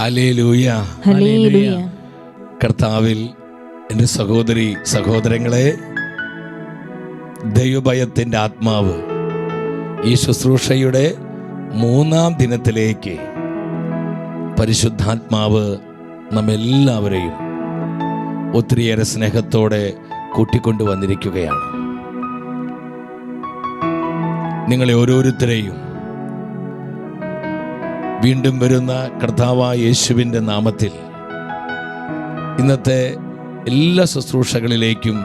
Hallelujah, hallelujah. കർത്താവിൽ എൻ്റെ സഹോദരി സഹോദരങ്ങളെ, ദൈവഭയത്തിൻ്റെ ആത്മാവ് ഈ ശുശ്രൂഷയുടെ 3-ാം ദിനത്തിലേക്ക് പരിശുദ്ധാത്മാവ് നമ്മെല്ലാവരെയും ഒത്തിരിയേറെ സ്നേഹത്തോടെ കൂട്ടിക്കൊണ്ടു വന്നിരിക്കുകയാണ്. നിങ്ങളെ ഓരോരുത്തരെയും വീണ്ടും വരുന്ന കർത്താവായ യേശുവിൻ്റെ നാമത്തിൽ ഇന്നത്തെ എല്ലാ ശുശ്രൂഷകളിലേക്കും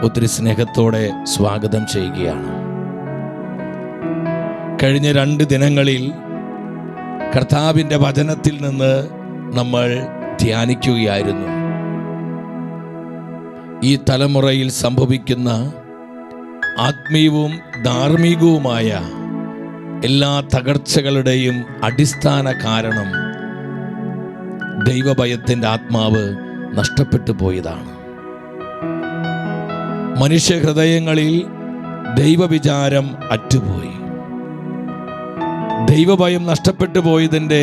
ഒത്തിരി സ്നേഹത്തോടെ സ്വാഗതം ചെയ്യുകയാണ്. കഴിഞ്ഞ 2 ദിനങ്ങളിൽ കർത്താവിൻ്റെ വചനത്തിൽ നിന്ന് നമ്മൾ ധ്യാനിക്കുകയായിരുന്നു. ഈ തലമുറയിൽ സംഭവിക്കുന്ന ആത്മീയവും ധാർമ്മികവുമായ എല്ലാ തകർച്ചകളുടെയും അടിസ്ഥാന കാരണം ദൈവഭയത്തിൻ്റെ ആത്മാവ് നഷ്ടപ്പെട്ടു പോയതാണ്. മനുഷ്യഹൃദയങ്ങളിൽ ദൈവവിചാരം അറ്റുപോയി. ദൈവഭയം നഷ്ടപ്പെട്ടു പോയതിൻ്റെ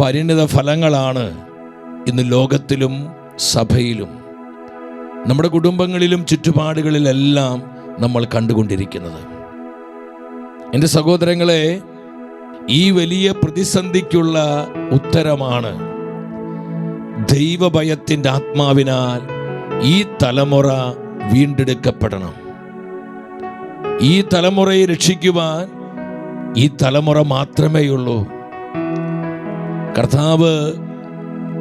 പരിണിത ഫലങ്ങളാണ് ഇന്ന് ലോകത്തിലും സഭയിലും നമ്മുടെ കുടുംബങ്ങളിലും ചുറ്റുപാടുകളിലെല്ലാം നമ്മൾ കണ്ടുകൊണ്ടിരിക്കുന്നത്. എൻ്റെ സഹോദരങ്ങളെ, ഈ വലിയ പ്രതിസന്ധിക്കുള്ള ഉത്തരമാണ് ദൈവഭയത്തിൻ്റെ ആത്മാവിനാൽ ഈ തലമുറ വീണ്ടെടുക്കപ്പെടണം. ഈ തലമുറയെ രക്ഷിക്കുവാൻ ഈ തലമുറ മാത്രമേയുള്ളൂ. കർത്താവ്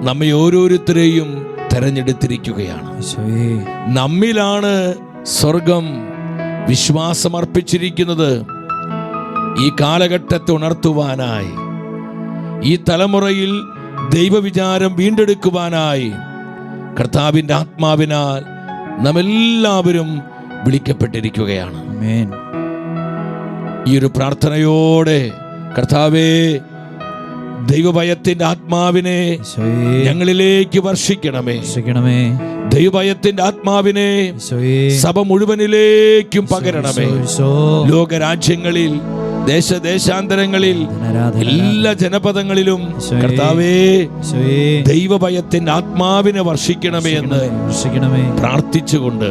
നമ്മെ ഓരോരുത്തരെയും തെരഞ്ഞെടുത്തിരിക്കുകയാണ്. നമ്മിലാണ് സ്വർഗം വിശ്വാസമർപ്പിച്ചിരിക്കുന്നത്. ഈ കാലഘട്ടത്തെ ഉണർത്തുവാനായി, ഈ തലമുറയിൽ ദൈവവിചാരം വീണ്ടെടുക്കുവാനായി കർത്താവിൻ്റെ ആത്മാവിനാൽ നമ്മെല്ലാവരും വിളിക്കപ്പെട്ടിരിക്കുകയാണ്. ഈ ഒരു പ്രാർത്ഥനയോടെ, കർത്താവേ, ദൈവഭയത്തിൻ്റെ ആത്മാവിനെ ഞങ്ങളിലേക്ക് വർഷിക്കണമേ. ദൈവഭയത്തിൻ്റെ ആത്മാവിനെ സഭ മുഴുവനിലേക്കും പകരണമേ. ലോകരാജ്യങ്ങളിൽ, ദേശാന്തരങ്ങളിൽ, എല്ലാ ജനപദങ്ങളിലും കർത്താവേ, ദൈവഭയത്തിൻ്റെ ആത്മാവിനെ വർഷിക്കണമേ എന്ന് പ്രാർത്ഥിച്ചുകൊണ്ട്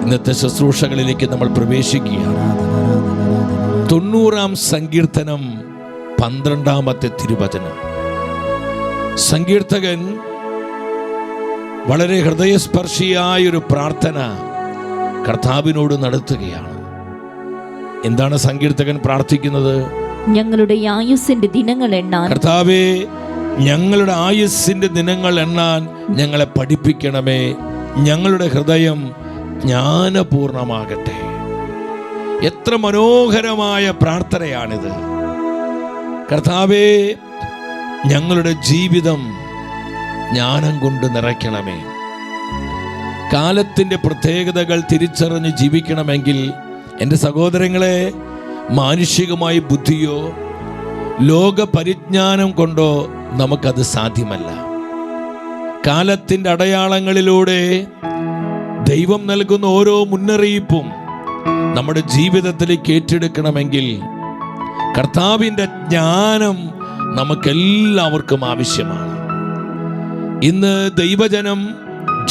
ഇന്നത്തെ ശുശ്രൂഷകളിലേക്ക് നമ്മൾ പ്രവേശിക്കുകയാണ്. 90-ാം സങ്കീർത്തനം 12-ാമത്തെ തിരുവചനം. സങ്കീർത്തകൻ വളരെ ഹൃദയസ്പർശിയായൊരു പ്രാർത്ഥന കർത്താവിനോട് നടത്തുകയാണ്. എന്താണ് സങ്കീർത്തകൻ പ്രാർത്ഥിക്കുന്നത്? ഞങ്ങളുടെ ആയുസ്സിന്റെ ദിനങ്ങൾ എണ്ണാൻ, കർത്താവേ, ഞങ്ങളുടെ ആയുസ്സിന്റെ ദിനങ്ങൾ എണ്ണാൻ ഞങ്ങളെ പഠിപ്പിക്കണമേ. ഞങ്ങളുടെ ഹൃദയം ജ്ഞാനപൂർണമാകട്ടെ. എത്ര മനോഹരമായ പ്രാർത്ഥനയാണിത്. കർത്താവേ, ഞങ്ങളുടെ ജീവിതം ജ്ഞാനം കൊണ്ട് നിറയ്ക്കണമേ. കാലത്തിൻ്റെ പ്രത്യേകതകൾ തിരിച്ചറിഞ്ഞ് ജീവിക്കണമെങ്കിൽ എൻ്റെ സഹോദരങ്ങളെ, മാനുഷികമായ ബുദ്ധിയോ ലോക പരിജ്ഞാനം കൊണ്ടോ നമുക്കത് സാധ്യമല്ല. കാലത്തിൻ്റെ അടയാളങ്ങളിലൂടെ ദൈവം നൽകുന്ന ഓരോ മുന്നറിയിപ്പും നമ്മുടെ ജീവിതത്തിലേക്ക് ഏറ്റെടുക്കണമെങ്കിൽ കർത്താവിൻ്റെ ജ്ഞാനം നമുക്കെല്ലാവർക്കും ആവശ്യമാണ്. ഇന്ന് ദൈവജനം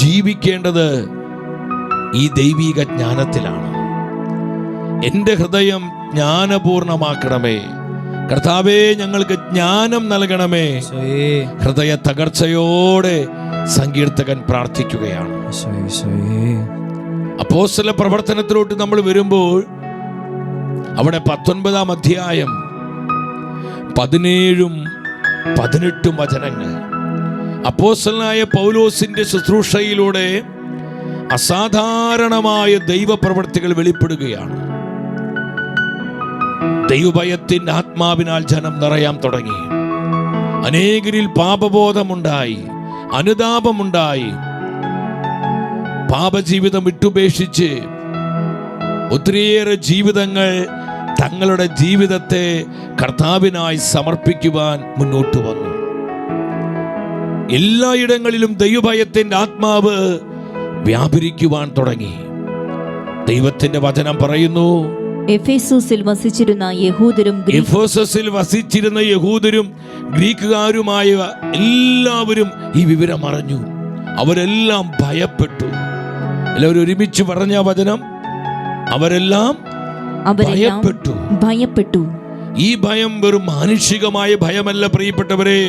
ജീവിക്കേണ്ടത് ഈ ദൈവിക ജ്ഞാനത്തിലാണ്. എൻ്റെ ഹൃദയം ജ്ഞാനപൂർണമാക്കണമേ. കർത്താവേ, ഞങ്ങൾക്ക് ജ്ഞാനം നൽകണമേ. ഹൃദയ തകർച്ചയോടെ സങ്കീർത്തകൻ പ്രാർത്ഥിക്കുകയാണ്. അപ്പോസ്തല പ്രവർത്തനത്തിലോട്ട് നമ്മൾ വരുമ്പോൾ അവിടെ 19-ാം അധ്യായം 17-ഉം 18-ഉം വചനങ്ങൾ അപ്പോസ്തലനായ പൗലോസിന്റെ ശുശ്രൂഷയിലൂടെ അസാധാരണമായ ദൈവപ്രവൃത്തികൾ വെളിപ്പെടുകയാണ്. ദൈവഭയത്തിൻ്റെ ആത്മാവിനാൽ ജനം നിറയാൻ തുടങ്ങി. അനേകരിൽ പാപബോധമുണ്ടായി, അനുതാപമുണ്ടായി. പാപജീവിതം വിട്ടുപേക്ഷിച്ച് ഒത്തിരിയേറെ ജീവിതങ്ങൾ തങ്ങളുടെ ജീവിതത്തെ കർത്താവിനായി സമർപ്പിക്കുവാൻ മുന്നോട്ട് വന്നു. എല്ലായിടങ്ങളിലും ദൈവഭയത്തിൻ്റെ ആത്മാവ് വ്യാപരിക്കുവാൻ തുടങ്ങി. ദൈവത്തിൻ്റെ വചനം പറയുന്നു, എഫേസൂസിൽ വസിച്ചിരുന്ന യഹൂദരും എഫേസസിൽ വസിച്ചിരുന്ന യഹൂദരും ഗ്രീക്കുകാരുമായ എല്ലാവരും ഈ വിവരം അറിഞ്ഞു. അവരെല്ലാം ഭയപ്പെട്ടു. എല്ലാവരും ഒരുമിച്ച് പറഞ്ഞ വചനം, അവരെല്ലാം ഭയപ്പെട്ടു. ഈ ഭയം വെറും മാനുഷികമായ ഭയമല്ല പ്രിയപ്പെട്ടവരെ,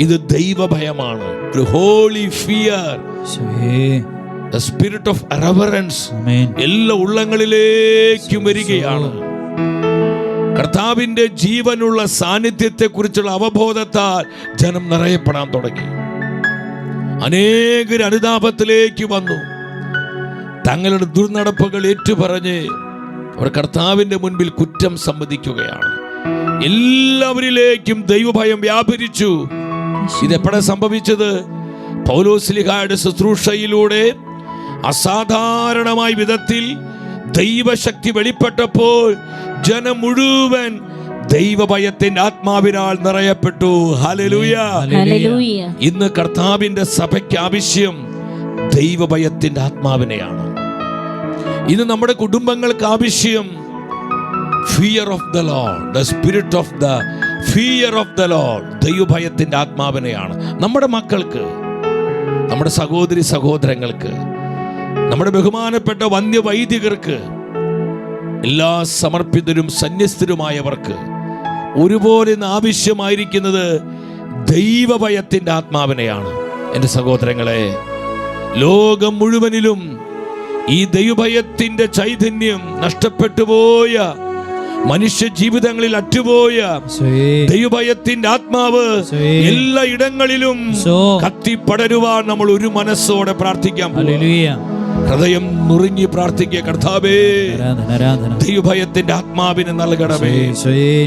ഇത് ദൈവ ഭയമാണ്. ഒരു holy fear, the spirit of reverence എല്ലാ ഉള്ളങ്ങളിലേക്കും വരികയാണ്. കർത്താവിന്റെ ജീവനുള്ള സാന്നിധ്യത്തെ കുറിച്ചുള്ള അവബോധത്താൽ ജനം നിറയപ്പെടാൻ തുടങ്ങി. അനേകർ അനുതാപത്തിലേക്ക് വന്നു. തങ്ങളുടെ ദുർനടപ്പുകൾ ഏറ്റുപറഞ്ഞ് അവർ കർത്താവിന്റെ മുൻപിൽ കുറ്റം സമ്മതിക്കുകയാണ്. എല്ലാവരിലേക്കും ദൈവഭയം വ്യാപരിച്ചു. ഇതെപ്പോഴാണ് സംഭവിച്ചത്? പൗലോസ്ലീഹായുടെ ശുശ്രൂഷയിലൂടെ അസാധാരണമായ വിധത്തിൽ ദൈവശക്തി വെളിപ്പെട്ടപ്പോൾ ജനം മുഴുവൻ ദൈവഭയത്തിന്റെ ആത്മാവിനാൽ നിറയപ്പെട്ടു. ഹല്ലേലൂയ. ഇന്ന് കർത്താവിന്റെ സഭയ്ക്ക് ആവശ്യം ദൈവഭയത്തിന്റെ ആത്മാവിനെയാണ്. ഇന്ന് നമ്മുടെ കുടുംബങ്ങൾക്ക് ആവശ്യം fear of the Lord, the spirit of the fear of the Lord, ദൈവഭയത്തിന്റെ ആത്മാവിനെയാണ്. നമ്മുടെ മക്കൾക്ക്, നമ്മുടെ സഹോദരി സഹോദരങ്ങൾക്ക്, നമ്മുടെ ബഹുമാനപ്പെട്ട വന്യവൈദികർക്ക്, എല്ലാ സമർപ്പിതരും സന്യസ്തരുമായവർക്ക് ഒരുപോലെ ആവശ്യമായിരിക്കുന്നത് ദൈവഭയത്തിന്റെ ആത്മാവിനെയാണ്. എൻ്റെ സഹോദരങ്ങളെ, ലോകം മുഴുവനിലും ഈ ദൈവഭയത്തിന്റെ ചൈതന്യം നഷ്ടപ്പെട്ടു പോയ, മനുഷ്യ ജീവിതങ്ങളിൽ അറ്റുപോയ ദൈവഭയത്തിന്റെ ആത്മാവ് എല്ലാ ഇടങ്ങളിലും കത്തിപ്പടരുവാൻ നമ്മൾ ഒരു മനസ്സോടെ പ്രാർത്ഥിക്കാം. ഹൃദയം നുറുങ്ങി പ്രാർത്ഥിക്കുക, കർത്താവേ ദൈവഭയത്തിന്റെ ആത്മാവിനെ നൽകണമേ.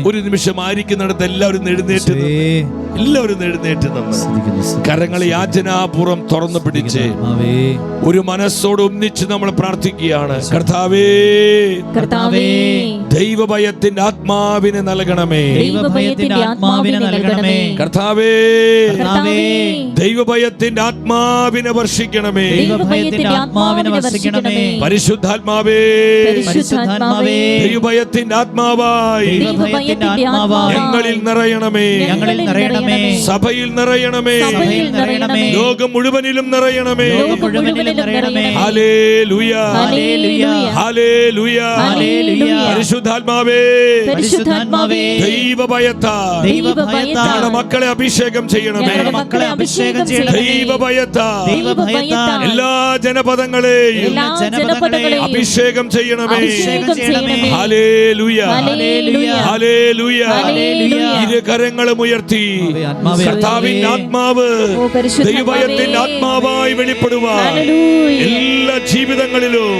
ഒരു നിമിഷം ആയിരിക്കുന്നിടത്ത് എല്ലാവരും എഴുന്നേറ്റ് നിന്ന് കരങ്ങളെ യാചനാപൂർവം തുറന്നു പിടിച്ച് ഒരു മനസ്സോട് ഒന്നിച്ച് നമ്മൾ പ്രാർത്ഥിക്കുകയാണ്. കർത്താവേ ദൈവഭയത്തിന്റെ ആത്മാവിനെ നൽകണമേ. കർത്താവേ ദൈവഭയത്തിന്റെ ആത്മാവിനെ വർഷിക്കണമേ. പരിശുദ്ധാത്മാവേ ദൈവഭയത്തിന്റെ ആത്മാവായി ഞങ്ങളിൽ നിറയണമേ. സഭയിൽ നിറയണമേ. ലോകം മുഴുവനിലും നിറയണമേ. Hallelujah, hallelujah. പരിശുദ്ധാത്മാവേ ദൈവഭയത്താൽ ഞങ്ങളുടെ മക്കളെ അഭിഷേകം ചെയ്യണമേ. ദൈവഭയത്താൽ എല്ലാ ജനപദങ്ങളെയും അഭിഷേകം ചെയ്യണമേ. Hallelujah, hallelujah. ഇരു കരങ്ങളും ഉയർത്തി കർത്താവിന്റെ ആത്മാവ് ദൈവഭയത്തിന്റെ ആത്മാവായി വെളിപ്പെടുവാൻ, എല്ലാ ജീവിതങ്ങളിലും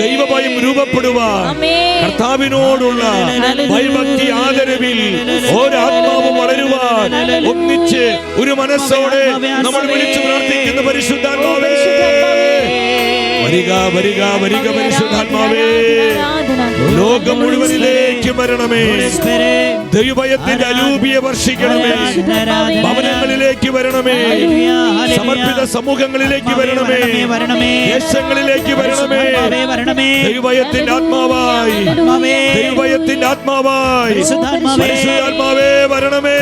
ദൈവഭയം രൂപപ്പെടുവാൻ, കർത്താവിനോടുള്ള ഭയഭക്തി ആദരവിൽ ഒരാത്മാവ് വളരുവാൻ ഒന്നിച്ച് ഒരു മനസ്സോടെ നമ്മൾ വിളിച്ചു പ്രാർത്ഥിക്കുന്ന പരിശുദ്ധാത്മാവേ വരിക, വരിക, വരിക. പരിശുദ്ധാത്മാവേ ലോകം മുഴുവനിലേക്ക് വരണമേ. ദൈവഭയത്തിന്റെ അലൂപിയെ വർഷിക്കണമേ. ഭവനങ്ങളിലേക്ക് വരണമേ. സമർപ്പിത സമൂഹങ്ങളിലേക്ക് വരണമേ. ദേശങ്ങളിലേക്ക് വരണമേ. ദൈവഭയത്തിന്റെ ആത്മാവായി, ദൈവഭയത്തിന്റെ ആത്മാവായി പരിശുദ്ധാത്മാവേ വരണമേ.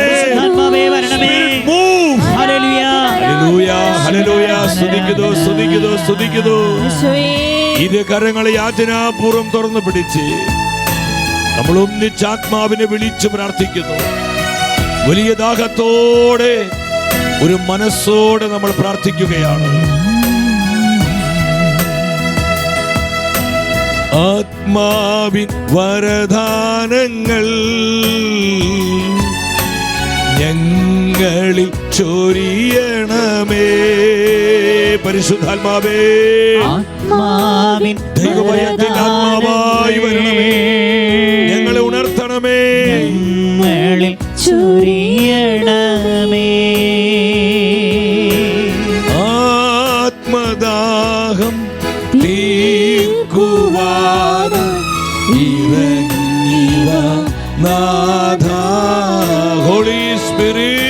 Hallelujah, hallelujah. സ്തുതിക്കുന്നു, സ്തുതിക്കുന്നു, സ്തുതിക്കുന്നു. ഇരു കരങ്ങളെ യാചനാപൂർവം തുറന്നു പിടിച്ച് നമ്മൾ ഒന്നിച്ച് ആത്മാവിനെ വിളിച്ചു പ്രാർത്ഥിക്കുന്നു. വലിയ ദാഹത്തോടെ ഒരു മനസ്സോടെ നമ്മൾ പ്രാർത്ഥിക്കുകയാണ്. ആത്മാവിൻ വരദാനങ്ങൾ ഞങ്ങളിൽ ചൊരിയണമേ. പരിശുദ്ധാത്മാവേ ദൈവഭയത്തിന്റെ ആത്മാവായി വരണമേ. ഞങ്ങളെ ഉണർത്തണമേ. ആത്മദാഹം തീർക്കുവാൻ ഇറങ്ങിവ നാഥാ. ഹോളി സ്പിരിറ്റ്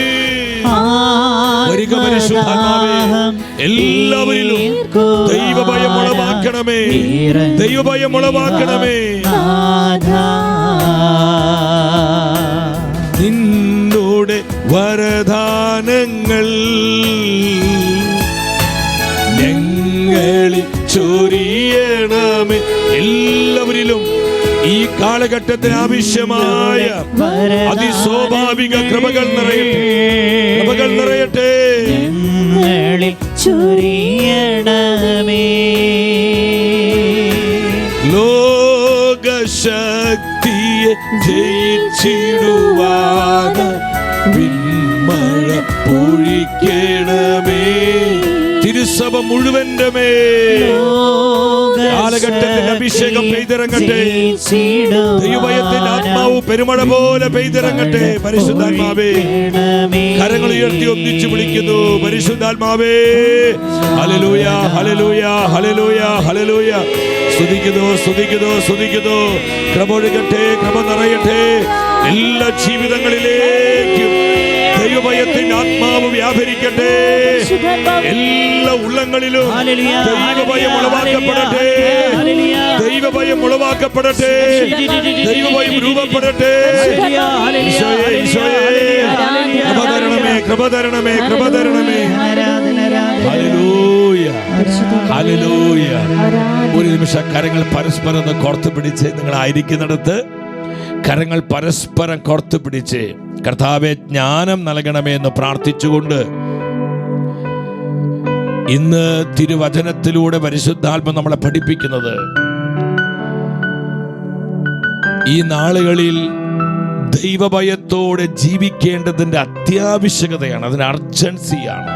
വരിക പരിശുദ്ധാത്മാവേ. എല്ലാവരിലും ദൈവഭയം ഉളവാക്കണമേ, ദൈവഭയം ഉളവാക്കണമേ. നിന്നോടെ വരദാനങ്ങൾ ഞങ്ങളിൽ ചൊരിയണമേ. എല്ലാവരിലും ഈ കാലഘട്ടത്തിന് ആവശ്യമായ അതിസ്വാഭാവിക കൃപകൾ നിറയട്ടെ, കൃപകൾ നിറയട്ടെ. ലോകശക്തിയെ ജയിച്ചിടുവാൻ വിൺമഴ പൊഴിക്കണമേ. തിരുസഭ മുഴുവന്റെ മേൽ കാലഘട്ടത്തിന്റെ അഭിഷേകം പെയ്തിറങ്ങട്ടെ. ദൈവഭയത്തിന്റെ ആത്മാവ് പെരുമഴ പോലെ പെയ്തിറങ്ങട്ടെ. പരിശുദ്ധാത്മാവേ, കരങ്ങൾ ഉയർത്തി ഒന്നിച്ചു വിളിക്കുന്നു. പരിശുദ്ധാത്മാവേ, ഹല്ലേലൂയ, ഹല്ലേലൂയ, ഹല്ലേലൂയ, ഹല്ലേലൂയ. സ്തുതിക്കുന്നു, സ്തുതിക്കുന്നു, സ്തുതിക്കുന്നു. കൃപ ഒഴുകട്ടെ, കൃപ നിറയട്ടെ. എല്ലാ ജീവിതങ്ങളിലേക്കും ദൈവഭയത്തിന്റെ ആത്മാവ് വ്യാപരിക്കട്ടെ. എല്ലാ ഉള്ളങ്ങളിലും ദൈവഭയം ഉളവാക്കപ്പെടട്ടെ, ദൈവഭയം ഉളവാക്കപ്പെടട്ടെ, ദൈവഭയം രൂപപ്പെടട്ടെ. ഈശോയേ, ഈശോയേ, കൃപ തരണമേ, കൃപ തരണമേ, കൃപ തരണമേ. Hallelujah, hallelujah. ഒരു നിമിഷം കരങ്ങൾ പരസ്പരം ഒന്ന് കോർത്ത് പിടിച്ച്, നിങ്ങളായിരിക്കുന്നിടത്ത് കരങ്ങൾ പരസ്പരം കോർത്ത് പിടിച്ച് കർത്താവെ ജ്ഞാനം നൽകണമേ എന്ന് പ്രാർത്ഥിച്ചുകൊണ്ട് ഇന്ന് തിരുവചനത്തിലൂടെ പരിശുദ്ധാത്മ നമ്മളെ പഠിപ്പിക്കുന്നത്, ഈ നാളുകളിൽ ദൈവഭയത്തോടെ ജീവിക്കേണ്ടതിന്റെ അത്യാവശ്യകതയാണ്, അതിന് അർജൻസിയാണ്.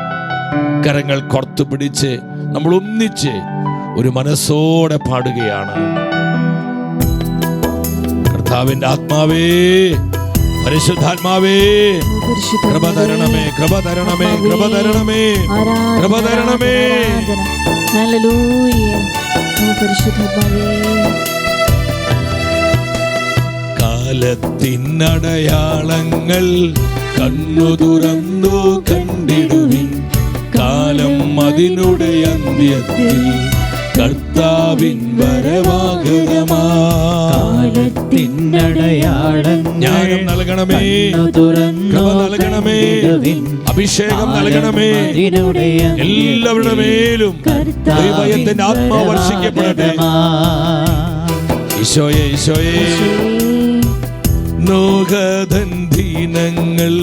കരങ്ങൾ കോർത്ത് പിടിച്ച് നമ്മൾ ഒന്നിച്ച് ഒരു മനസ്സോടെ പാടുകയാണ്. കർത്താവിന്റെ ആത്മാവേ, പരിശുദ്ധാത്മാവേ, കൃപ തരണമേ, കൃപ തരണമേ, കൃപ തരണമേ, കൃപ തരണമേ. ഹല്ലേലൂയ, പരിശുദ്ധാത്മാവേ. കാലത്തിനടയാളങ്ങൾ കണ്ണു തുറന്നു കണ്ടിടുവിൻ, കാലം അതിനുടെ അന്ത്യത്തിൽ കർത്താവിൻ വരവാഗതമാ. ജ്ഞാനം നൽകണമേ, കൃപ നൽകണമേ, അഭിഷേകം നൽകണമേ. എല്ലാവരുടെ മേലും ദൈവഭയത്തിന്റെ ആത്മാവ് വർഷിക്കപ്പെടട്ടെ. ഈശോയെ, ഈശോയെ. നോഹതൻ ദീനങ്ങൾ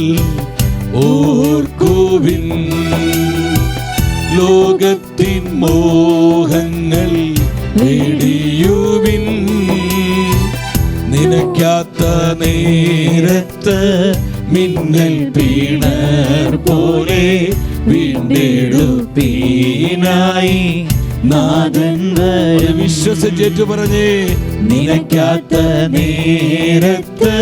ഓർക്കുവിൻ, ലോകത്തിൻ മോഹങ്ങൾ വെടിയുവിൻ. നിനക്കാത്ത നേരത്ത് മിന്നൽ പീണർ പോലെ വീണ്ടെടുപ്പീനായി നാഥൻ വരും. വിശ്വസിച്ചേറ്റു പറഞ്ഞേ, നിനക്കാത്ത നേരത്ത്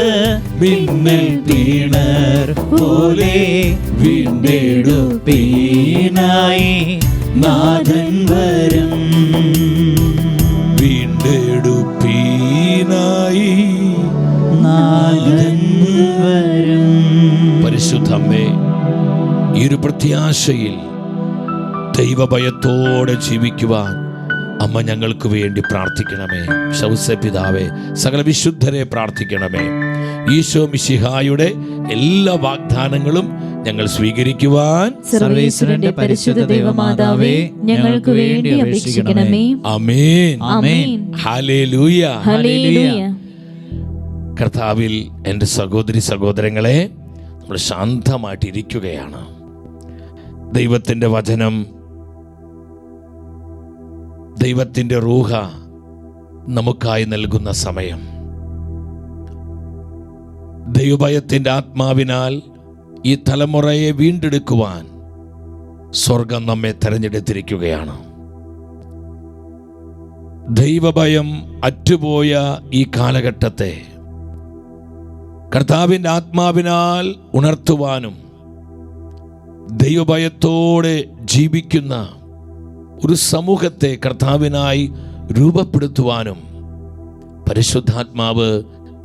മിന്നൽ പീണർ പോലെ വീണ്ടെടുപ്പീനായി നാഥൻ വരും. വീണ്ടെടുപ്പീനായി നാഥൻ വരും. പരിശുദ്ധമ്മേ, ഈ ഒരു പ്രത്യാശയിൽ ദൈവഭയത്തോടെ ജീവിക്കുവാൻ അമ്മ ഞങ്ങൾക്ക് വേണ്ടി പ്രാർത്ഥിക്കണമേ. ശൗസപിതാവേ, സകല വിശുദ്ധരെ പ്രാർത്ഥിക്കണമേ. ഈശോ മിശിഹായുടെ എല്ലാ വാഗ്ദാനങ്ങളും ഞങ്ങൾ സ്വീകരിക്കുവാൻ സർവേശ്വരന്റെ പരിശുദ്ധ ദൈവമാതാവേ, ഞങ്ങൾക്ക് വേണ്ടി അപേക്ഷിക്കണമേ. ആമേൻ, ആമേൻ, ഹല്ലേലൂയ, ഹല്ലേലൂയ. കർത്താവിൽ എൻ്റെ സഹോദരി സഹോദരങ്ങളെ, നമ്മൾ ശാന്തമായിട്ടിരിക്കുകയാണ്. ദൈവത്തിൻ്റെ വചനം, ദൈവത്തിൻ്റെ റൂഹ നമുക്കായി നൽകുന്ന സമയം. ദൈവഭയത്തിൻ്റെ ആത്മാവിനാൽ ഈ തലമുറയെ വീണ്ടെടുക്കുവാൻ സ്വർഗം നമ്മെ തെരഞ്ഞെടുത്തിരിക്കുകയാണ്. ദൈവഭയം അറ്റുപോയ ഈ കാലഘട്ടത്തെ കർത്താവിൻ്റെ ആത്മാവിനാൽ ഉണർത്തുവാനും ദൈവഭയത്തോടെ ജീവിക്കുന്ന ഒരു സമൂഹത്തെ കർത്താവിനായി രൂപപ്പെടുത്തുവാനും പരിശുദ്ധാത്മാവ്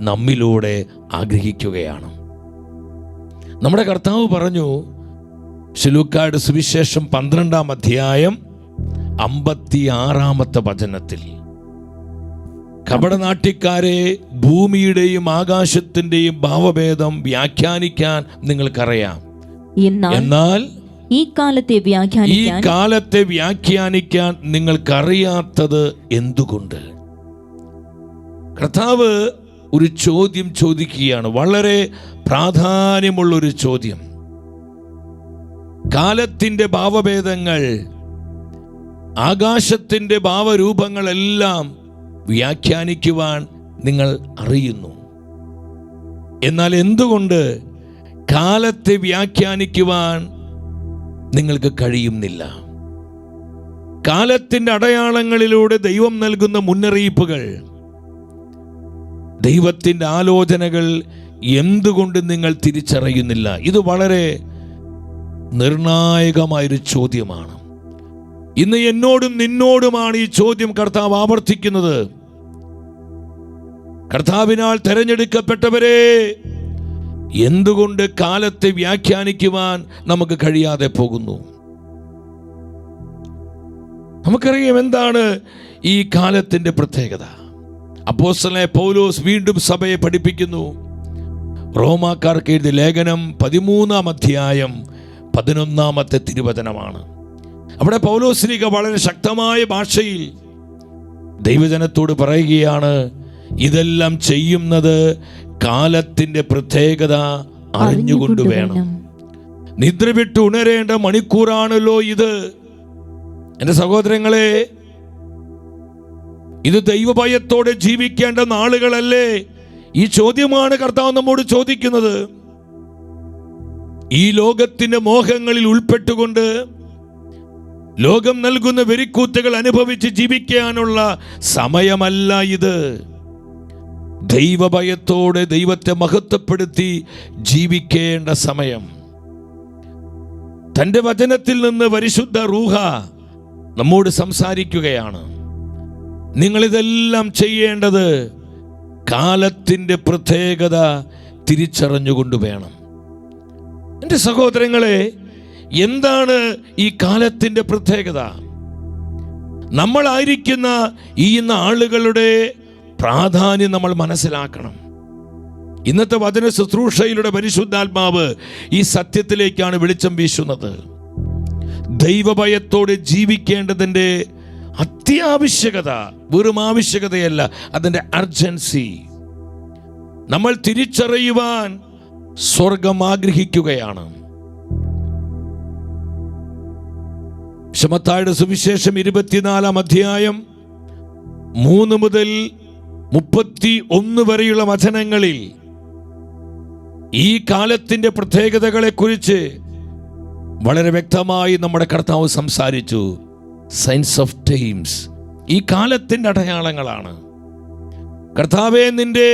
നമ്മിലൂടെ ആഗ്രഹിക്കുകയാണ്. നമ്മുടെ കർത്താവ് പറഞ്ഞു, ലൂക്കായുടെ സുവിശേഷം 12-ാം അധ്യായം 56-ാമത്തെ വചനത്തിൽ, കപടനാട്യക്കാരെ, ഭൂമിയുടെയും ആകാശത്തിന്റെയും ഭാവഭേദം വ്യാഖ്യാനിക്കാൻ നിങ്ങൾക്കറിയാം, എന്നാൽ ഈ കാലത്തെ വ്യാഖ്യാനിക്കാൻ നിങ്ങൾക്കറിയാത്തത് എന്തുകൊണ്ട്? കർത്താവ് ഒരു ചോദ്യം ചോദിക്കുകയാണ്, വളരെ പ്രാധാന്യമുള്ളൊരു ചോദ്യം. കാലത്തിൻ്റെ ഭാവഭേദങ്ങൾ, ആകാശത്തിൻ്റെ ഭാവരൂപങ്ങളെല്ലാം വ്യാഖ്യാനിക്കുവാൻ നിങ്ങൾ അറിയുന്നു, എന്നാൽ എന്തുകൊണ്ട് കാലത്തെ വ്യാഖ്യാനിക്കുവാൻ നിങ്ങൾക്ക് കഴിയുന്നില്ല? കാലത്തിൻ്റെ അടയാളങ്ങളിലൂടെ ദൈവം നൽകുന്ന മുന്നറിയിപ്പുകൾ, ദൈവത്തിൻ്റെ ആലോചനകൾ എന്തുകൊണ്ട് നിങ്ങൾ തിരിച്ചറിയുന്നില്ല? ഇത് വളരെ നിർണായകമായൊരു ചോദ്യമാണ്. ഇന്ന് എന്നോടും നിന്നോടുമാണ് ഈ ചോദ്യം കർത്താവ് ആവർത്തിക്കുന്നത്. കർത്താവിനാൽ തെരഞ്ഞെടുക്കപ്പെട്ടവരെ, എന്തുകൊണ്ട് കാലത്തെ വ്യാഖ്യാനിക്കുവാൻ നമുക്ക് കഴിയാതെ പോകുന്നു? നമുക്കറിയാം എന്താണ് ഈ കാലത്തിന്റെ പ്രത്യേകത. അപ്പോസ്തലനായ പൗലോസ് വീണ്ടും സഭയെ പഠിപ്പിക്കുന്നു. റോമാക്കാർക്ക് എഴുതിയ ലേഖനം 13-ാം അധ്യായം 11-ാമത്തെ തിരുവചനമാണ്. അവിടെ പൗലോസ്ലീഹ വളരെ ശക്തമായ ഭാഷയിൽ ദൈവജനത്തോട് പറയുകയാണ്, ഇതെല്ലാം ചെയ്യുന്നത് കാലത്തിന്റെ പ്രത്യേകത അറിഞ്ഞുകൊണ്ട് വേണം. നിദ്ര വിട്ട് ഉണരേണ്ട മണിക്കൂറാണല്ലോ ഇത്. എൻ്റെ സഹോദരങ്ങളെ, ഇത് ദൈവഭയത്തോടെ ജീവിക്കേണ്ട നാളുകളല്ലേ? ഈ ചോദ്യമാണ് കർത്താവ് നമ്മോട് ചോദിക്കുന്നത്. ഈ ലോകത്തിന്റെ മോഹങ്ങളിൽ ഉൾപ്പെട്ടുകൊണ്ട് ലോകം നൽകുന്ന വെരിക്കൂത്തുകൾ അനുഭവിച്ച് ജീവിക്കാനുള്ള സമയമല്ല ഇത്. ദൈവഭയത്തോടെ ദൈവത്തെ മഹത്വപ്പെടുത്തി ജീവിക്കേണ്ട സമയം. തൻ്റെ വചനത്തിൽ നിന്ന് പരിശുദ്ധ റൂഹ നമ്മോട് സംസാരിക്കുകയാണ്. നിങ്ങളിതെല്ലാം ചെയ്യേണ്ടത് കാലത്തിൻ്റെ പ്രത്യേകത തിരിച്ചറിഞ്ഞുകൊണ്ട് വേണം. എൻ്റെ സഹോദരങ്ങളെ, എന്താണ് ഈ കാലത്തിൻ്റെ പ്രത്യേകത? നമ്മളായിരിക്കുന്ന ഈ നാളുകളുടെ പ്രാധാന്യം നമ്മൾ മനസ്സിലാക്കണം. ഇന്നത്തെ വചന ശുശ്രൂഷയിലൂടെ പരിശുദ്ധാത്മാവ് ഈ സത്യത്തിലേക്കാണ് വെളിച്ചം വീശുന്നത്. ദൈവഭയത്തോടെ ജീവിക്കേണ്ടതിൻ്റെ അത്യാവശ്യകത, വെറും ആവശ്യകതയല്ല, അതിൻ്റെ അർജൻസി നമ്മൾ തിരിച്ചറിയുവാൻ സ്വർഗം ആഗ്രഹിക്കുകയാണ്. മത്തായിയുടെ സുവിശേഷം 24-ാം അധ്യായം 3 മുതൽ 31 വരെയുള്ള വചനങ്ങളിൽ ഈ കാലത്തിന്റെ പ്രത്യേകതകളെ കുറിച്ച് വളരെ വ്യക്തമായി നമ്മുടെ കർത്താവ് സംസാരിച്ചു. സയൻസ് ഓഫ് ടൈംസ്, ഈ കാലത്തിന്റെ അടയാളങ്ങളാണ്. കർത്താവേ, നിന്റെ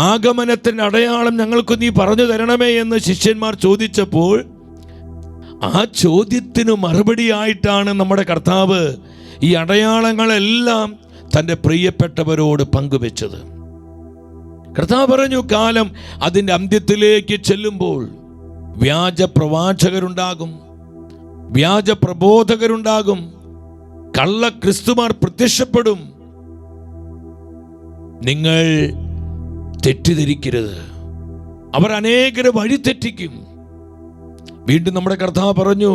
ആഗമനത്തിന്റെ അടയാളം ഞങ്ങൾക്ക് നീ പറഞ്ഞു തരണമേ എന്ന് ശിഷ്യന്മാർ ചോദിച്ചപ്പോൾ ആ ചോദ്യത്തിന് മറുപടിയായിട്ടാണ് നമ്മുടെ കർത്താവ് ഈ അടയാളങ്ങളെല്ലാം തൻ്റെ പ്രിയപ്പെട്ടവരോട് പങ്കുവെച്ചത്. കർത്താവ് പറഞ്ഞു, കാലം അതിൻ്റെ അന്ത്യത്തിലേക്ക് ചെല്ലുമ്പോൾ വ്യാജ പ്രവാചകരുണ്ടാകും, വ്യാജ പ്രബോധകരുണ്ടാകും, കള്ള ക്രിസ്തുമാർ പ്രത്യക്ഷപ്പെടും. നിങ്ങൾ തെറ്റിദ്ധരിക്കരുത്, അവർ അനേകരെ വഴിതെറ്റിക്കും. വീണ്ടും നമ്മുടെ കർത്താവ് പറഞ്ഞു,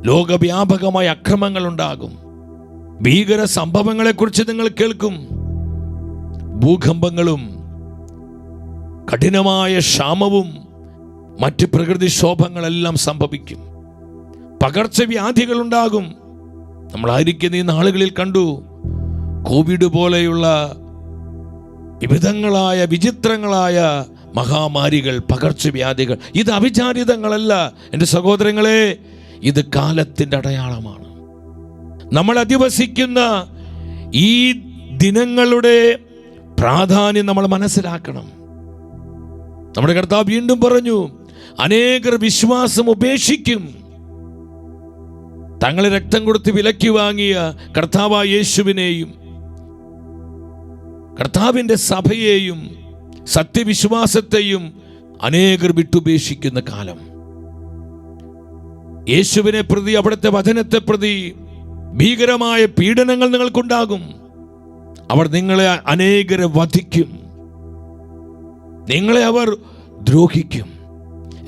ലോകവ്യാപകമായ അക്രമങ്ങൾ ഉണ്ടാകും, ഭീകര സംഭവങ്ങളെക്കുറിച്ച് നിങ്ങൾ കേൾക്കും, ഭൂകമ്പങ്ങളും കഠിനമായ ക്ഷാമവും മറ്റ് പ്രകൃതിക്ഷോഭങ്ങളെല്ലാം സംഭവിക്കും, പകർച്ചവ്യാധികൾ ഉണ്ടാകും. നമ്മളായിരിക്കുന്ന ഈ നാളുകളിൽ കണ്ടു, കോവിഡ് പോലെയുള്ള വിവിധങ്ങളായ വിചിത്രങ്ങളായ മഹാമാരികൾ, പകർച്ചവ്യാധികൾ. ഇത് അവിചാരിതങ്ങളല്ല എൻ്റെ സഹോദരങ്ങളെ, ഇത് കാലത്തിൻ്റെ അടയാളമാണ്. നമ്മൾ അധിവസിക്കുന്ന ഈ ദിനങ്ങളുടെ പ്രാധാന്യം നമ്മൾ മനസ്സിലാക്കണം. നമ്മുടെ കർത്താവ് വീണ്ടും പറഞ്ഞു, അനേകർ വിശ്വാസം ഉപേക്ഷിക്കും. തങ്ങളെ രക്തം കൊടുത്ത് വിലക്കി വാങ്ങിയ കർത്താവായ യേശുവിനെയും കർത്താവിൻ്റെ സഭയെയും സത്യവിശ്വാസത്തെയും അനേകർ വിട്ടുപേക്ഷിക്കുന്ന കാലം. യേശുവിനെ പ്രതി, അവിടുത്തെ വചനത്തെ പ്രതി ഭീകരമായ പീഡനങ്ങൾ നിങ്ങൾക്കുണ്ടാകും. അവർ നിങ്ങളെ അനേകരെ വധിക്കും, നിങ്ങളെ അവർ ദ്രോഹിക്കും.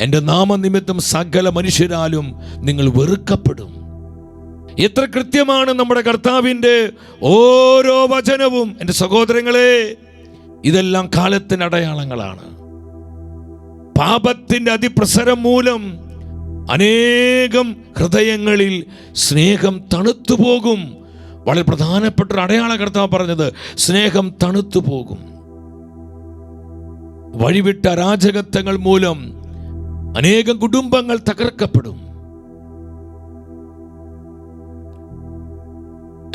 എൻ്റെ നാമനിമിത്തം സകല മനുഷ്യരാലും നിങ്ങൾ വെറുക്കപ്പെടും. എത്ര കൃത്യമാണ് നമ്മുടെ കർത്താവിൻ്റെ ഓരോ വചനവും. എൻ്റെ സഹോദരങ്ങളെ, ഇതെല്ലാം കാലത്തിന് അടയാളങ്ങളാണ്. പാപത്തിൻ്റെ അതിപ്രസരം മൂലം അനേകം ഹൃദയങ്ങളിൽ സ്നേഹം തണുത്തു പോകും. വളരെ പ്രധാനപ്പെട്ട ഒരു അടയാള കർത്താവ് പറഞ്ഞത്, സ്നേഹം തണുത്തു പോകും. വഴിവിട്ട അരാജകത്വങ്ങൾ മൂലം അനേകം കുടുംബങ്ങൾ തകർക്കപ്പെടും.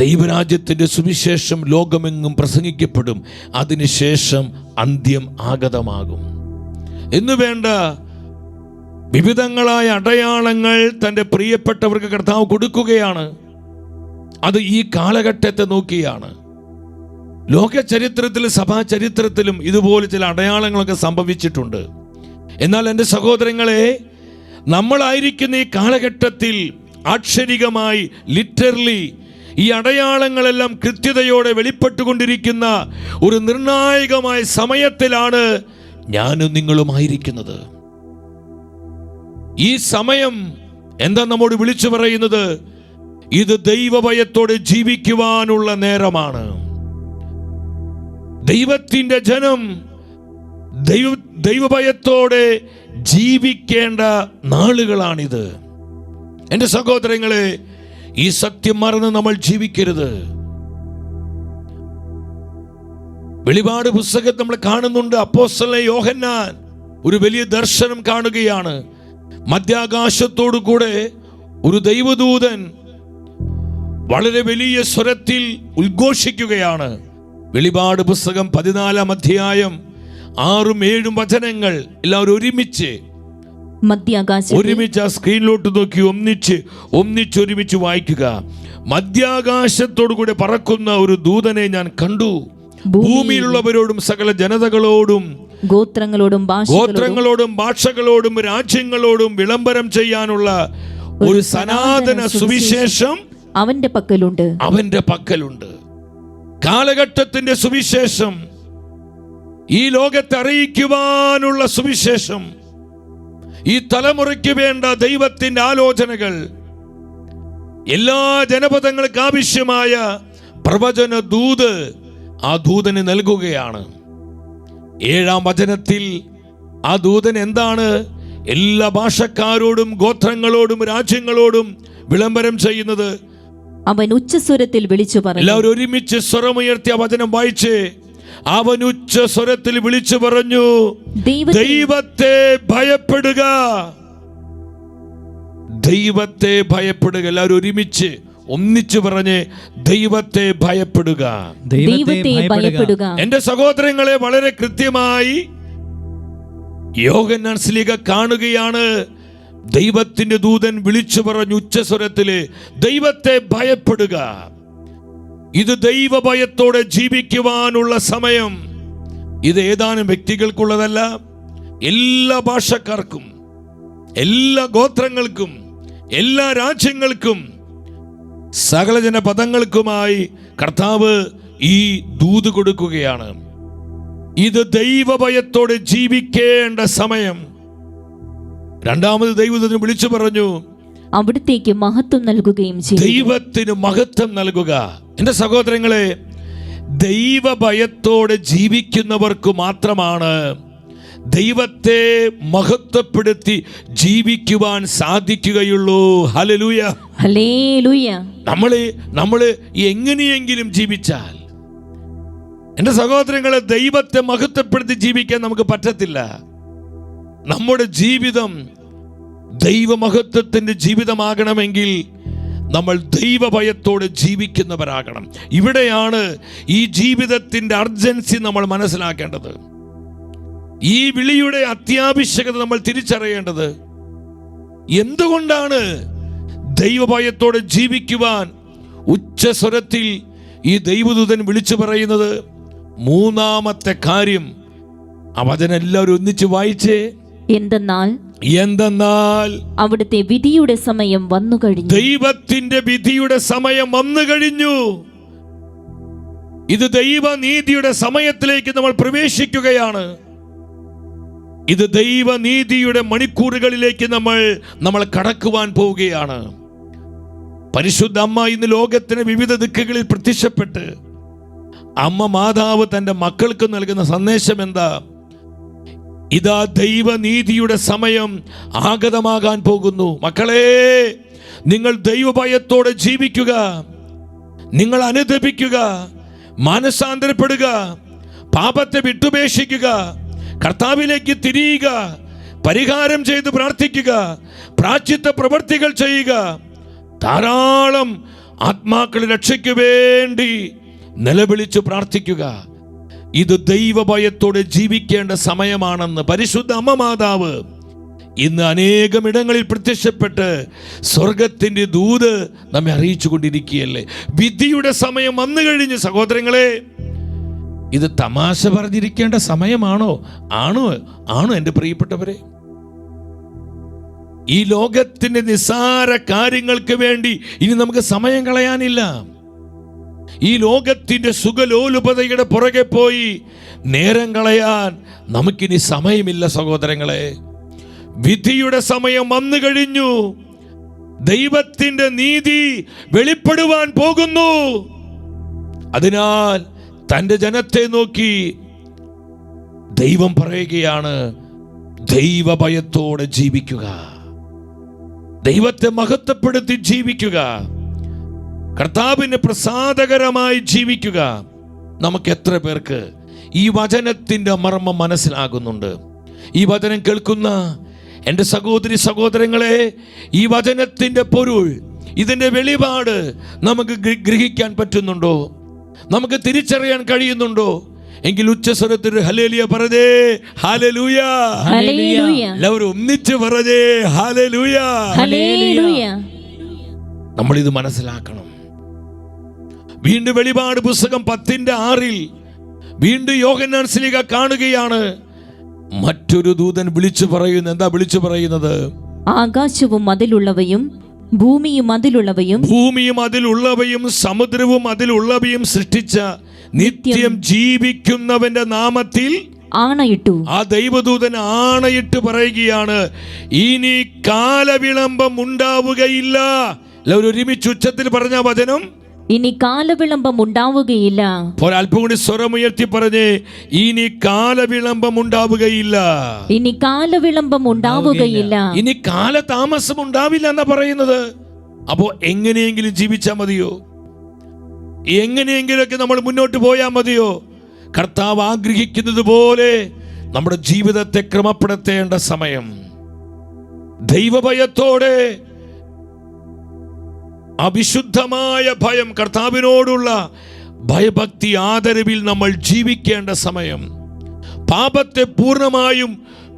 ദൈവരാജ്യത്തിന്റെ സുവിശേഷം ലോകമെങ്ങും പ്രസംഗിക്കപ്പെടും. അതിനുശേഷം അന്ത്യം ആഗതമാകും. എന്നു വേണ്ട വിവിധങ്ങളായ അടയാളങ്ങൾ തൻ്റെ പ്രിയപ്പെട്ടവർക്ക് കർത്താവ് കൊടുക്കുകയാണ്. അത് ഈ കാലഘട്ടത്തെ നോക്കിയാണ്. ലോക ചരിത്രത്തിലും സഭാ ചരിത്രത്തിലും ഇതുപോലെ ചില അടയാളങ്ങളൊക്കെ സംഭവിച്ചിട്ടുണ്ട്. എന്നാൽ എൻ്റെ സഹോദരങ്ങളെ, നമ്മളായിരിക്കുന്ന ഈ കാലഘട്ടത്തിൽ ആക്ഷരികമായി, ലിറ്ററലി ഈ അടയാളങ്ങളെല്ലാം കൃത്യതയോടെ വെളിപ്പെട്ടുകൊണ്ടിരിക്കുന്ന ഒരു നിർണായകമായ സമയത്തിലാണ് ഞാനും നിങ്ങളുമായിരിക്കുന്നത്. ഈ സമയം എന്താ നമ്മോട് വിളിച്ചു പറയുന്നത്? ഇത് ദൈവഭയത്തോടെ ജീവിക്കുവാനുള്ള നേരമാണ്. ദൈവത്തിൻ്റെ ജനം ദൈവഭയത്തോടെ ജീവിക്കേണ്ട നാളുകളാണിത്. എൻ്റെ സഹോദരങ്ങളെ, ഈ സത്യം മറന്ന് നമ്മൾ ജീവിക്കരുത്. വെളിപാട് പുസ്തകത്തിൽ നമ്മൾ കാണുന്നുണ്ട്, അപ്പോസ്തലൻ യോഹന്നാൻ ഒരു വലിയ ദർശനം കാണുകയാണ്. മധ്യാകാശത്തോടു കൂടെ ഒരു ദൈവദൂതൻ വളരെ വലിയ സ്വരത്തിൽ ഉദ്ഘോഷിക്കുകയാണ്. വെളിപാട് പുസ്തകം 14 അധ്യായം 6-7 വചനങ്ങൾ എല്ലാവരും ഒരുമിച്ച് ആ സ്ക്രീനിലോട്ട് നോക്കി ഒന്നിച്ച് വായിക്കുക. മധ്യാകാശത്തോടു കൂടെ പറക്കുന്ന ഒരു ദൂതനെ ഞാൻ കണ്ടു. ഭൂമിയിലുള്ളവരോടും സകല ജനതകളോടും ഗോത്രങ്ങളോടും ഭാഷകളോടും രാജ്യങ്ങളോടും വിളംബരം ചെയ്യാനുള്ള ഒരു സനാതന സുവിശേഷം അവന്റെ പക്കലുണ്ട്. കാലഘട്ടത്തിന്റെ സുവിശേഷം, ഈ ലോകത്തെ അറിയിക്കുവാനുള്ള സുവിശേഷം, ഈ തലമുറയ്ക്ക് വേണ്ട ദൈവത്തിന്റെ ആലോചനകൾ, എല്ലാ ജനപദങ്ങൾക്ക് ആവശ്യമായ പ്രവചന ദൂത് ആ ദൂതന് നൽകുകയാണ്. 7-ാം വചനത്തിൽ ആ ദൂതൻ എന്താണ്? എല്ലാ ഭാഷക്കാരോടും ഗോത്രങ്ങളോടും രാജ്യങ്ങളോടും വിളംബരം ചെയ്യുന്നത്. അവൻ ഉച്ചസ്വരത്തിൽ വിളിച്ചു പറഞ്ഞു. എല്ലാവരും ഒരുമിച്ച് സ്വരമുയർത്തിയ വചനം വായിച്ച്. അവൻ ഉച്ച സ്വരത്തിൽ വിളിച്ചു പറഞ്ഞു, ദൈവത്തെ ഭയപ്പെടുക. ദൈവത്തെ ഭയപ്പെടുക. എല്ലാവരും ഒരുമിച്ച് ഒന്നിച്ചു പറഞ്ഞ്, ദൈവത്തെ ഭയപ്പെടുക. എന്റെ സഹോദരങ്ങളെ, വളരെ കൃത്യമായി യോഹന്നാൻ ശ്ലീഹ കാണുകയാണ്. ദൈവത്തിന്റെ ദൂതൻ വിളിച്ചു പറഞ്ഞു ഉച്ചസ്വരത്തില്, ദൈവത്തെ ഭയപ്പെടുക. ഇത് ദൈവഭയത്തോടെ ജീവിക്കുവാനുള്ള സമയം. ഇത് ഏതാനും വ്യക്തികൾക്കുള്ളതല്ല, എല്ലാ ഭാഷക്കാർക്കും, എല്ലാ ഗോത്രങ്ങൾക്കും, എല്ലാ രാജ്യങ്ങൾക്കും, സകലജന പദങ്ങൾക്കുമായി കർത്താവ് ഈ ദൂത് കൊടുക്കുകയാണ്. ഇത് ദൈവഭയത്തോടെ ജീവിക്കേണ്ട സമയം. രണ്ടാമത് ദൈവദൂതൻ വിളിച്ചു പറഞ്ഞു, അവിടത്തേക്ക് മഹത്വം നൽകുകയും ചെയ്യും. ദൈവത്തിന് മഹത്വം നൽകുക. എന്റെ സഹോദരങ്ങളെ, ദൈവഭയത്തോടെ ജീവിക്കുന്നവർക്ക് മാത്രമാണ് ദൈവത്തെ മഹത്വപ്പെടുത്തി ജീവിക്കുവാൻ സാധിക്കുകയുള്ളൂ. Hallelujah, hallelujah. നമ്മള് എങ്ങനെയെങ്കിലും ജീവിച്ചാൽ, എന്റെ സഹോദരങ്ങളെ, ദൈവത്തെ മഹത്വപ്പെടുത്തി ജീവിക്കാൻ നമുക്ക് പറ്റത്തില്ല. നമ്മുടെ ജീവിതം ദൈവമഹത്വത്തിന്റെ ജീവിതമാകണമെങ്കിൽ നമ്മൾ ദൈവഭയത്തോടെ ജീവിക്കുന്നവരാകണം. ഇവിടെയാണ് ഈ ജീവിതത്തിന്റെ അർജൻസി നമ്മൾ മനസ്സിലാക്കേണ്ടത്. ഈ വിളിയുടെ അത്യാവശ്യകത നമ്മൾ തിരിച്ചറിയേണ്ടത്. എന്തുകൊണ്ടാണ് ദൈവഭയത്തോടെ ജീവിക്കുവാൻ ഉച്ചസ്വരത്തിൽ ഈ ദൈവദൂതൻ വിളിച്ചു പറയുന്നത്? മൂന്നാമത്തെ കാര്യം, ആ വചനം എല്ലാവരും ഒന്നിച്ച് വായിച്ചേ. എന്തെന്നാൽ എന്തെന്നാൽ അവിടുത്തെ വിധിയുടെ സമയം വന്നു കഴിഞ്ഞു. ദൈവത്തിന്റെ വിധിയുടെ സമയം വന്നു കഴിഞ്ഞു. ഇത് ദൈവനീതിയുടെ സമയത്തിലേക്ക് നമ്മൾ പ്രവേശിക്കുകയാണ്. ഇത് ദൈവനീതിയുടെ മണിക്കൂറുകളിലേക്ക് നമ്മൾ കടക്കുവാൻ പോവുകയാണ്. പരിശുദ്ധ അമ്മ ഇന്ന് ലോകത്തിന് വിവിധ ദിക്കുകളിൽ പ്രത്യക്ഷപ്പെട്ട് അമ്മ മാതാവ് തൻ്റെ മക്കൾക്ക് നൽകുന്ന സന്ദേശം എന്താ? ഇതാ ദൈവനീതിയുടെ സമയം ആഗതമാകാൻ പോകുന്നു. മക്കളെ, നിങ്ങൾ ദൈവഭയത്തോടെ ജീവിക്കുക, നിങ്ങൾ അനുതപിക്കുക, മാനസാന്തരപ്പെടുക, പാപത്തെ വിട്ടുപേക്ഷിക്കുക, കർത്താവിലേക്ക് തിരിയുക, പരിഹാരം ചെയ്ത് പ്രാർത്ഥിക്കുക, പ്രായശ്ചിത്ത പ്രവൃത്തികൾ ചെയ്യുക. ധാരാളം ആത്മാക്കളുടെ രക്ഷയ്ക്ക് വേണ്ടി നിലവിളിച്ച് പ്രാർത്ഥിക്കുക. ഇത് ദൈവഭയത്തോടെ ജീവിക്കേണ്ട സമയമാണെന്ന് പരിശുദ്ധ അമ്മ മാതാവ് ഇന്ന് അനേകം ഇടങ്ങളിൽ പ്രത്യക്ഷപ്പെട്ട് സ്വർഗത്തിൻ്റെ ദൂത് നമ്മെ അറിയിച്ചു കൊണ്ടിരിക്കുകയല്ലേ. വിധിയുടെ സമയം വന്നു കഴിഞ്ഞ് സഹോദരങ്ങളെ, ഇത് തമാശ പറഞ്ഞിരിക്കേണ്ട സമയമാണോ? ആണോ എൻ്റെ പ്രിയപ്പെട്ടവരെ? ഈ ലോകത്തിന്റെ നിസ്സാര കാര്യങ്ങൾക്ക് വേണ്ടി ഇനി നമുക്ക് സമയം കളയാനില്ല. ഈ ലോകത്തിന്റെ സുഖലോലുപതയുടെ പുറകെ പോയി നേരം കളയാൻ നമുക്കിനി സമയമില്ല സഹോദരങ്ങളെ. വിധിയുടെ സമയം വന്നു കഴിഞ്ഞു. ദൈവത്തിന്റെ നീതി വെളിപ്പെടുവാൻ പോകുന്നു. അതിനാൽ തൻ്റെ ജനത്തെ നോക്കി ദൈവം പറയുകയാണ്, ദൈവഭയത്തോടെ ജീവിക്കുക, ദൈവത്തെ മഹത്വപ്പെടുത്തി ജീവിക്കുക, കർത്താവിന് പ്രസാദകരമായി ജീവിക്കുക. നമുക്ക് എത്ര പേർക്ക് ഈ വചനത്തിൻ്റെ മർമ്മം മനസ്സിലാകുന്നുണ്ട്? ഈ വചനം കേൾക്കുന്ന എൻ്റെ സഹോദരി സഹോദരങ്ങളെ, ഈ വചനത്തിൻ്റെ പൊരുൾ, ഇതിൻ്റെ വെളിപാട് നമുക്ക് ഗ്രഹിക്കാൻ പറ്റുന്നുണ്ടോ? നമുക്ക് തിരിച്ചറിയാൻ കഴിയുന്നുണ്ടോ? എങ്കിൽ ഉച്ചസ്വരത്തിൽ ഹല്ലേലൂയ പറഞ്ഞേ. ഹല്ലേലൂയ, എല്ലാവരും ഒന്നിച്ച് പറഞ്ഞേ ഹല്ലേലൂയ. നമ്മളിത് മനസ്സിലാക്കണം. വീണ്ടും വെളിപാട് പുസ്തകം 10:6 വീണ്ടും യോഹന്നാൻ ശ്ലീഹ കാണുകയാണ്. മറ്റൊരു ദൂതൻ വിളിച്ചു പറയുന്നു. എന്താ വിളിച്ചു പറയുന്നത്? ആകാശവും അതിലുള്ളവയും ഭൂമിയും അതിലുള്ളവയും സമുദ്രവും അതിലുള്ളവയും സൃഷ്ടിച്ച നിത്യം ജീവിക്കുന്നവന്റെ നാമത്തിൽ ആണയിട്ടു. ആ ദൈവദൂതൻ ആണയിട്ട് പറയുകയാണ്, ഇനി കാലവിളംബം ഉണ്ടാവുകയില്ല. എല്ലാവരും ഒരുമിച്ച് ഉച്ചത്തിൽ പറഞ്ഞ വചനം, ഇനി കാലവിളംബം ഉണ്ടാവുകയില്ല. അല്പം കൂടി സ്വരമുയർത്തി പറഞ്ഞേ, ഇനി കാലവിളംബം ഉണ്ടാവുകയില്ല. ഇനി കാലവിളംബം ഉണ്ടാവുകയില്ല. ഇനി കാലതാമസം ഉണ്ടാവില്ല എന്നാ പറയുന്നത്. അപ്പോ എങ്ങനെയെങ്കിലും ജീവിച്ചാൽ മതിയോ? എങ്ങനെയെങ്കിലൊക്കെ നമ്മൾ മുന്നോട്ട് പോയാൽ മതിയോ? കർത്താവ് ആഗ്രഹിക്കുന്നത് പോലെ നമ്മുടെ ജീവിതത്തെ ക്രമപ്പെടുത്തേണ്ട സമയം. ദൈവഭയത്തോടെ, അവിശുദ്ധമായ ഭയം, കർത്താവിനോടുള്ള ഭയഭക്തി ആദരവിൽ നമ്മൾ ജീവിക്കേണ്ട സമയം. പാപത്തെ പൂർണ്ണമായും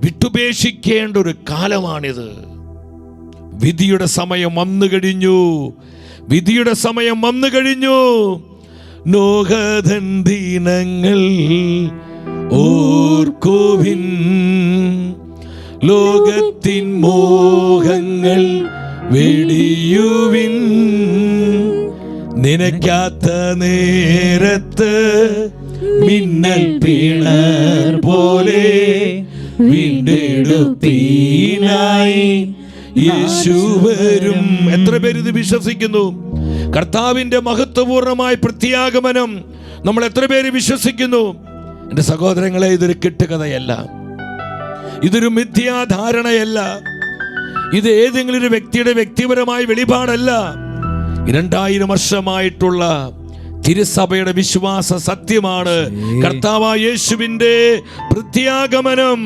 വിട്ടുപേക്ഷിക്കേണ്ട ഒരു കാലമാണിത്. വിധിയുടെ സമയം വന്നു കഴിഞ്ഞു. വിധിയുടെ സമയം വന്നു കഴിഞ്ഞു. നോഹതൻ ദിനങ്ങൾ ഓർക്കുവിൻ, ലോകത്തിൻ മോഹങ്ങൾ വെടിയുവിൻ. നനയ്ക്കാത്ത നേരത്ത് മിന്നൽ പിണർ പോലെ വീണ്ടെടുപ്പീനായി യേശു വരും. എത്ര പേര് ഇത് വിശ്വസിക്കുന്നു? കർത്താവിന്റെ മഹത്വപൂർണമായ പ്രത്യാഗമനം നമ്മൾ എത്ര പേര് വിശ്വസിക്കുന്നു? എൻ്റെ സഹോദരങ്ങളെ, ഇതൊരു കെട്ടുകഥയല്ല, ഇതൊരു മിഥ്യാധാരണയല്ല, ഇത് ഏതെങ്കിലും ഒരു വ്യക്തിയുടെ വ്യക്തിപരമായ വെളിപാടല്ല. 2000 വർഷമായിട്ടുള്ള തിരുസഭയുടെ വിശ്വാസ സത്യമാണ് കർത്താവായ യേശുവിന്റെ പ്രത്യാഗമനം,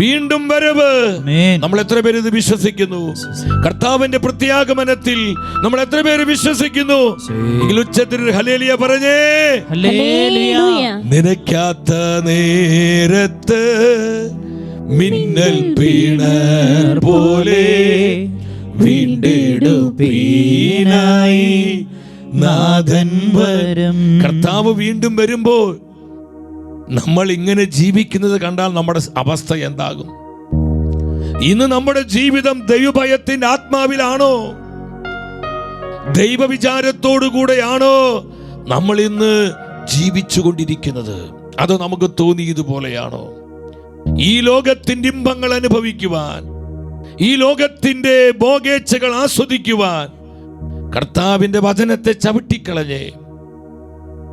വീണ്ടും വരവ്. നമ്മൾ എത്ര പേര് ഇത് വിശ്വസിക്കുന്നു? കർത്താവിന്റെ പ്രത്യാഗമനത്തിൽ നമ്മൾ എത്ര പേര് വിശ്വസിക്കുന്നു? ഉച്ചത്തിൽ ഹല്ലേലൂയ പറഞ്ഞേ. നനയ്ക്കാത്ത നേരത്ത് മിന്നൽ പിണർ പോലെ വീണ്ടെടുപ്പീനായി നാഥൻ വരും. കർത്താവ് വീണ്ടും വരുമ്പോൾ നമ്മൾ ഇങ്ങനെ ജീവിക്കുന്നത് കണ്ടാൽ നമ്മുടെ അവസ്ഥ എന്താകും? ഇന്ന് നമ്മുടെ ജീവിതം ദൈവഭയത്തിന്റെ ആത്മാവിലാണോ, ദൈവവിചാരത്തോടുകൂടെയാണോ നമ്മൾ ഇന്ന് ജീവിച്ചു കൊണ്ടിരിക്കുന്നത്? അതോ നമുക്ക് തോന്നിയതുപോലെയാണോ? ഈ ലോകത്തിന്റെ ഇമ്പങ്ങൾ അനുഭവിക്കുവാൻ, ഈ ലോകത്തിന്റെ ഭോഗേച്ഛകൾ ആസ്വദിക്കുവാൻ കർത്താവിന്റെ വചനത്തെ ചവിട്ടിക്കളഞ്ഞ്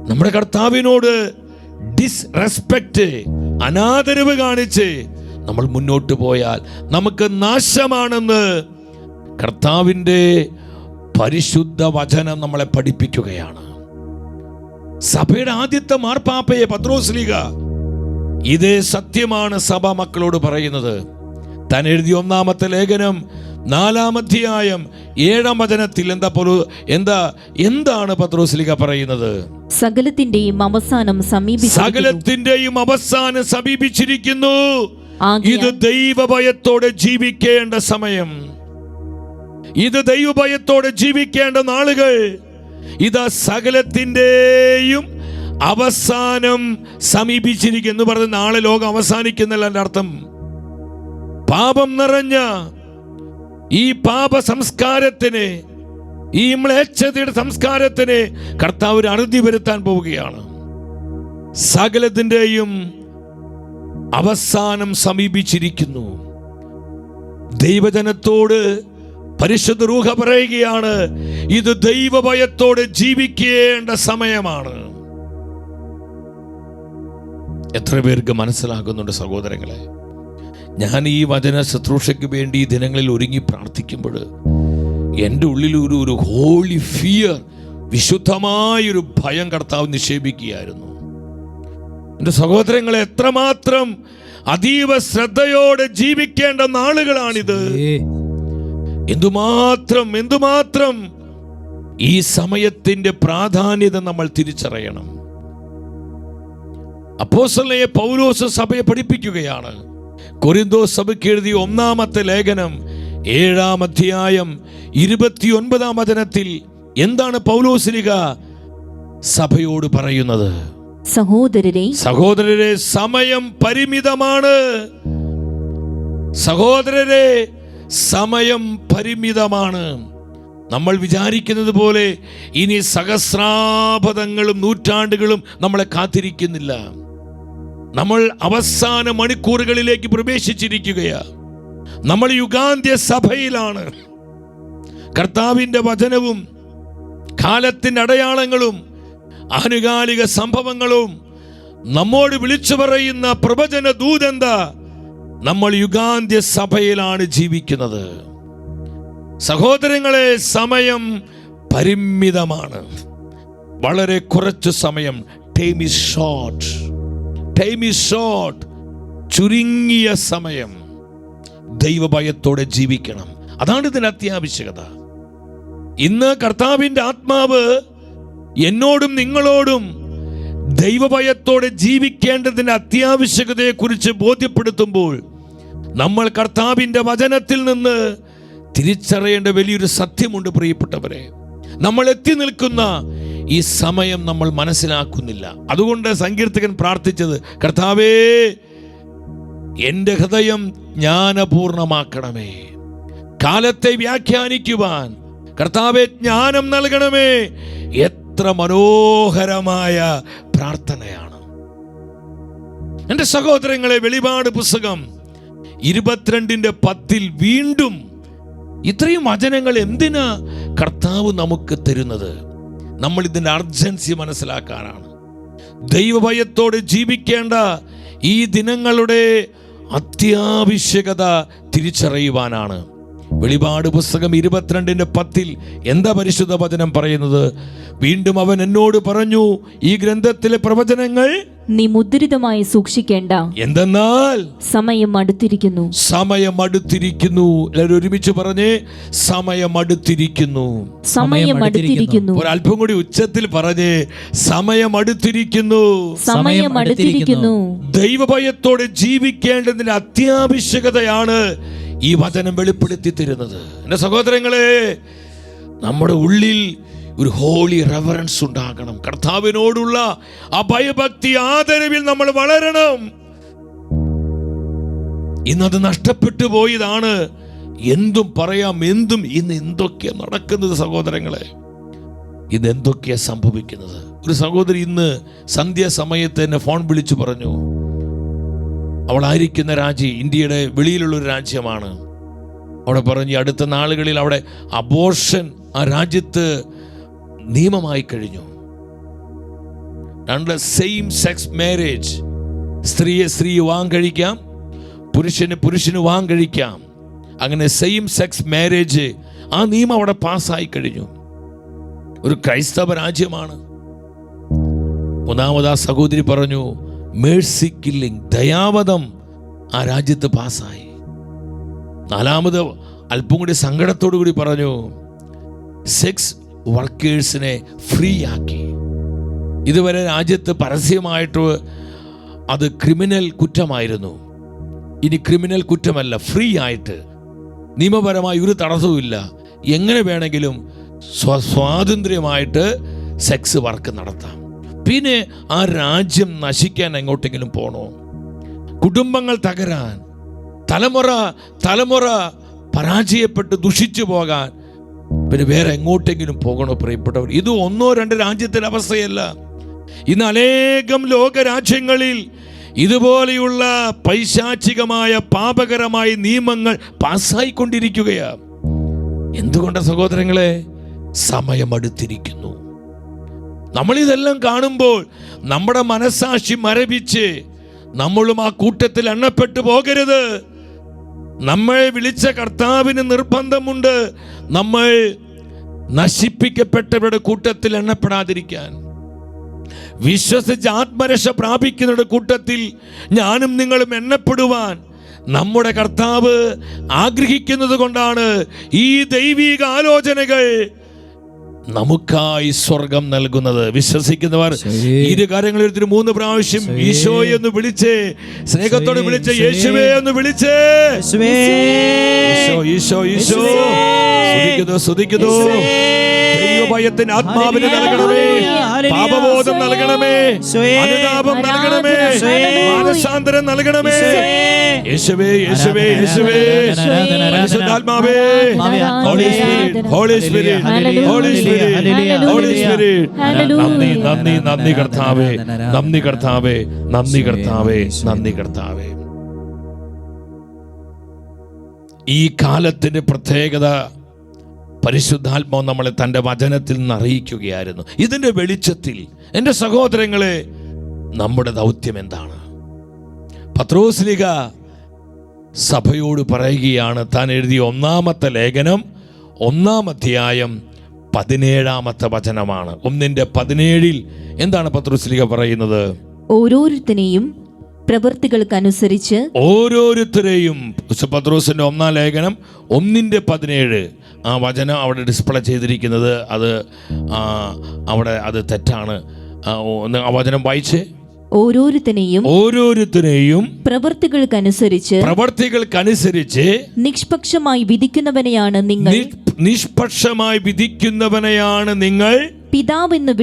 നമ്മുടെ കർത്താവിനോട് ഡിസ്റെസ്പെക്റ്റ്, അനാദരവ് കാണിച്ച് നമ്മൾ മുന്നോട്ട് പോയാൽ നമുക്ക് നാശമാണെന്ന് കർത്താവിന്റെ പരിശുദ്ധ വചനം നമ്മളെ പഠിപ്പിക്കുകയാണ്. സഭയുടെ ആദ്യത്തെ മാർപ്പാപ്പയെ പത്രോസ്ലീഹ ഇതേ സത്യമാണ് സഭ മക്കളോട് പറയുന്നത്. താൻ എഴുതിയ ഒന്നാമത്തെ ലേഖനം 4-ാം അധ്യായം 7-ാം വചനത്തിൽ എന്താണ് പത്രോസ്ലീഹ പറയുന്നത്? സകലത്തിന്റെയും അവസാനം സമീപിച്ചിരിക്കുന്നു. ഇത് ദൈവഭയത്തോടെ ജീവിക്കേണ്ട സമയം, ഇത് ദൈവഭയത്തോടെ ജീവിക്കേണ്ട നാളുകൾ. ഇതാ സകലത്തിന്റെയും അവസാനം സമീപിച്ചിരിക്കുന്നു എന്ന് പറഞ്ഞ് നാളെ ലോകം അവസാനിക്കുന്നല്ല എൻ്റെ അർത്ഥം. പാപം നിറഞ്ഞ ഈ പാപ സംസ്കാരത്തിന്, ഈ മ്ലേച്ഛതയുടെ സംസ്കാരത്തിന് കർത്താവ് ഒരു അറുതി വരുത്താൻ പോവുകയാണ്. സകലത്തിന്റെയും അവസാനം സമീപിച്ചിരിക്കുന്നു. ദൈവജനത്തോട് പരിശുദ്ധ റൂഹ പറയുകയാണ്, ഇത് ദൈവഭയത്തോടെ ജീവിക്കേണ്ട സമയമാണ്. എത്ര പേർക്ക് മനസ്സിലാകുന്നുണ്ട് സഹോദരങ്ങളെ? ഞാൻ ഈ വചന ശുശ്രൂഷയ്ക്ക് വേണ്ടി ഈ ദിനങ്ങളിൽ ഒരുങ്ങി പ്രാർത്ഥിക്കുമ്പോൾ എൻ്റെ ഉള്ളിൽ ഒരു ഹോളി ഫിയർ, വിശുദ്ധമായൊരു ഭയം കർത്താവ് നിക്ഷേപിക്കുകയായിരുന്നു. എൻ്റെ സഹോദരങ്ങളെ, എത്രമാത്രം അതീവ ശ്രദ്ധയോടെ ജീവിക്കേണ്ട നാളുകളാണിത്. എന്തുമാത്രം ഈ സമയത്തിന്റെ പ്രാധാന്യത നമ്മൾ തിരിച്ചറിയണം. അപ്പോസ്തലനായ പൗലോസ് സഭയെ പഠിപ്പിക്കുകയാണ്. കൊരിന്തോസ് സഭയ്ക്ക് എഴുതിയ 1-ാമത്തെ ലേഖനം 7-ാം അധ്യായം 29-ാം വചനത്തിൽ എന്താണ് പൗലോസ്ലീഹ സഭയോട് പറയുന്നത്? സഹോദരരെ, സമയം പരിമിതമാണ്. സഹോദരരെ, സമയം പരിമിതമാണ്. നമ്മൾ വിചാരിക്കുന്നത് പോലെ ഇനി സഹസ്രാബ്ദങ്ങളും നൂറ്റാണ്ടുകളും നമ്മളെ കാത്തിരിക്കുന്നില്ല. നമ്മൾ അവസാന മണിക്കൂറുകളിലേക്ക് പ്രവേശിച്ചിരിക്കുകയാണ്. നമ്മൾ യുഗാന്ത്യ സഭയിലാണ്. കർത്താവിൻ്റെ വചനവും കാലത്തിൻ്റെ അടയാളങ്ങളും ആനുകാലിക സംഭവങ്ങളും നമ്മോട് വിളിച്ചു പറയുന്ന പ്രവചന ദൂതെന്താ? നമ്മൾ യുഗാന്ത്യ സഭയിലാണ് ജീവിക്കുന്നത്. സഹോദരങ്ങളെ, സമയം പരിമിതമാണ്. വളരെ കുറച്ച് സമയം. Time is short. ചുരുങ്ങിയ സമയം. ദൈവഭയത്തോടെ ജീവിക്കണം. അതാണ് ഇതിന് അത്യാവശ്യകത. ഇന്ന് കർത്താവിൻ്റെ ആത്മാവ് എന്നോടും നിങ്ങളോടും ദൈവഭയത്തോടെ ജീവിക്കേണ്ടതിൻ്റെ അത്യാവശ്യകതയെക്കുറിച്ച് ബോധ്യപ്പെടുത്തുമ്പോൾ നമ്മൾ കർത്താവിൻ്റെ വചനത്തിൽ നിന്ന് തിരിച്ചറിയേണ്ട വലിയൊരു സത്യമുണ്ട് പ്രിയപ്പെട്ടവരെ. നമ്മൾ എത്തി നിൽക്കുന്ന ഈ സമയം നമ്മൾ മനസ്സിലാക്കുന്നില്ല. അതുകൊണ്ട് സങ്കീർത്തകൻ പ്രാർത്ഥിച്ചത്, കർത്താവേ, എൻ്റെ ഹൃദയം ജ്ഞാനപൂർണമാക്കണമേ. കാലത്തെ വ്യാഖ്യാനിക്കുവാൻ കർത്താവേ ജ്ഞാനം നൽകണമേ. എത്ര മനോഹരമായ പ്രാർത്ഥനയാണ് എൻ്റെ സഹോദരങ്ങളെ. വെളിപാട് പുസ്തകം 22:10 വീണ്ടും ഇത്രയും വചനങ്ങൾ എന്തിനാ കർത്താവ് നമുക്ക് തരുന്നത്? നമ്മൾ ഇതിൻ്റെ അർജൻസി മനസ്സിലാക്കാനാണ്. ദൈവഭയത്തോടെ ജീവിക്കേണ്ട ഈ ദിനങ്ങളുടെ അത്യാവശ്യകത തിരിച്ചറിയുവാനാണ്. വെളിപാട് പുസ്തകം 22:10 എന്താ പരിശുദ്ധ വചനം പറയുന്നത്? വീണ്ടും അവൻ എന്നോട് പറഞ്ഞു, ഈ ഗ്രന്ഥത്തിലെ പ്രവചനങ്ങൾ നീ മുദ്രിതമായി സൂക്ഷിക്കേണ്ട, എന്തെന്നാൽ സമയം അടുത്തിരിക്കുന്നു. എല്ലാവരും ഒരുമിച്ച് പറഞ്ഞേ, സമയം അടുത്തിരിക്കുന്നു. ഒരല്പം കൂടി ഉച്ചത്തിൽ പറഞ്ഞേ, സമയം അടുത്തിരിക്കുന്നു. ദൈവഭയത്തോടെ ജീവിക്കേണ്ടതിന്റെ അത്യാവശ്യകതയാണ് ഈ വചനം വെളിപ്പെടുത്തി തരുന്നത്. എൻ്റെ സഹോദരങ്ങളെ, നമ്മുടെ ഉള്ളിൽ ഒരു ഹോളി റെവറൻസ് ഉണ്ടാകണം. കർത്താവിനോടുള്ള ആ ഭയഭക്തി, ആദരവിൽ നമ്മൾ വളരണം. ഇന്നത് നഷ്ടപ്പെട്ടു പോയതാണ്. എന്തും പറയാം, എന്തും. ഇന്ന് എന്തൊക്കെയാ നടക്കുന്നത് സഹോദരങ്ങളെ, ഇന്ന് എന്തൊക്കെയാ സംഭവിക്കുന്നത്. ഒരു സഹോദരി ഇന്ന് സന്ധ്യാസമയത്ത് എന്നെ ഫോൺ വിളിച്ചു പറഞ്ഞു, അവളായിരിക്കുന്ന രാജ്യം ഇന്ത്യയുടെ വെളിയിലുള്ളൊരു രാജ്യമാണ്. അവിടെ പറഞ്ഞു അടുത്ത നാളുകളിൽ അവിടെ അബോർഷൻ ആ രാജ്യത്ത് നിയമമായി കഴിഞ്ഞു. സെയിം സെക്സ് മാരേജ്, സ്ത്രീയെ സ്ത്രീ വിവാഹം കഴിക്കാം, പുരുഷന് വിവാഹം കഴിക്കാം. അങ്ങനെ സെയിം സെക്സ് മാരേജ് ആ നിയമം അവിടെ പാസ്സായി കഴിഞ്ഞു. ഒരു ക്രൈസ്തവ രാജ്യമാണ്. മൂന്നാമത് ആ സഹോദരി പറഞ്ഞു മേഴ്സി കില്ലിംഗ്, ദയാവധം ആ രാജ്യത്ത് പാസ്സായി. നാലാമത് അല്പം കൂടി സങ്കടത്തോടു കൂടി പറഞ്ഞു സെക്സ് വർക്കേഴ്സിനെ ഫ്രീ ആക്കി. ഇതുവരെ രാജ്യത്ത് പരസ്യമായിട്ട് അത് ക്രിമിനൽ കുറ്റമായിരുന്നു. ഇനി ക്രിമിനൽ കുറ്റമല്ല, ഫ്രീ ആയിട്ട് നിയമപരമായി ഒരു തടസ്സവുമില്ല, എങ്ങനെ വേണമെങ്കിലും സ്വാതന്ത്ര്യമായിട്ട് സെക്സ് വർക്ക് നടത്താം. പിന്നെ ആ രാജ്യം നശിക്കാൻ എങ്ങോട്ടെങ്കിലും പോണോ? കുടുംബങ്ങൾ തകരാൻ, തലമുറ പരാജയപ്പെട്ട് ദുഷിച്ചു പോകാൻ പിന്നെ വേറെ എങ്ങോട്ടെങ്കിലും പോകണോ പ്രിയപ്പെട്ടവർ? ഇത് 1-2 രാജ്യത്തിൻ്റെ അവസ്ഥയല്ല. ഇന്ന് അനേകം ലോകരാജ്യങ്ങളിൽ ഇതുപോലെയുള്ള പൈശാചികമായ പാപകരമായ നിയമങ്ങൾ പാസ്സായിക്കൊണ്ടിരിക്കുകയാണ്. എന്തുകൊണ്ട് സഹോദരങ്ങളെ? സമയം അടുത്തിരിക്കുന്നു. നമ്മളിതെല്ലാം കാണുമ്പോൾ നമ്മുടെ മനസ്സാക്ഷി മരവിച്ച് നമ്മളും ആ കൂട്ടത്തിൽ എണ്ണപ്പെട്ടു പോകരുത്. നമ്മളെ വിളിച്ച കർത്താവിന് നിർബന്ധമുണ്ട് നമ്മൾ നശിപ്പിക്കപ്പെട്ടവരുടെ കൂട്ടത്തിൽ എണ്ണപ്പെടാതിരിക്കാൻ. വിശ്വസിച്ച് ആത്മരക്ഷ പ്രാപിക്കുന്നവരുടെ കൂട്ടത്തിൽ ഞാനും നിങ്ങളും എണ്ണപ്പെടുവാൻ നമ്മുടെ കർത്താവ് ആഗ്രഹിക്കുന്നത് കൊണ്ടാണ് ഈ ദൈവിക ആലോചനകൾ നമുക്കായി സ്വർഗം നൽകുന്നത്. വിശ്വസിക്കുന്നവർ ഇരു കാര്യങ്ങളിൽ 3 പ്രാവശ്യം ഈശോയെ ഒന്ന് വിളിച്ച്, സ്നേഹത്തോടെ വിളിച്ച്, യേശുവേ എന്ന് വിളിച്ച്, ഈശോ ഈശോ ഈശോ സ്തുതിക്കുന്നു. ദൈവഭയത്തിന് ആത്മാവിനെ നൽകണമേ, പാപബോധം നൽകണമേ, അനുതാപം നൽകണമേ, മാനസാന്തരം നൽകണമേ. യേശുവേ യേശുവേ യേശുവേ, പരിശുദ്ധാത്മാവേ, holy spirit holy spirit holy spirit holy spirit. നന്ദി നന്ദി നന്ദി കർത്താവേ, നന്ദി കർത്താവേ, നന്ദി കർത്താവേ, നന്ദി കർത്താവേ. ഈ കാലത്തിന്റെ പ്രത്യേകത പരിശുദ്ധാത്മാവ് നമ്മളെ തൻ്റെ വചനത്തിൽ നിന്ന് അറിയിക്കുകയായിരുന്നു. ഇതിൻ്റെ വെളിച്ചത്തിൽ എൻ്റെ സഹോദരങ്ങളെ, നമ്മുടെ ദൗത്യം എന്താണ്? പത്രോസ്ലീഹ സഭയോട് പറയുകയാണ്. താൻ എഴുതിയ 1-ാമത്തെ ലേഖനം 1-ാം അധ്യായം 17-ാമത്തെ വചനമാണ്. 1:17 എന്താണ് പത്രോസ്ലീഹ പറയുന്നത്? ഓരോരുത്തരെയും പ്രവൃത്തികൾക്കനുസരിച്ച്, ഓരോരുത്തരെയും. പത്രോസിന്റെ 1-ാം ലേഖനം 1:17 ആ വചനം അവിടെ ഡിസ്പ്ലേ ചെയ്തിരിക്കുന്നത് അത് അവിടെ അത് തെറ്റാണ്. ആ വചനം വായിച്ചേ. ഓരോരുത്തരെയും പ്രവൃത്തികൾക്കനുസരിച്ച് നിഷ്പക്ഷമായി വിധിക്കുന്നവനെയാണ് നിങ്ങൾ പിതാവെന്ന്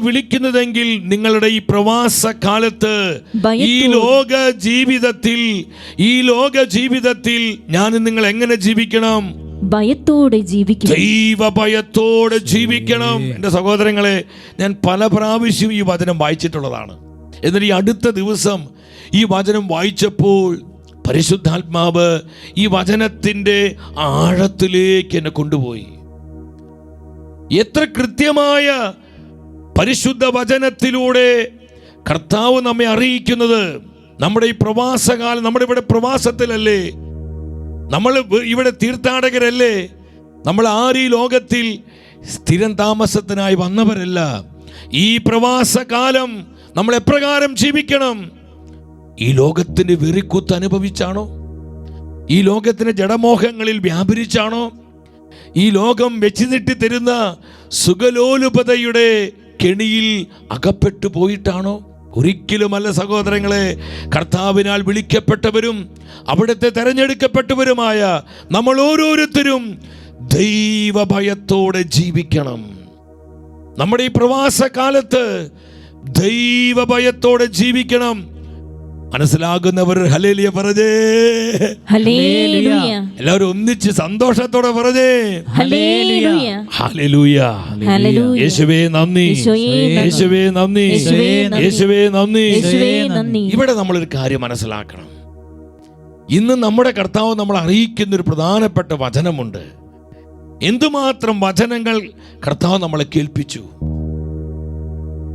വിളിക്കുന്നതെങ്കിൽ നിങ്ങളുടെ ഈ പ്രവാസ കാലത്ത് ഈ ലോക ജീവിതത്തിൽ ഞാൻ നിങ്ങൾ എങ്ങനെ ജീവിക്കണം? ഭയത്തോടെ ജീവിക്കണം, ദൈവഭയത്തോടെ ജീവിക്കണം. എൻ്റെ സഹോദരങ്ങളെ, ഞാൻ പല പ്രാവശ്യം ഈ വചനം വായിച്ചിട്ടുള്ളതാണ്. എന്നാൽ ഈ അടുത്ത ദിവസം ഈ വചനം വായിച്ചപ്പോൾ പരിശുദ്ധാത്മാവ് ഈ വചനത്തിൻ്റെ ആഴത്തിലേക്ക് എന്നെ കൊണ്ടുപോയി. എത്ര കൃത്യമായ പരിശുദ്ധ വചനത്തിലൂടെ കർത്താവ് നമ്മെ അറിയിക്കുന്നത്. നമ്മുടെ ഈ പ്രവാസകാലം, നമ്മുടെ ഇവിടെ പ്രവാസത്തിലല്ലേ, നമ്മൾ ഇവിടെ തീർത്ഥാടകരല്ലേ, നമ്മൾ ആരും ഈ ലോകത്തിൽ സ്ഥിരം താമസത്തിനായി വന്നവരല്ല. ഈ പ്രവാസകാലം നമ്മൾ എപ്രകാരം ജീവിക്കണം? ഈ ലോകത്തിന് വെറിക്കുത്ത് അനുഭവിച്ചാണോ? ഈ ലോകത്തിന് ജഡമോഹങ്ങളിൽ വ്യാപരിച്ചാണോ? ഈ ലോകം വെച്ച് നീട്ടി തരുന്ന സുഖലോലുപതയുടെ കെണിയിൽ അകപ്പെട്ടു പോയിട്ടാണോ? ഒരിക്കലുമല്ല സഹോദരങ്ങളെ. കർത്താവിനാൽ വിളിക്കപ്പെട്ടവരും അവിടുത്തെ തെരഞ്ഞെടുക്കപ്പെട്ടവരുമായ നമ്മൾ ഓരോരുത്തരും ദൈവഭയത്തോടെ ജീവിക്കണം. നമ്മുടെ ഈ പ്രവാസകാലത്ത് ദൈവഭയത്തോടെ ജീവിക്കണം. മനസ്സിലാകുന്നവർ ഹല്ലേലൂയ പറഞ്ഞേ. ഹല്ലേലൂയ. എല്ലാവരും ഒന്നിച്ച് സന്തോഷത്തോടെ പറഞ്ഞേ. ഹല്ലേലൂയ. ഹല്ലേലൂയ. ഹല്ലേലൂയ. യേശുവേ നന്ദി, യേശുവേ നന്ദി, യേശുവേ നന്ദി. യേശുവേ നന്ദി. ഇവിടെ നമ്മളൊരു കാര്യം മനസ്സിലാക്കണം. ഇന്ന് നമ്മുടെ കർത്താവ് നമ്മൾ അറിയിക്കുന്ന ഒരു പ്രധാനപ്പെട്ട വചനമുണ്ട്. എന്തുമാത്രം വചനങ്ങൾ കർത്താവ് നമ്മളെ കേൾപ്പിച്ചു.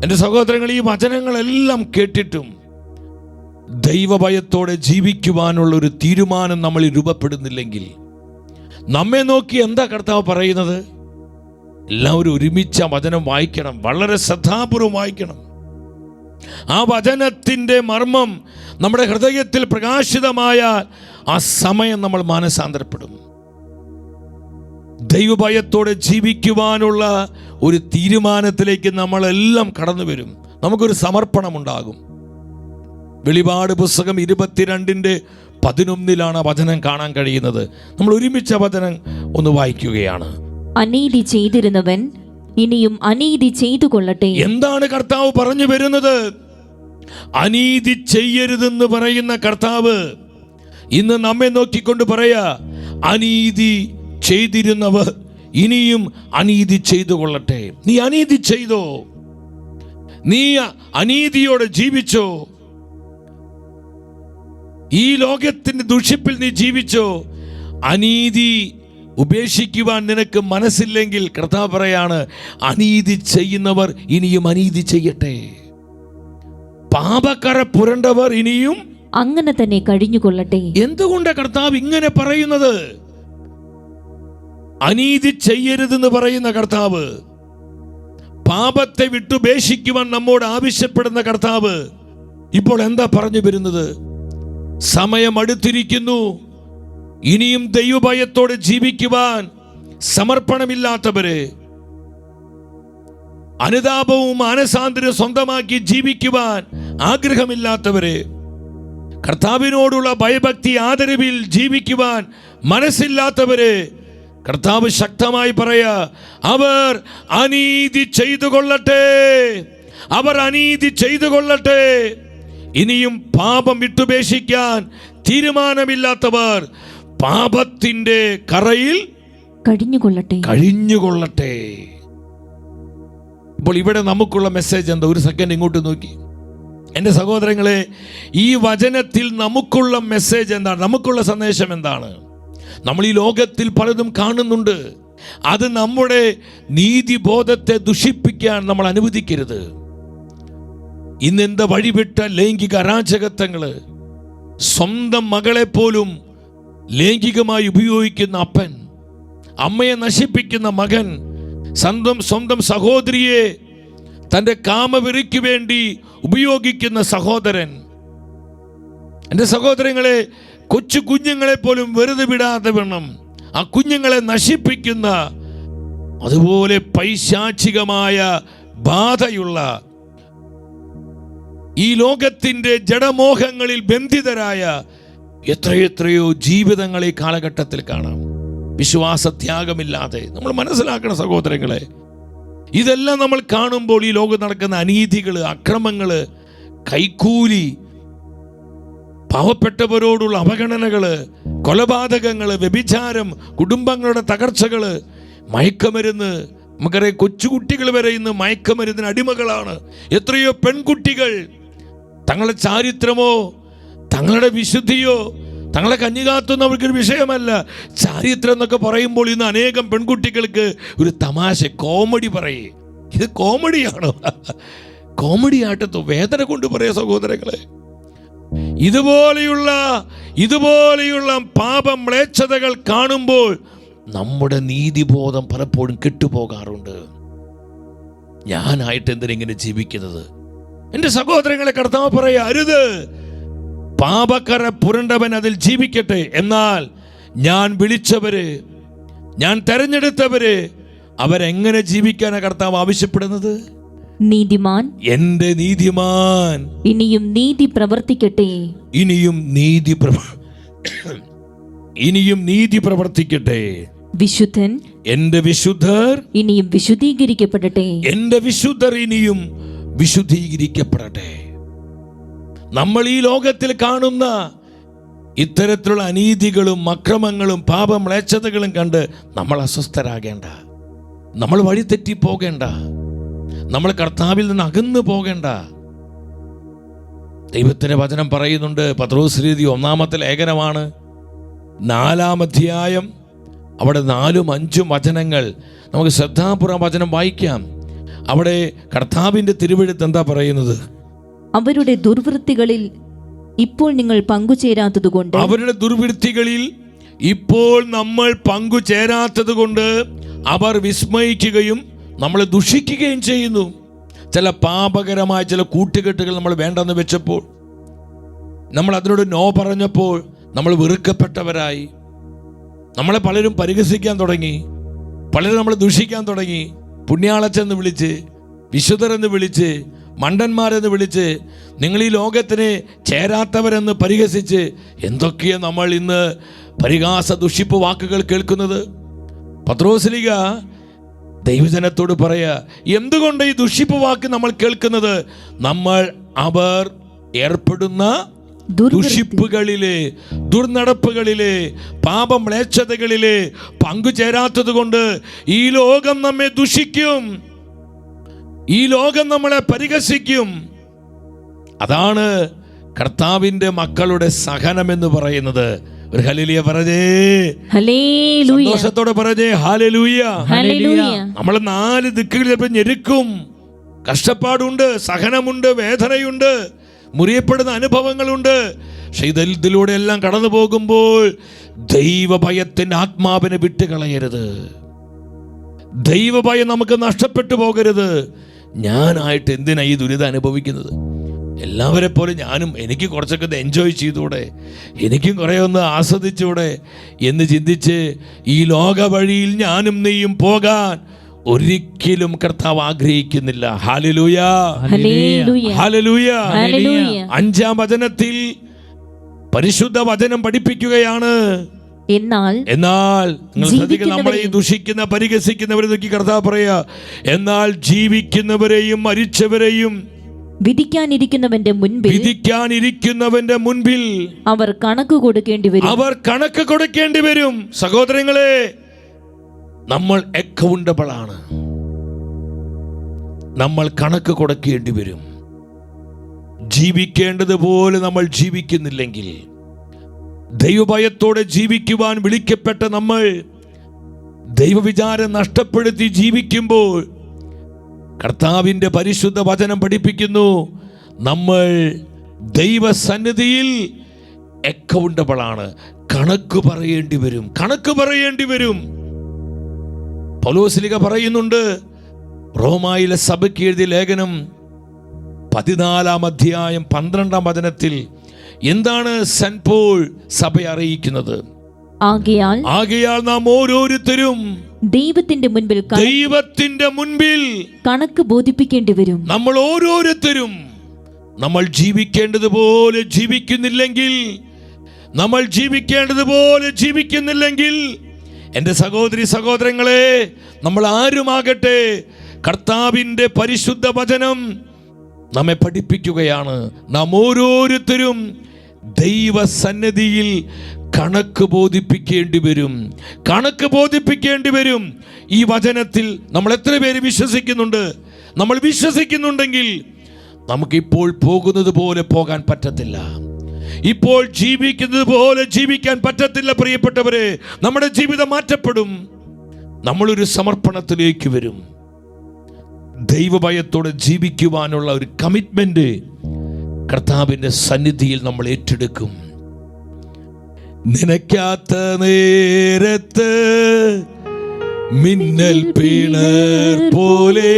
എൻ്റെ സഹോദരങ്ങൾ, ഈ വചനങ്ങളെല്ലാം കേട്ടിട്ടും ദൈവഭയത്തോടെ ജീവിക്കുവാനുള്ള ഒരു തീരുമാനം നമ്മൾ രൂപപ്പെടുന്നില്ലെങ്കിൽ നമ്മെ നോക്കി എന്താ കർത്താവ് പറയുന്നത്? എല്ലാവരും ഒരുമിച്ച് ആ വചനം വായിക്കണം, വളരെ ശ്രദ്ധാപൂർവം വായിക്കണം. ആ വചനത്തിൻ്റെ മർമ്മം നമ്മുടെ ഹൃദയത്തിൽ പ്രകാശിതമായ ആ സമയം നമ്മൾ മാനസാന്തരപ്പെടും. ദൈവഭയത്തോടെ ജീവിക്കുവാനുള്ള ഒരു തീരുമാനത്തിലേക്ക് നമ്മളെല്ലാം കടന്നു വരും. നമുക്കൊരു സമർപ്പണമുണ്ടാകും. വെളിപാട് പുസ്തകം 22:11 വചനം കാണാൻ കഴിയുന്നത്. നമ്മൾ ഒരുമിച്ച വചനം ഒന്ന് വായിക്കുകയാണ്. അനീതി ചെയ്തിരുന്നവൻ ഇനിയും അനീതി ചെയ്തു കൊള്ളട്ടെ. എന്താണ് കർത്താവ് പറഞ്ഞു വരുന്നത്? അനീതി ചെയ്യരുതെന്ന് പറയുന്ന കർത്താവ് ഇന്ന് നമ്മെ നോക്കിക്കൊണ്ട് പറയാ, അനീതി ചെയ്തിരുന്നവർ ഇനിയും അനീതി ചെയ്തു കൊള്ളട്ടെ. നീ അനീതി ചെയ്തോ? നീ അനീതിയോടെ ജീവിച്ചോ? ഈ ലോകത്തിന്റെ ദുഷിപ്പിൽ നീ ജീവിച്ചോ? അനീതി ഉപേക്ഷിക്കുവാൻ നിനക്ക് മനസ്സില്ലെങ്കിൽ കർത്താവ് പറയാണ്, അനീതി ചെയ്യുന്നവർ ഇനിയും അനീതി ചെയ്യട്ടെ. പാപക്കറ പുരണ്ടവർ ഇനിയും അങ്ങനെ തന്നെ കഴിഞ്ഞുകൊള്ളട്ടെ. എന്തുകൊണ്ടാണ് കർത്താവ് ഇങ്ങനെ പറയുന്നത്? അനീതി ചെയ്യരുതെന്ന് പറയുന്ന കർത്താവ്, പാപത്തെ വിട്ടുപേക്ഷിക്കുവാൻ നമ്മോട് ആവശ്യപ്പെടുന്ന കർത്താവ് ഇപ്പോൾ എന്താ പറഞ്ഞു വരുന്നത്? സമയം അടുത്തിരിക്കുന്നു. ഇനിയും ദൈവഭയത്തോടെ ജീവിക്കുവാൻ സമർപ്പണമില്ലാത്തവര്, അനുതാപവും മാനസാന്തരവും സ്വന്തമാക്കി ജീവിക്കുവാൻ ആഗ്രഹമില്ലാത്തവര്, കർത്താവിനോടുള്ള ഭയഭക്തി ആദരവിൽ ജീവിക്കുവാൻ മനസ്സില്ലാത്തവര്, കർത്താവ് ശക്തമായി പറയാ, അവർ അനീതി ചെയ്തു കൊള്ളട്ടെ, അവർ അനീതി ചെയ്തു കൊള്ളട്ടെ. ഇനിയും പാപം വിട്ടുപേക്ഷിക്കാൻ തീരുമാനമില്ലാത്തവർ പാപത്തിന്റെ കറയിൽ കഴിഞ്ഞുകൊള്ളട്ടെ. ഇപ്പോൾ ഇവിടെ നമുക്കുള്ള മെസ്സേജ് എന്താ? ഒരു സെക്കൻഡ് ഇങ്ങോട്ട് നോക്കി എൻ്റെ സഹോദരങ്ങളെ, ഈ വചനത്തിൽ നമുക്കുള്ള മെസ്സേജ് എന്താണ്? നമുക്കുള്ള സന്ദേശം എന്താണ്? നമ്മൾ ഈ ലോകത്തിൽ പലതും കാണുന്നുണ്ട്. അത് നമ്മുടെ നീതിബോധത്തെ ദുഷിപ്പിക്കാൻ നമ്മൾ അനുവദിക്കരുത്. ഇന്നെന്താ വഴിവിട്ട ലൈംഗിക അരാജകത്വങ്ങള്, സ്വന്തം മകളെ പോലും ലൈംഗികമായി ഉപയോഗിക്കുന്ന അപ്പൻ, അമ്മയെ നശിപ്പിക്കുന്ന മകൻ, സ്വന്തം സഹോദരിയെ തൻ്റെ കാമവെറിക്ക് വേണ്ടി ഉപയോഗിക്കുന്ന സഹോദരൻ. എൻ്റെ സഹോദരങ്ങളെ, കൊച്ചു കുഞ്ഞുങ്ങളെ പോലും വെറുതെ വിടാതെ വേണം ആ കുഞ്ഞുങ്ങളെ നശിപ്പിക്കുന്ന, അതുപോലെ പൈശാചികമായ ബാധയുള്ള ഈ ലോകത്തിന്റെ ജഡമോഹങ്ങളിൽ ബന്ധിതരായ എത്രയെത്രയോ ജീവിതങ്ങൾ ഈ കാലഘട്ടത്തിൽ കാണാം. വിശ്വാസത്യാഗമില്ലാതെ നമ്മൾ മനസ്സിലാക്കണം സഹോദരങ്ങളെ, ഇതെല്ലാം നമ്മൾ കാണുമ്പോൾ ഈ ലോകം നടക്കുന്ന അനീതികള്, അക്രമങ്ങള്, കൈക്കൂലി, പാവപ്പെട്ടവരോടുള്ള അവഗണനകള്, കൊലപാതകങ്ങള്, വ്യഭിചാരം, കുടുംബങ്ങളുടെ തകർച്ചകള്, മയക്കമരുന്ന്. നമുക്കറിയാം, കൊച്ചുകുട്ടികൾ വരെ ഇന്ന് മയക്കമരുന്നിന് അടിമകളാണ്. എത്രയോ പെൺകുട്ടികൾ തങ്ങളുടെ ചാരിത്രമോ തങ്ങളുടെ വിശുദ്ധിയോ തങ്ങളെ കന്യകാത്വം അവർക്കൊരു വിഷയമല്ല. ചാരിത്രം എന്നൊക്കെ പറയുമ്പോൾ ഇന്ന് അനേകം പെൺകുട്ടികൾക്ക് ഒരു തമാശ, കോമഡി പറയേ. ഇത് കോമഡിയാണോ? കോമഡിയായിട്ട് വേദന കൊണ്ട് പറയാ സഹോദരങ്ങളെ. ഇതുപോലെയുള്ള പാപം, മ്ലേച്ഛതകൾ കാണുമ്പോൾ നമ്മുടെ നീതിബോധം പലപ്പോഴും കെട്ടുപോകാറുണ്ട്. ഞാനായിട്ട് എന്തിനെങ്ങനെ ജീവിക്കുന്നത്? എൻ്റെ സഹോദരങ്ങളെ, കർത്താവ് പറയാ, അരുത്. പാപക്കര പുരണ്ടവൻ അതിൽ ജീവിക്കട്ടെ. എന്നാൽ ഞാൻ വിളിച്ചവര്, ഞാൻ തെരഞ്ഞെടുത്തവര്, അവരെങ്ങനെ ജീവിക്കാനാണ് കർത്താവ് ആവശ്യപ്പെടുന്നത്? നീതിമാൻ, എന്റെ നീതിമാൻ ഇനിയും നീതി പ്രവർത്തിക്കട്ടെ. ഇനിയും നീതി പ്രവർത്തിക്കട്ടെ. വിശുദ്ധൻ, എന്റെ വിശുദ്ധർ ഇനിയും വിശുദ്ധീകരിക്കപ്പെടട്ടെ. എന്റെ വിശുദ്ധർ ഇനിയും വിശുദ്ധീകരിക്കപ്പെടട്ടെ. നമ്മൾ ഈ ലോകത്തിൽ കാണുന്ന ഇത്തരത്തിലുള്ള അനീതികളും അക്രമങ്ങളും പാപമ്ലേച്ഛതകളും കണ്ട് നമ്മൾ അസ്വസ്ഥരാകേണ്ട, നമ്മൾ വഴിതെറ്റി പോകേണ്ട, നമ്മൾ കർത്താവിൽ നിന്ന് അകന്നു പോകേണ്ട. ദൈവത്തിന്റെ വചനം പറയുന്നുണ്ട്, പത്രോസ് എഴുതിയ 1-ാമത്തെ ലേഖനമാണ്, 4-ാം അധ്യായം, അവിടെ 4-5 വചനങ്ങൾ നമുക്ക് ശ്രദ്ധാപൂർവ്വം വചനം വായിക്കാം. അവിടെ കർത്താവിന്റെ തിരുവെഴുത്ത് എന്താ പറയുന്നത്? അവരുടെ ദുർവൃത്തികളിൽ ഇപ്പോൾ നിങ്ങൾ പങ്കുചേരാത്തതുകൊണ്ട്, അവരുടെ ദുർവൃത്തികളിൽ ഇപ്പോൾ നമ്മൾ പങ്കുചേരാത്തത് കൊണ്ട് അവർ വിസ്മയിക്കുകയും നമ്മളെ ദുഷിക്കുകയും ചെയ്യുന്നു. ചില പാപകരമായ ചില കൂട്ടുകെട്ടുകൾ നമ്മൾ വേണ്ടെന്ന് വെച്ചപ്പോൾ, നമ്മൾ അതിനോട് നോ പറഞ്ഞപ്പോൾ നമ്മൾ വെറുക്കപ്പെട്ടവരായി. നമ്മളെ പലരും പരിഹസിക്കാൻ തുടങ്ങി, പലരും നമ്മളെ ദുഷിക്കാൻ തുടങ്ങി. പുണ്യാളച്ചെന്ന് വിളിച്ച്, വിശുദ്ധരെന്ന് വിളിച്ച്, മണ്ടന്മാരെന്ന് വിളിച്ച്, നിങ്ങൾ ഈ ലോകത്തിന് ചേരാത്തവരെന്ന് പരിഹസിച്ച്, എന്തൊക്കെയാണ് നമ്മൾ ഇന്ന് പരിഹാസ ദുഷിപ്പ് വാക്കുകൾ കേൾക്കുന്നത്. പത്രോസ്ലീഹ ദൈവജനത്തോട് പറയാ, എന്തുകൊണ്ട് ഈ ദുഷിപ്പ് വാക്ക് നമ്മൾ കേൾക്കുന്നത്? നമ്മൾ അവർ ഏർപ്പെടുന്ന ദുഷിപ്പുകളിലെ, ദുർനടപ്പുകളിലെ, പാപമ്ലേച്ഛതകളിലെ പങ്കുചേരാത്തത് കൊണ്ട് ഈ ലോകം നമ്മെ ദുഷിക്കും, ഈ ലോകം നമ്മളെ പരിഹസിക്കും. അതാണ് കർത്താവിന്റെ മക്കളുടെ സഹനം എന്ന് പറയുന്നത്. ഒരു ഹല്ലേലൂയ പറഞ്ഞേ, ഹല്ലേലൂയ, സന്തോഷത്തോടെ പറഞ്ഞേ ഹല്ലേലൂയ. ഹല്ലേലൂയ. നമ്മൾ 4 ദിക്കുകളിൽ ചിലപ്പോൾ ഞെരുക്കും, കഷ്ടപ്പാടുണ്ട്, സഹനമുണ്ട്, വേദനയുണ്ട്, മുറിയപ്പെടുന്ന അനുഭവങ്ങളുണ്ട്. പക്ഷെ ഇതിലൂടെ എല്ലാം കടന്നു പോകുമ്പോൾ ദൈവഭയത്തിന്റെ ആത്മാവിനെ വിട്ടുകളയരുത്. ദൈവഭയം നമുക്ക് നഷ്ടപ്പെട്ടു പോകരുത്. ഞാനായിട്ട് എന്തിനാ ഈ ദുരിതം അനുഭവിക്കുന്നത്? എല്ലാവരെ പോലെ ഞാനും, എനിക്ക് കുറച്ചൊക്കെ ഒന്ന് എൻജോയ് ചെയ്തൂടെ, എനിക്കും കുറേ ഒന്ന് ആസ്വദിച്ചൂടെ എന്ന് ചിന്തിച്ച് ഈ ലോക വഴിയിൽ ഞാനും നീയും പോകാൻ ഒരിക്കലും കർത്താവ് ആഗ്രഹിക്കുന്നില്ല. Hallelujah, hallelujah, hallelujah. ഹല്ലേലൂയ. 5-ാം വചനത്തിൽ പരിശുദ്ധ വചനം പഠിപ്പിക്കുകയാണ്. എന്നാൽ നിങ്ങൾ ശ്രദ്ധിക്കുക, നമ്മളെ ഈ ദുഷിക്കുന്ന പരിഹസിക്കുന്നവരെ നോക്കി കർത്താവ് പറയാ, എന്നാൽ ജീവിക്കുന്നവരെയും മരിച്ചവരെയും വിധിക്കാനിരിക്കുന്നവന്റെ മുൻപിൽ അവർ കണക്ക് കൊടുക്കേണ്ടി വരും. സഹോദരങ്ങളെ, നമ്മൾ അക്കൗണ്ടബിൾ ആണ്, നമ്മൾ കണക്ക് കൊടുക്കേണ്ടി വരും. ജീവിക്കേണ്ടതുപോലെ നമ്മൾ ജീവിക്കുന്നില്ലെങ്കിൽ, ദൈവഭയത്തോടെ ജീവിക്കുവാൻ വിളിക്കപ്പെട്ട നമ്മൾ ദൈവവിചാരം നഷ്ടപ്പെടുത്തി ജീവിക്കുമ്പോൾ കർത്താവിന്റെ പരിശുദ്ധ വചനം പഠിപ്പിക്കുന്നു, നമ്മൾ ദൈവസന്നിധിയിൽ അക്കൗണ്ടബിൾ ആണ്, കണക്ക് പറയേണ്ടി വരും. പൗലോസ് പറയുന്നുണ്ട്, റോമായിലെ സഭയ്ക്ക് എഴുതിയ ലേഖനം 14-ാം അധ്യായം 12-ാം വചനത്തിൽ എന്താണ് സെന്റ് പോൾ സഭയെ അറിയിക്കുന്നത്? ആകയാൽ നാം ഓരോരുത്തരും ദൈവത്തിന്റെ മുൻപിൽ കണക്ക് ബോധിപ്പിക്കേണ്ടി വരും. നമ്മൾ ഓരോരുത്തരും നമ്മൾ ജീവിക്കേണ്ടതുപോലെ ജീവിക്കുന്നില്ലെങ്കിൽ, എൻ്റെ സഹോദരി സഹോദരങ്ങളെ, നമ്മൾ ആരുമാകട്ടെ, കർത്താവിൻ്റെ പരിശുദ്ധ വചനം നമ്മെ പഠിപ്പിക്കുകയാണ്, നാം ഓരോരുത്തരും ദൈവസന്നിധിയിൽ കണക്ക് ബോധിപ്പിക്കേണ്ടി വരും. ഈ വചനത്തിൽ നമ്മൾ എത്ര പേര് വിശ്വസിക്കുന്നുണ്ട്? നമ്മൾ വിശ്വസിക്കുന്നുണ്ടെങ്കിൽ നമുക്കിപ്പോൾ പോകുന്നത് പോലെ പോകാൻ പറ്റത്തില്ല, ഇപ്പോൾ ജീവിക്കുന്നത് പോലെ ജീവിക്കാൻ പറ്റത്തില്ല. പ്രിയപ്പെട്ടവരെ, നമ്മുടെ ജീവിതം മാറ്റപ്പെടും. നമ്മളൊരു സമർപ്പണത്തിലേക്ക് വരും. ദൈവഭയത്തോടെ ജീവിക്കുവാനുള്ള ഒരു കമ്മിറ്റ്മെന്റ് കർത്താവിന്റെ സന്നിധിയിൽ നമ്മൾ ഏറ്റെടുക്കും. നനയ്ക്കാത്ത നേരത്ത് മിന്നൽ പിണർ പോലെ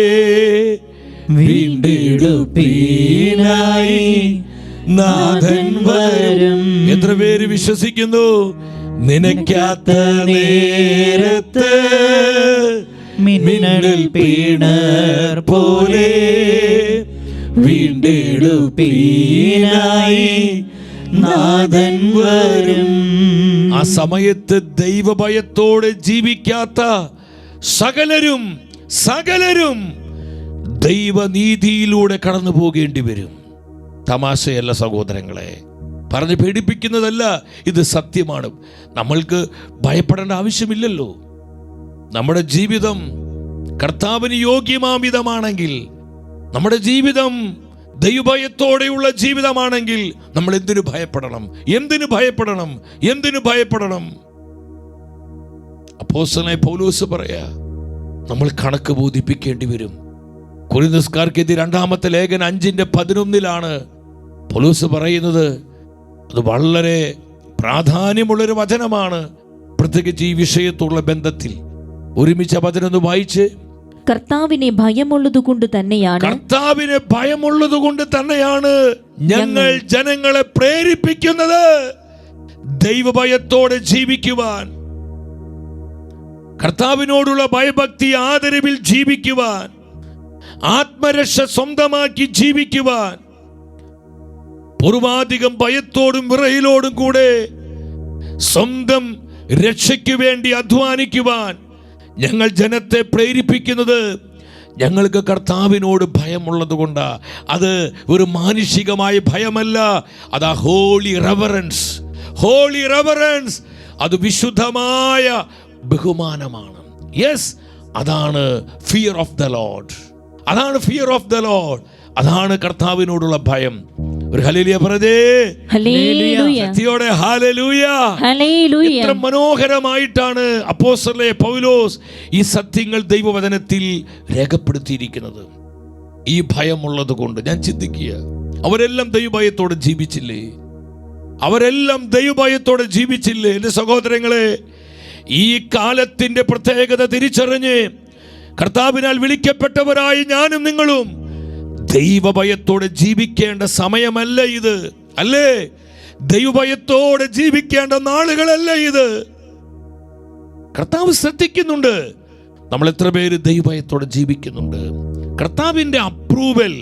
വീണ്ടെടുപ്പീനായി നാഥൻ വരും. എത്ര പേര് വിശ്വസിക്കുന്നു? നനയ്ക്കാത്ത നേരത്ത് മിന്നൽ പിണർ പോലെ വീണ്ടെടുപ്പീനായി നാഥൻ വരും. ആ സമയത്ത് ദൈവഭയത്തോടെ ജീവിക്കാത്ത സകലരും ദൈവനീതിയിലൂടെ കടന്നു പോകേണ്ടി വരും. തമാശയല്ല സഹോദരങ്ങളെ, പറഞ്ഞ് പേടിപ്പിക്കുന്നതല്ല, ഇത് സത്യമാണ്. നമ്മൾക്ക് ഭയപ്പെടേണ്ട ആവശ്യമില്ലല്ലോ. നമ്മുടെ ജീവിതം കർത്താവിന് യോഗ്യമാംവിധമാണെങ്കിൽ, നമ്മുടെ ജീവിതം ദൈവഭയത്തോടെയുള്ള ജീവിതമാണെങ്കിൽ നമ്മൾ എന്തിനു ഭയപ്പെടണം? എന്തിനു ഭയപ്പെടണം? എന്തിനു ഭയപ്പെടണം? അപ്പോസ്തലനായ പൗലോസ് പറയാ, നമ്മൾ കണക്ക് ബോധിപ്പിക്കേണ്ടി വരും. കൊരിന്ത്യർക്കെതിരെ 2-ാമത്തെ ലേഖനം 5:11 പൗലോസ് പറയുന്നത്. അത് വളരെ പ്രാധാന്യമുള്ളൊരു വചനമാണ്, പ്രത്യേകിച്ച് ഈ വിഷയത്തുള്ള ബന്ധത്തിൽ. ഒരുമിച്ച് വചനം ഒന്ന് വായിച്ച്. കർത്താവിനെ ഭയമുള്ളതുകൊണ്ട് തന്നെയാണ് ഞങ്ങൾ ജനങ്ങളെ പ്രേരിപ്പിക്കുന്നത് ദൈവഭയത്തോടെ ജീവിക്കുവാൻ, കർത്താവിനോടുള്ള ഭയഭക്തി ആദരവിൽ ജീവിക്കുവാൻ, ആത്മരക്ഷ സ്വന്തമാക്കി ജീവിക്കുവാൻ, പൂർവാധികം ഭയത്തോടും വിറയലോടും കൂടെ സ്വന്തം രക്ഷയ്ക്ക് വേണ്ടി അധ്വാനിക്കുവാൻ ഞങ്ങൾ ജനത്തെ പ്രേരിപ്പിക്കുന്നത് ഞങ്ങൾക്ക് കർത്താവിനോട് ഭയമുള്ളത് കൊണ്ടാണ്. അത് ഒരു മാനുഷികമായ ഭയമല്ല, അതാ ഹോളി റെവറൻസ്. ഹോളി റെവറൻസ് അത് വിശുദ്ധമായ ബഹുമാനമാണ്. യെസ്, അതാണ് ഫിയർ ഓഫ് ദ ലോർഡ്. അതാണ് ഫിയർ ഓഫ് ദ ലോർഡ്. അതാണ് കർത്താവിനോടുള്ള ഭയം. ഒരു ഹല്ലേലൂയ പറഞ്ഞേ. ശക്തിയോടെ ഹല്ലേലൂയ. എത്ര മനോഹരമായിട്ടാണ് അപ്പോസ്തലനായ പൗലോസ് ഈ സത്യങ്ങൾ ദൈവവചനത്തിൽ രേഖപ്പെടുത്തിയിരിക്കുന്നത്. ഈ ഭയമുള്ളത് കൊണ്ട് ഞാൻ ചിന്തിക്കുക, അവരെല്ലാം ദൈവഭയത്തോടെ ജീവിച്ചില്ലേ? അവരെല്ലാം ദൈവഭയത്തോടെ ജീവിച്ചില്ലേ? എൻ്റെ സഹോദരങ്ങളെ, ഈ കാലത്തിന്റെ പ്രത്യേകത തിരിച്ചറിഞ്ഞ് കർത്താവിനാൽ വിളിക്കപ്പെട്ടവരായി ഞാനും നിങ്ങളും ദൈവഭയത്തോടെ ജീവിക്കേണ്ട സമയമല്ല ഇത്, അല്ലേ? ദൈവഭയത്തോടെ ജീവിക്കേണ്ട നാളുകളല്ല ഇത്. കർത്താവ് ശ്രദ്ധിക്കുന്നുണ്ട് നമ്മൾ എത്ര പേര് ദൈവഭയത്തോടെ ജീവിക്കുന്നുണ്ട്. കർത്താവിൻ്റെ അപ്രൂവൽ,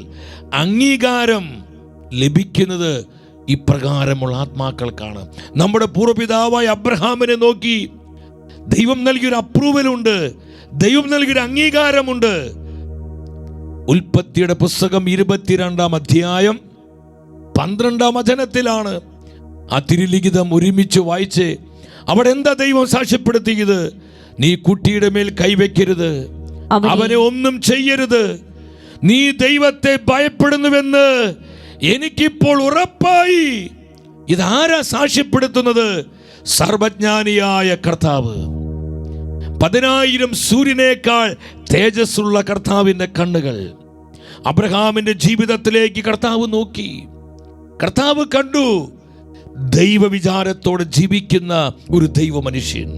അംഗീകാരം ലഭിക്കുന്നത് ഇപ്രകാരമുള്ള ആത്മാക്കൾക്കാണ്. നമ്മുടെ പൂർവ്വപിതാവായ അബ്രഹാമിനെ നോക്കി ദൈവം നൽകിയൊരു അപ്രൂവലുണ്ട്, ദൈവം നൽകിയൊരു അംഗീകാരമുണ്ട്. ഉൽപ്പത്തിയുടെ പുസ്തകം 22-ാം അധ്യായം 12-ാം വചനത്തിലാണ് ആ തിരുലിഖിതം ഒരുമിച്ച് വായിച്ച്. അവിടെ എന്താ ദൈവം സാക്ഷ്യപ്പെടുത്തിയത്? നീ കുട്ടിയുടെ മേൽ കൈവയ്ക്കരുത്, അവനെ ഒന്നും ചെയ്യരുത്, നീ ദൈവത്തെ ഭയപ്പെടുന്നുവെന്ന് എനിക്കിപ്പോൾ ഉറപ്പായി. ഇതാരാ സാക്ഷ്യപ്പെടുത്തുന്നത്? സർവജ്ഞാനിയായ കർത്താവ്. 10,000 സൂര്യനേക്കാൾ തേജസ്സുള്ള കർത്താവിൻ്റെ കണ്ണുകൾ അബ്രഹാമിന്റെ ജീവിതത്തിലേക്ക് കർത്താവ് നോക്കി. കർത്താവ് കണ്ടു ദൈവവിചാരത്തോടെ ജീവിക്കുന്ന ഒരു ദൈവ മനുഷ്യൻ.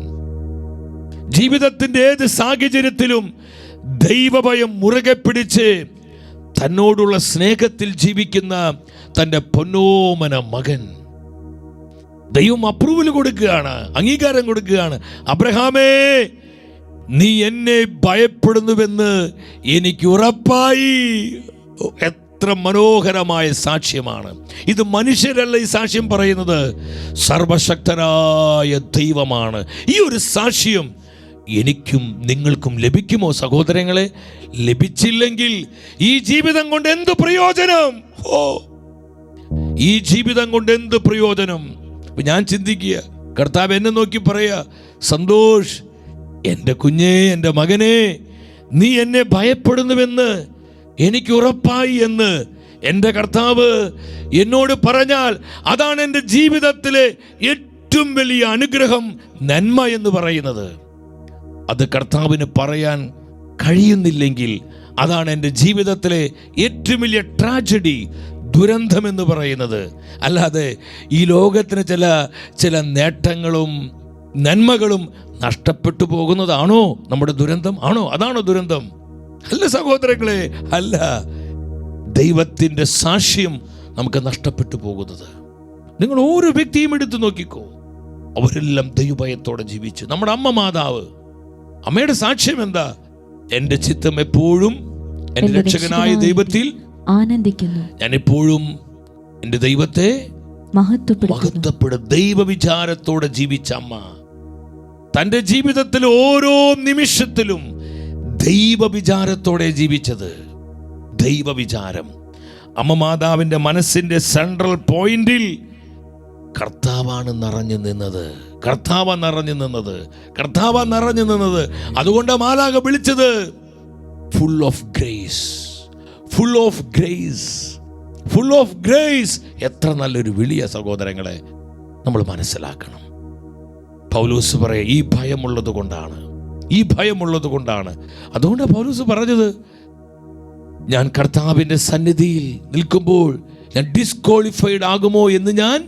ജീവിതത്തിന്റെ ഏത് സാഹചര്യത്തിലും ദൈവഭയം മുറുകെ പിടിച്ച് തന്നോടുള്ള സ്നേഹത്തിൽ ജീവിക്കുന്ന തൻ്റെ പൊന്നോമന മകൻ. ദൈവം അപ്രൂവൽ കൊടുക്കുകയാണ്, അംഗീകാരം കൊടുക്കുകയാണ്. അബ്രഹാമേ, നീ എന്നെ ഭയപ്പെടുന്നുവെന്ന് എനിക്ക് ഉറപ്പായി. എത്ര മനോഹരമായ സാക്ഷ്യമാണ് ഇത്! മനുഷ്യരല്ല ഈ സാക്ഷ്യം പറയുന്നത്, സർവശക്തനായ ദൈവമാണ്. ഈ ഒരു സാക്ഷ്യം എനിക്കും നിങ്ങൾക്കും ലഭിക്കുമോ സഹോദരങ്ങളെ? ലഭിച്ചില്ലെങ്കിൽ ഈ ജീവിതം കൊണ്ട് എന്ത് പ്രയോജനം? ഈ ജീവിതം കൊണ്ട് എന്ത് പ്രയോജനം? ഞാൻ ചിന്തിക്കുക, കർത്താവ് എന്നെ നോക്കി പറയാ, സന്തോഷ്, എൻ്റെ കുഞ്ഞേ, എൻ്റെ മകനെ, നീ എന്നെ ഭയപ്പെടുന്നുവെന്ന് എനിക്ക് ഉറപ്പായി എന്ന് എൻ്റെ കർത്താവ് എന്നോട് പറഞ്ഞാൽ അതാണ് എൻ്റെ ജീവിതത്തിലെ ഏറ്റവും വലിയ അനുഗ്രഹം, നന്മ എന്ന് പറയുന്നത്. അത് കർത്താവിന് പറയാൻ കഴിയുന്നില്ലെങ്കിൽ അതാണ് എൻ്റെ ജീവിതത്തിലെ ഏറ്റവും വലിയ ട്രാജഡി, ദുരന്തം എന്ന് പറയുന്നത്. അല്ലാതെ ഈ ലോകത്തിന് ചില നേട്ടങ്ങളും നന്മകളും നഷ്ടപ്പെട്ടു പോകുന്നതാണോ നമ്മുടെ ദുരന്തം? ആണോ? അതാണോ ദുരന്തം? അല്ല സഹോദരങ്ങളെ, അല്ല. ദൈവത്തിൻ്റെ സാക്ഷ്യം നമുക്ക് നഷ്ടപ്പെട്ടു പോകുന്നത്. നിങ്ങൾ ഓരോ വ്യക്തിയും എടുത്തു നോക്കിക്കോ, അവരെല്ലാം ദൈവഭയത്തോടെ ജീവിച്ചു. നമ്മുടെ അമ്മ മാതാവ്, അമ്മയുടെ സാക്ഷ്യം എന്താ? എൻ്റെ ചിത്തം എപ്പോഴും എൻ്റെ രക്ഷകനായ ദൈവത്തിൽ ആനന്ദിക്കുന്നു, ഞാൻ എപ്പോഴും എൻ്റെ ദൈവത്തെ മഹത്വപ്പെടും. ദൈവവിചാരത്തോടെ ജീവിച്ച അമ്മ തൻ്റെ ജീവിതത്തിൽ ഓരോ നിമിഷത്തിലും ദൈവവിചാരത്തോടെ ജീവിച്ചത്. ദൈവവിചാരം അമ്മ മാതാവിൻ്റെ മനസ്സിൻ്റെ സെൻട്രൽ പോയിന്റിൽ കർത്താവാണ് നിറഞ്ഞു നിന്നത്. കർത്താവ് നിറഞ്ഞു നിന്നത്. കർത്താവ് നിറഞ്ഞു നിന്നത്. അതുകൊണ്ട് മാലാഖ വിളിച്ചത് full of grace, full of grace, full of grace. എത്ര നല്ലൊരു വിളിയ സഹോദരങ്ങളെ, നമ്മൾ മനസ്സിലാക്കണം. പൗലോസ് പറയാം, ഈ ഭയമുള്ളത് കൊണ്ടാണ്, ഈ ഭയമുള്ളത് കൊണ്ടാണ്. അതുകൊണ്ടാണ് പൗലോസ് പറഞ്ഞത്, ഞാൻ കർത്താവിൻ്റെ സന്നിധിയിൽ നിൽക്കുമ്പോൾ ഞാൻ ഡിസ്ക്വാളിഫൈഡ് ആകുമോ എന്ന് ഞാൻ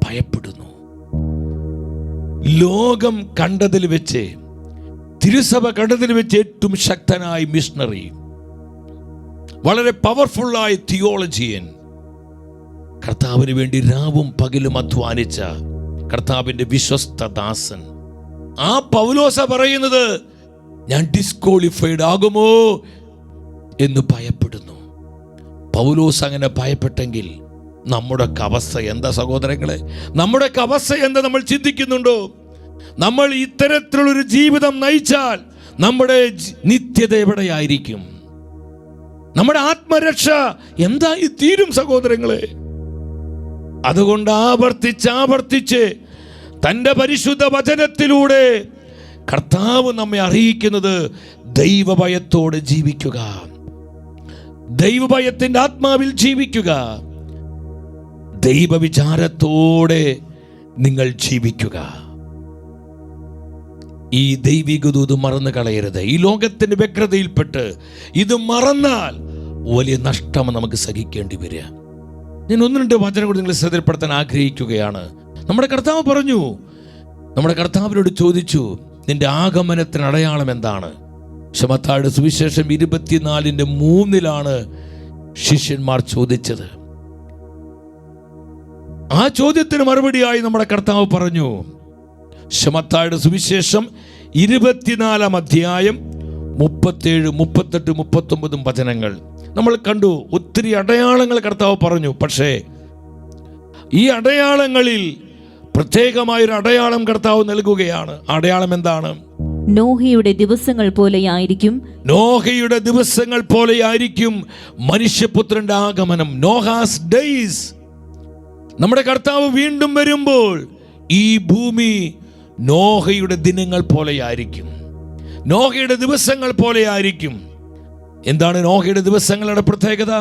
ഭയപ്പെടുന്നു. ലോകം കണ്ടതിൽ വെച്ച്, തിരുസഭ കണ്ടതിൽ വെച്ച് ഏറ്റവും ശക്തനായ മിഷണറി, വളരെ പവർഫുള്ളായ തിയോളജിയൻ, കർത്താവിന് വേണ്ടി രാവും പകലും അധ്വാനിച്ച കർത്താവിൻ്റെ വിശ്വസ്ത ദാസൻ, ആ പൗലോസ പറയുന്നത്, ഞാൻ ഡിസ്ക്വാളിഫൈഡ് ആകുമോ എന്ന് ഭയപ്പെടുന്നു. പൗലോസ് അങ്ങനെ ഭയപ്പെട്ടെങ്കിൽ നമ്മുടെ അവസ്ഥ എന്താ സഹോദരങ്ങളെ? നമ്മുടെ അവസ്ഥ എന്താ നമ്മൾ ചിന്തിക്കുന്നുണ്ടോ? നമ്മൾ ഇത്തരത്തിലുള്ളൊരു ജീവിതം നയിച്ചാൽ നമ്മുടെ നിത്യത എവിടെയായിരിക്കും? നമ്മുടെ ആത്മരക്ഷ എന്തായി തീരും സഹോദരങ്ങളെ? അതുകൊണ്ട് ആവർത്തിച്ച് തൻ്റെ പരിശുദ്ധ വചനത്തിലൂടെ കർത്താവ് നമ്മെ അറിയിക്കുന്നത് ദൈവഭയത്തോടെ ജീവിക്കുക, ദൈവഭയത്തിൻ്റെ ആത്മാവിൽ ജീവിക്കുക, ദൈവവിചാരത്തോടെ നിങ്ങൾ ജീവിക്കുക. ഈ ദൈവിക ദൂത് മറന്നു കളയരുത്. ഈ ലോകത്തിന്റെ വ്യഗ്രതയിൽപ്പെട്ട് ഇത് മറന്നാൽ വലിയ നഷ്ടം നമുക്ക് സഹിക്കേണ്ടി വരിക. ഞാൻ ഒന്ന് രണ്ട് വചനം കൂടി നിങ്ങളെ ശ്രദ്ധപ്പെടുത്താൻ ആഗ്രഹിക്കുകയാണ്. നമ്മുടെ കർത്താവ് പറഞ്ഞു, നമ്മുടെ കർത്താവിനോട് ചോദിച്ചു, നിന്റെ ആഗമനത്തിന് അടയാളം എന്താണ്? മത്തായിയുടെ സുവിശേഷം 24:3 ശിഷ്യന്മാർ ചോദിച്ചത്. ആ ചോദ്യത്തിന് മറുപടിയായി നമ്മുടെ കർത്താവ് പറഞ്ഞു, മത്തായിയുടെ സുവിശേഷം 24 37, 38, 39 വചനങ്ങൾ നമ്മൾ കണ്ടു. ഒത്തിരി അടയാളങ്ങൾ കർത്താവ് പറഞ്ഞു. പക്ഷേ ഈ അടയാളങ്ങളിൽ പ്രത്യേകമായൊരു അടയാളം കർത്താവ് നൽകുകയാണ്. അടയാളം എന്താണ്? നോഹയുടെ ദിവസങ്ങൾ പോലെയായിരിക്കും, നോഹയുടെ ദിവസങ്ങൾ പോലെയായിരിക്കും മനുഷ്യപുത്രന്റെ ആഗമനം. Noah's days. നമ്മുടെ കർത്താവ് വീണ്ടും വരുമ്പോൾ ഈ ഭൂമി നോഹയുടെ ദിനങ്ങൾ പോലെയായിരിക്കും, നോഹയുടെ ദിവസങ്ങൾ പോലെയായിരിക്കും. എന്താണ് നോഹയുടെ ദിവസങ്ങളുടെ പ്രത്യേകത?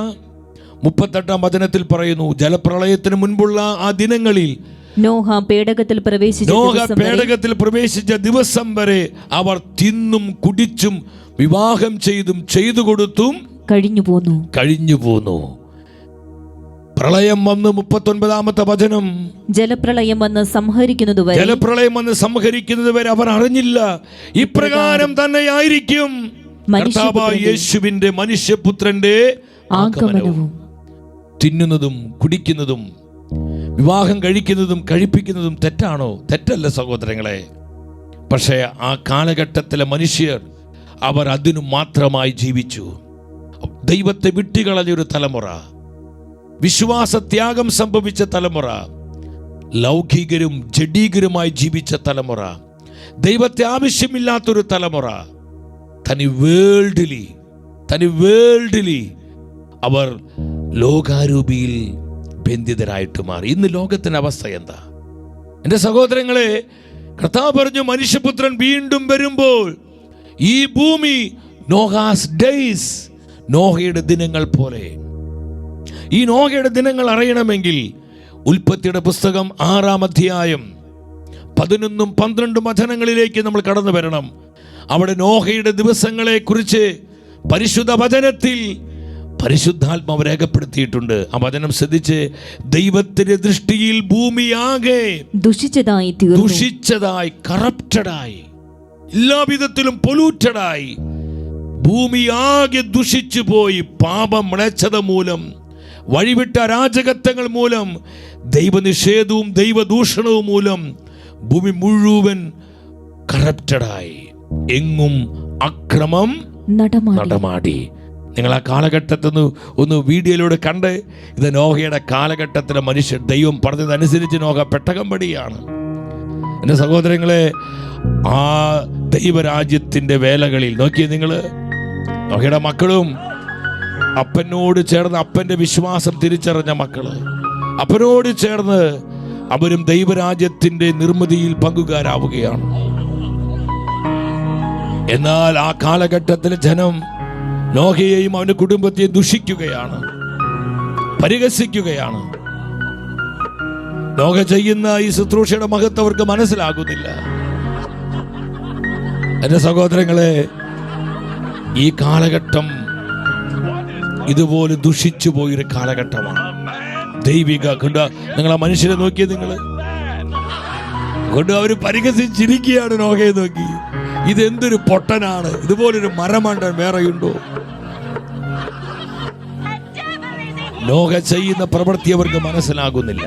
38 വചനത്തിൽ പറയുന്നു, ജലപ്രളയത്തിന് മുൻപുള്ള ആ ദിനങ്ങളിൽ നോഹ പേടകത്തിൽ പ്രവേശിച്ച ദിവസം വരെ അവർ തിന്നും കുടിച്ചും വിവാഹം ചെയ്തു കൊടുത്തും കഴിഞ്ഞു പോന്നു. പ്രളയം വന്ന് 39 വചനം, ജലപ്രളയം വന്ന് സംഹരിക്കുന്നത് വരെ അവർ അറിഞ്ഞില്ല. ഇപ്രകാരം തന്നെയായിരിക്കും യേശുവിന്റെ മനുഷ്യപുത്രന്റെ ആഗമനവും. തിന്നുന്നതും കുടിക്കുന്നതും വിവാഹം കഴിക്കുന്നതും കഴിപ്പിക്കുന്നതും തെറ്റാണോ? തെറ്റല്ല സഹോദരങ്ങളെ. പക്ഷേ ആ കാലഘട്ടത്തിലെ മനുഷ്യർ അവർ അതിനു മാത്രമായി ജീവിച്ചു. ദൈവത്തെ വിട്ടുകളഞ്ഞൊരു തലമുറ, വിശ്വാസത്യാഗം സംഭവിച്ച തലമുറ, ലൗകികരും ജഡീകരുമായി ജീവിച്ച തലമുറ, ദൈവത്തെ ആവശ്യമില്ലാത്തൊരു തലമുറ, തനി വേൾഡിലി അവർ ലോകാരൂപിയിൽ ബന്ധിതരായിട്ട് മാറി. ഇന്ന് ലോകത്തിന്റെ അവസ്ഥ എന്താ? എൻ്റെ സഹോദരങ്ങളെ, കർത്താവ് പറഞ്ഞു, മനുഷ്യപുത്രൻ വീണ്ടും വരുമ്പോൾ ഈ ഭൂമി നോഹാസ് ഡേയ്സ്, നോഹയുടെ ദിനങ്ങൾ പോലെ. ഈ നോഹയുടെ ദിനങ്ങൾ അറിയണമെങ്കിൽ ഉൽപ്പത്തിയുടെ പുസ്തകം 6 11, 12 വചനങ്ങളിലേക്ക് നമ്മൾ കടന്നു വരണം. അവിടെ നോഹയുടെ ദിവസങ്ങളെ കുറിച്ച് പരിശുദ്ധ വചനത്തിൽ പരിശുദ്ധാത്മാവ് രേഖപ്പെടുത്തിയിട്ടുണ്ട്. ആ വചനം ശ്രദ്ധിച്ച്, ദൈവത്തിന്റെ ദൃഷ്ടിയിൽ ഭൂമിയാകെ ദുഷിച്ചതായി, കറപ്റ്റഡായി, എല്ലാവിധത്തിലും പൊല്യൂറ്റഡായി ഭൂമിയാകെ ദുഷിച്ചു പോയി. പാപം മ്ലേച്ഛത മൂലം, വഴിവിട്ട അരാജകത്വങ്ങൾ മൂലം, ദൈവനിഷേധവും ദൈവദൂഷണവും മൂലം ഭൂമി മുഴുവൻ കറപ്റ്റഡായി, എങ്ങും അക്രമം നടമാടി. നിങ്ങൾ ആ കാലഘട്ടത്തിൽ ഒന്ന് വീഡിയോയിലൂടെ കണ്ട്, ഇത് നോഹയുടെ കാലഘട്ടത്തിലെ മനുഷ്യർ ദൈവം പറഞ്ഞതനുസരിച്ച് നോഹ പെട്ടകം പടിയാണ്. എൻ്റെ സഹോദരങ്ങളെ, ആ ദൈവരാജ്യത്തിൻ്റെ വേലകളിൽ നോക്കിയേ നിങ്ങൾ, നോഹയുടെ മക്കളും അപ്പനോട് ചേർന്ന് അപ്പൻ്റെ വിശ്വാസം തിരിച്ചറിഞ്ഞ മക്കള്, അപ്പനോട് ചേർന്ന് അവരും ദൈവരാജ്യത്തിൻ്റെ നിർമ്മിതിയിൽ പങ്കുകാരാവുകയാണ്. എന്നാൽ ആ കാലഘട്ടത്തിൽ ജനം നോഹയെയും അവന്റെ കുടുംബത്തെയും ദുഷിക്കുകയാണ്, പരിഹസിക്കുകയാണ്. നോഹ ചെയ്യുന്ന ഈ ശുശ്രൂഷയുടെ മഹത്വം അവർക്ക് മനസ്സിലാകുന്നില്ല. എന്റെ സഹോദരങ്ങളെ, ഈ കാലഘട്ടം ഇതുപോലെ ദുഷിച്ചു പോയൊരു കാലഘട്ടമാണ്. ദൈവിക കൊണ്ട് നിങ്ങൾ ആ മനുഷ്യരെ നോക്കിയത് നിങ്ങൾ കൊണ്ട് അവർ പരിഹസിച്ചിരിക്കുകയാണ്. നോഹയെ നോക്കി, ഇതെന്തൊരു പൊട്ടനാണ്, ഇതുപോലൊരു മരമണ്ടൻ വേറെയുണ്ടോ? നോഹ ചെയ്യുന്ന പ്രവൃത്തി അവർക്ക് മനസ്സിലാകുന്നില്ല.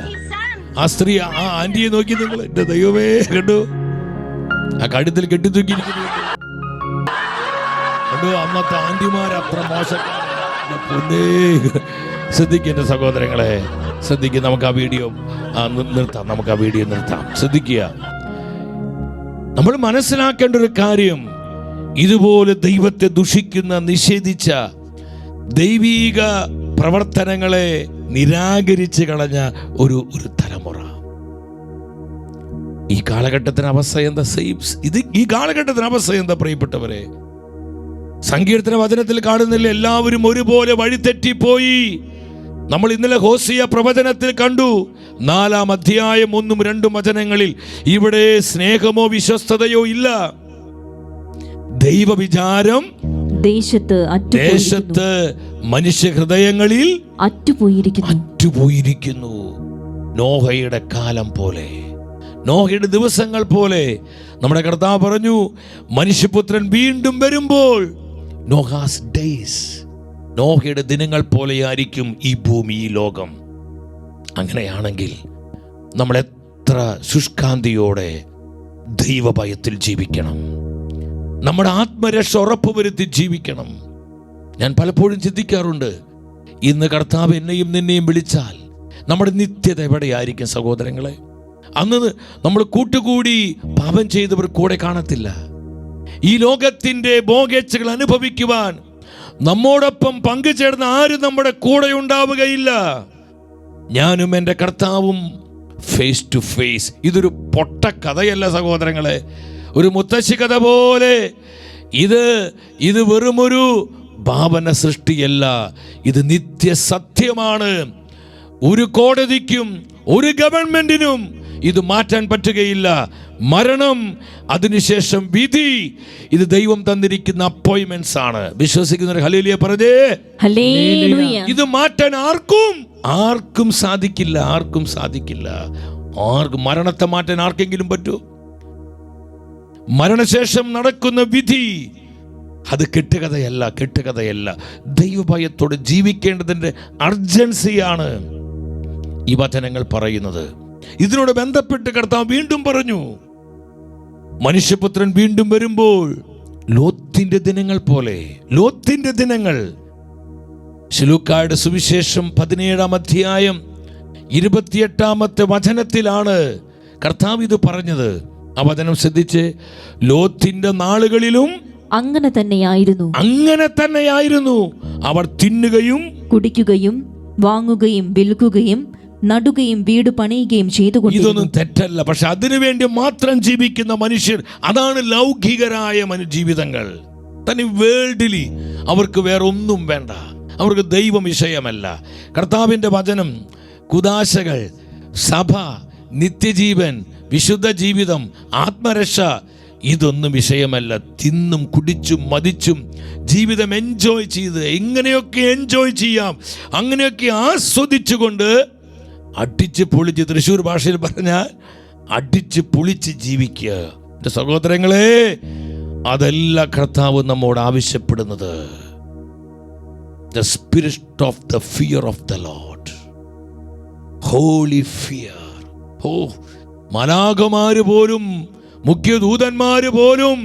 ആ സ്ത്രീ, ആ ആന്റിയെ നോക്കി നിങ്ങൾ, എന്റെ ദൈവമേ, കണ്ടു ആ കഴുത്തിൽ കെട്ടിത്തൂക്കിയിരിക്കുന്നു. കണ്ടു, അന്നത്തെ ആന്റിമാർ അത്ര മോശം. ശ്രദ്ധിക്കേണ്ട സഹോദരങ്ങളെ, ശ്രദ്ധിക്കുക. നമുക്ക് ആ വീഡിയോ നിർത്താം. ശ്രദ്ധിക്കുക. നമ്മൾ മനസ്സിലാക്കേണ്ട ഒരു കാര്യം, ഇതുപോലെ ദൈവത്തെ ദുഷിക്കുന്ന, നിഷേധിച്ച, ദൈവീക പ്രവർത്തനങ്ങളെ നിരാകരിച്ച് കളഞ്ഞ ഒരു തലമുറ. ഈ കാലഘട്ടത്തിന് അവസ്ഥ എന്താ? ഈ കാലഘട്ടത്തിന് അവസ്ഥ എന്താ പ്രിയപ്പെട്ടവരെ? സങ്കീർത്തന വചനത്തിൽ കാണുന്നില്ല, എല്ലാവരും ഒരുപോലെ വഴിതെറ്റിപ്പോയി. നമ്മൾ ഇന്നലെ ഹോസിയ പ്രവചനത്തിൽ കണ്ടു, 4-ാം അധ്യായം 1-2 വചനങ്ങളിൽ, ഇവിടെ സ്നേഹമോ വിശ്വസ്തതയോ ഇല്ല. ദൈവവിചാരം ദേശത്ത് മനുഷ്യ ഹൃദയങ്ങളിൽ അറ്റുപോയിരിക്കുന്നു. നോഹയുടെ കാലം പോലെ, നോഹയുടെ ദിവസങ്ങൾ പോലെ നമ്മുടെ കർത്താവ് പറഞ്ഞു, മനുഷ്യപുത്രൻ വീണ്ടും വരുമ്പോൾ നോഹാസ് ഡേയ്സ്, നോഹയുടെ ദിനങ്ങൾ പോലെയായിരിക്കും ഈ ഭൂമി, ഈ ലോകം. അങ്ങനെയാണെങ്കിൽ നമ്മൾ എത്ര ശുഷ്കാന്തിയോടെ ദൈവഭയത്തിൽ ജീവിക്കണം, നമ്മുടെ ആത്മരക്ഷ ഉറപ്പുവരുത്തി ജീവിക്കണം. ഞാൻ പലപ്പോഴും ചിന്തിക്കാറുണ്ട്, ഇന്ന് കർത്താവ് എന്നെയും നിന്നെയും വിളിച്ചാൽ നമ്മുടെ നിത്യത എവിടെയായിരിക്കും സഹോദരങ്ങളെ? അന്ന് നമ്മൾ കൂട്ടുകൂടി പാപം ചെയ്തവർ കൂടെ കാണത്തില്ല. ഈ ലോകത്തിന്റെ ഭോഗേച്ഛകൾ അനുഭവിക്കുവാൻ നമ്മോടൊപ്പം പങ്കുചേർന്ന ആരും നമ്മുടെ കൂടെ ഉണ്ടാവുകയില്ല. ഞാനും എൻ്റെ കർത്താവും ഫേസ് ടു ഫേസ്. ഇതൊരു പൊട്ട കഥയല്ല സഹോദരങ്ങളെ, ഒരു മുത്തശ്ശി കഥ പോലെ. ഇത് വെറുമൊരു ഭാവന സൃഷ്ടിയല്ല, ഇത് നിത്യസത്യമാണ്. ഒരു കോടതിക്കും ഒരു ഗവൺമെന്റിനും ഇത് മാറ്റാൻ പറ്റുകയില്ല. മരണം, അതിനുശേഷം വിധി, ഇത് ദൈവം തന്നിരിക്കുന്ന അപ്പോയിന്റ്മെന്റ്സ് ആണ്. വിശ്വസിക്കുന്നവർ ഹല്ലേലൂയ പറഞ്ഞേ. ഇത് മാറ്റാൻ ആർക്കും സാധിക്കില്ല. മരണത്തെ മാറ്റാൻ ആർക്കെങ്കിലും പറ്റൂ? മരണശേഷം നടക്കുന്ന വിധി അത് കെട്ടുകഥയല്ല. ദൈവഭയത്തോടെ ജീവിക്കേണ്ടതിന്റെ അർജൻസിയാണ് ഈ വചനങ്ങൾ പറയുന്നത്. ഇതിനോട് ബന്ധപ്പെട്ട് കർത്താവ് വീണ്ടും പറഞ്ഞു, മനുഷ്യപുത്രൻ വീണ്ടും വരുമ്പോൾ ലോത്തിന്റെ ദിനങ്ങൾ പോലെ. ലോത്തിന്റെ ദിനങ്ങൾ ശിലൂക്കായുടെ സുവിശേഷം 17-ാം അധ്യായം 28-ാമത്തെ വചനത്തിലാണ് കർത്താവ് ഇത് പറഞ്ഞത്. ആ വചനം ശ്രദ്ധിച്ച്, ലോത്തിന്റെ നാളുകളിലും അങ്ങനെ തന്നെയായിരുന്നു. അവർ തിന്നുകയും കുടിക്കുകയും വാങ്ങുകയും വിൽക്കുകയും നടുകയും വീട് പണിയുകയും ചെയ്തുകൊണ്ട്. ഇതൊന്നും തെറ്റല്ല, പക്ഷെ അതിനുവേണ്ടി മാത്രം ജീവിക്കുന്ന മനുഷ്യർ, അതാണ് ലൗകികരായ ജീവിതങ്ങൾ. തന്നെ വേൾഡിലി അവർക്ക് വേറെ ഒന്നും വേണ്ട, അവർക്ക് ദൈവം വിഷയമല്ല. കർത്താവിൻ്റെ വചനം, കുദാശകൾ, സഭ, നിത്യജീവൻ, വിശുദ്ധ ജീവിതം, ആത്മരക്ഷ, ഇതൊന്നും വിഷയമല്ല. തിന്നും കുടിച്ചും മതിച്ചും ജീവിതം എൻജോയ് ചെയ്ത് എങ്ങനെയൊക്കെ എൻജോയ് ചെയ്യാം, അങ്ങനെയൊക്കെ ആസ്വദിച്ചുകൊണ്ട് അടിച്ച് പൊളിച്ച്, തൃശ്ശൂർ ഭാഷയിൽ പറഞ്ഞാൽ അടിച്ച് പൊളിച്ച് ജീവിക്കുക. എൻ്റെ സഹോദരങ്ങളെ, അതല്ല കർത്താവ് നമ്മോട് ആവശ്യപ്പെടുന്നത്. The spirit of the fear of the Lord, holy fear. മാലാഖമാര് പോലും, മുഖ്യദൂതന്മാര് പോലും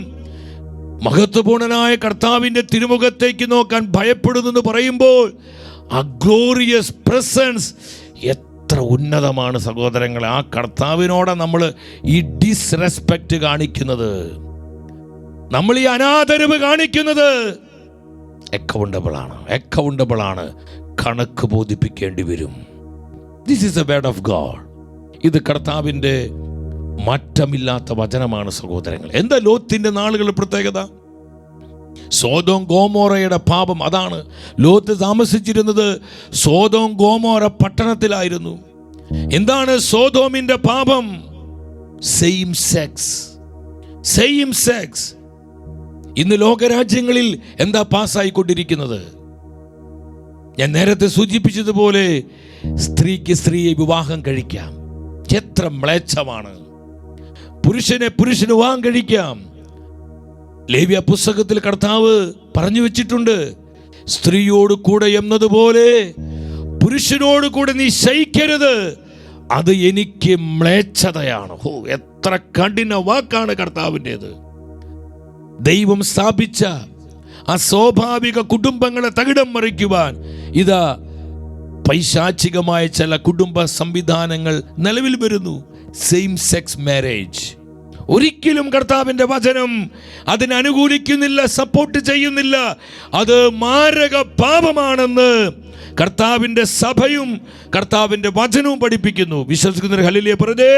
മഹത്വപൂർണനായ കർത്താവിന്റെ തിരുമുഖത്തേക്ക് നോക്കാൻ ഭയപ്പെടുന്നു എന്ന് പറയുമ്പോൾ, ആ ഗ്ലോറിയസ് പ്രസൻസ് എത്ര ഉന്നതമാണ് സഹോദരങ്ങളെ. ആ കർത്താവിനോട് നമ്മൾ ഈ ഡിസ്റെസ്പെക്റ്റ് കാണിക്കുന്നത്, നമ്മൾ ഈ അനാദരവ് കാണിക്കുന്നത്. അക്കൗണ്ടബിൾ ആണ്, കണക്ക് ബോധിപ്പിക്കേണ്ടി വരും. This is A word of God. ഇത് കർത്താവിൻ്റെ മാറ്റമില്ലാത്ത വചനമാണ് സഹോദരങ്ങൾ. എന്താ ലോത്തിന്റെ നാളുകളുടെ പ്രത്യേകത? സോദോം ഗോമോറയുടെ പാപം അതാണ്. ലോത്ത് താമസിച്ചിരുന്നത് സോദോം ഗോമോറ പട്ടണത്തിലായിരുന്നു. എന്താണ് സോദോമിന്റെ പാപം? Same sex. ഇന്ന് ലോകരാജ്യങ്ങളിൽ എന്താ പാസ്സായിക്കൊണ്ടിരിക്കുന്നത്? ഞാൻ നേരത്തെ സൂചിപ്പിച്ചതുപോലെ സ്ത്രീക്ക് സ്ത്രീയെ വിവാഹം കഴിക്കാം. എത്ര മ്ലേച്ഛമാണ്! പുരുഷന് വിവാഹം കഴിക്കാം. ലേവ്യ പുസ്തകത്തിൽ കർത്താവ് പറഞ്ഞു വെച്ചിട്ടുണ്ട്, സ്ത്രീയോട് കൂടെ എന്നതുപോലെ പുരുഷനോട് കൂടെ നീ ശയിക്കരുത്, അത് എനിക്ക് മ്ലേച്ഛതയാണ്. എത്ര കഠിന വാക്കാണ് കർത്താവിൻ്റെത്. ദൈവം സ്ഥാപിച്ച ആ സ്വാഭാവിക കുടുംബങ്ങളെ തകിടം മറിക്കുവാൻ ഇതാ പൈശാചികമായ ചില കുടുംബ സംവിധാനങ്ങൾ നിലവിൽ വരുന്നു. Same sex marriage. ഒരിക്കലും കർത്താവിൻ്റെ വചനം അതിനെ അനുകൂലിക്കുന്നില്ല, സപ്പോർട്ട് ചെയ്യുന്നില്ല. അത് മാരക പാപമാണെന്ന് കർത്താവിൻ്റെ സഭയും കർത്താവിൻ്റെ വചനവും പഠിപ്പിക്കുന്നു. വിശ്വസിക്കുന്നവർ ഹല്ലേലൂയ പറഞ്ഞേ.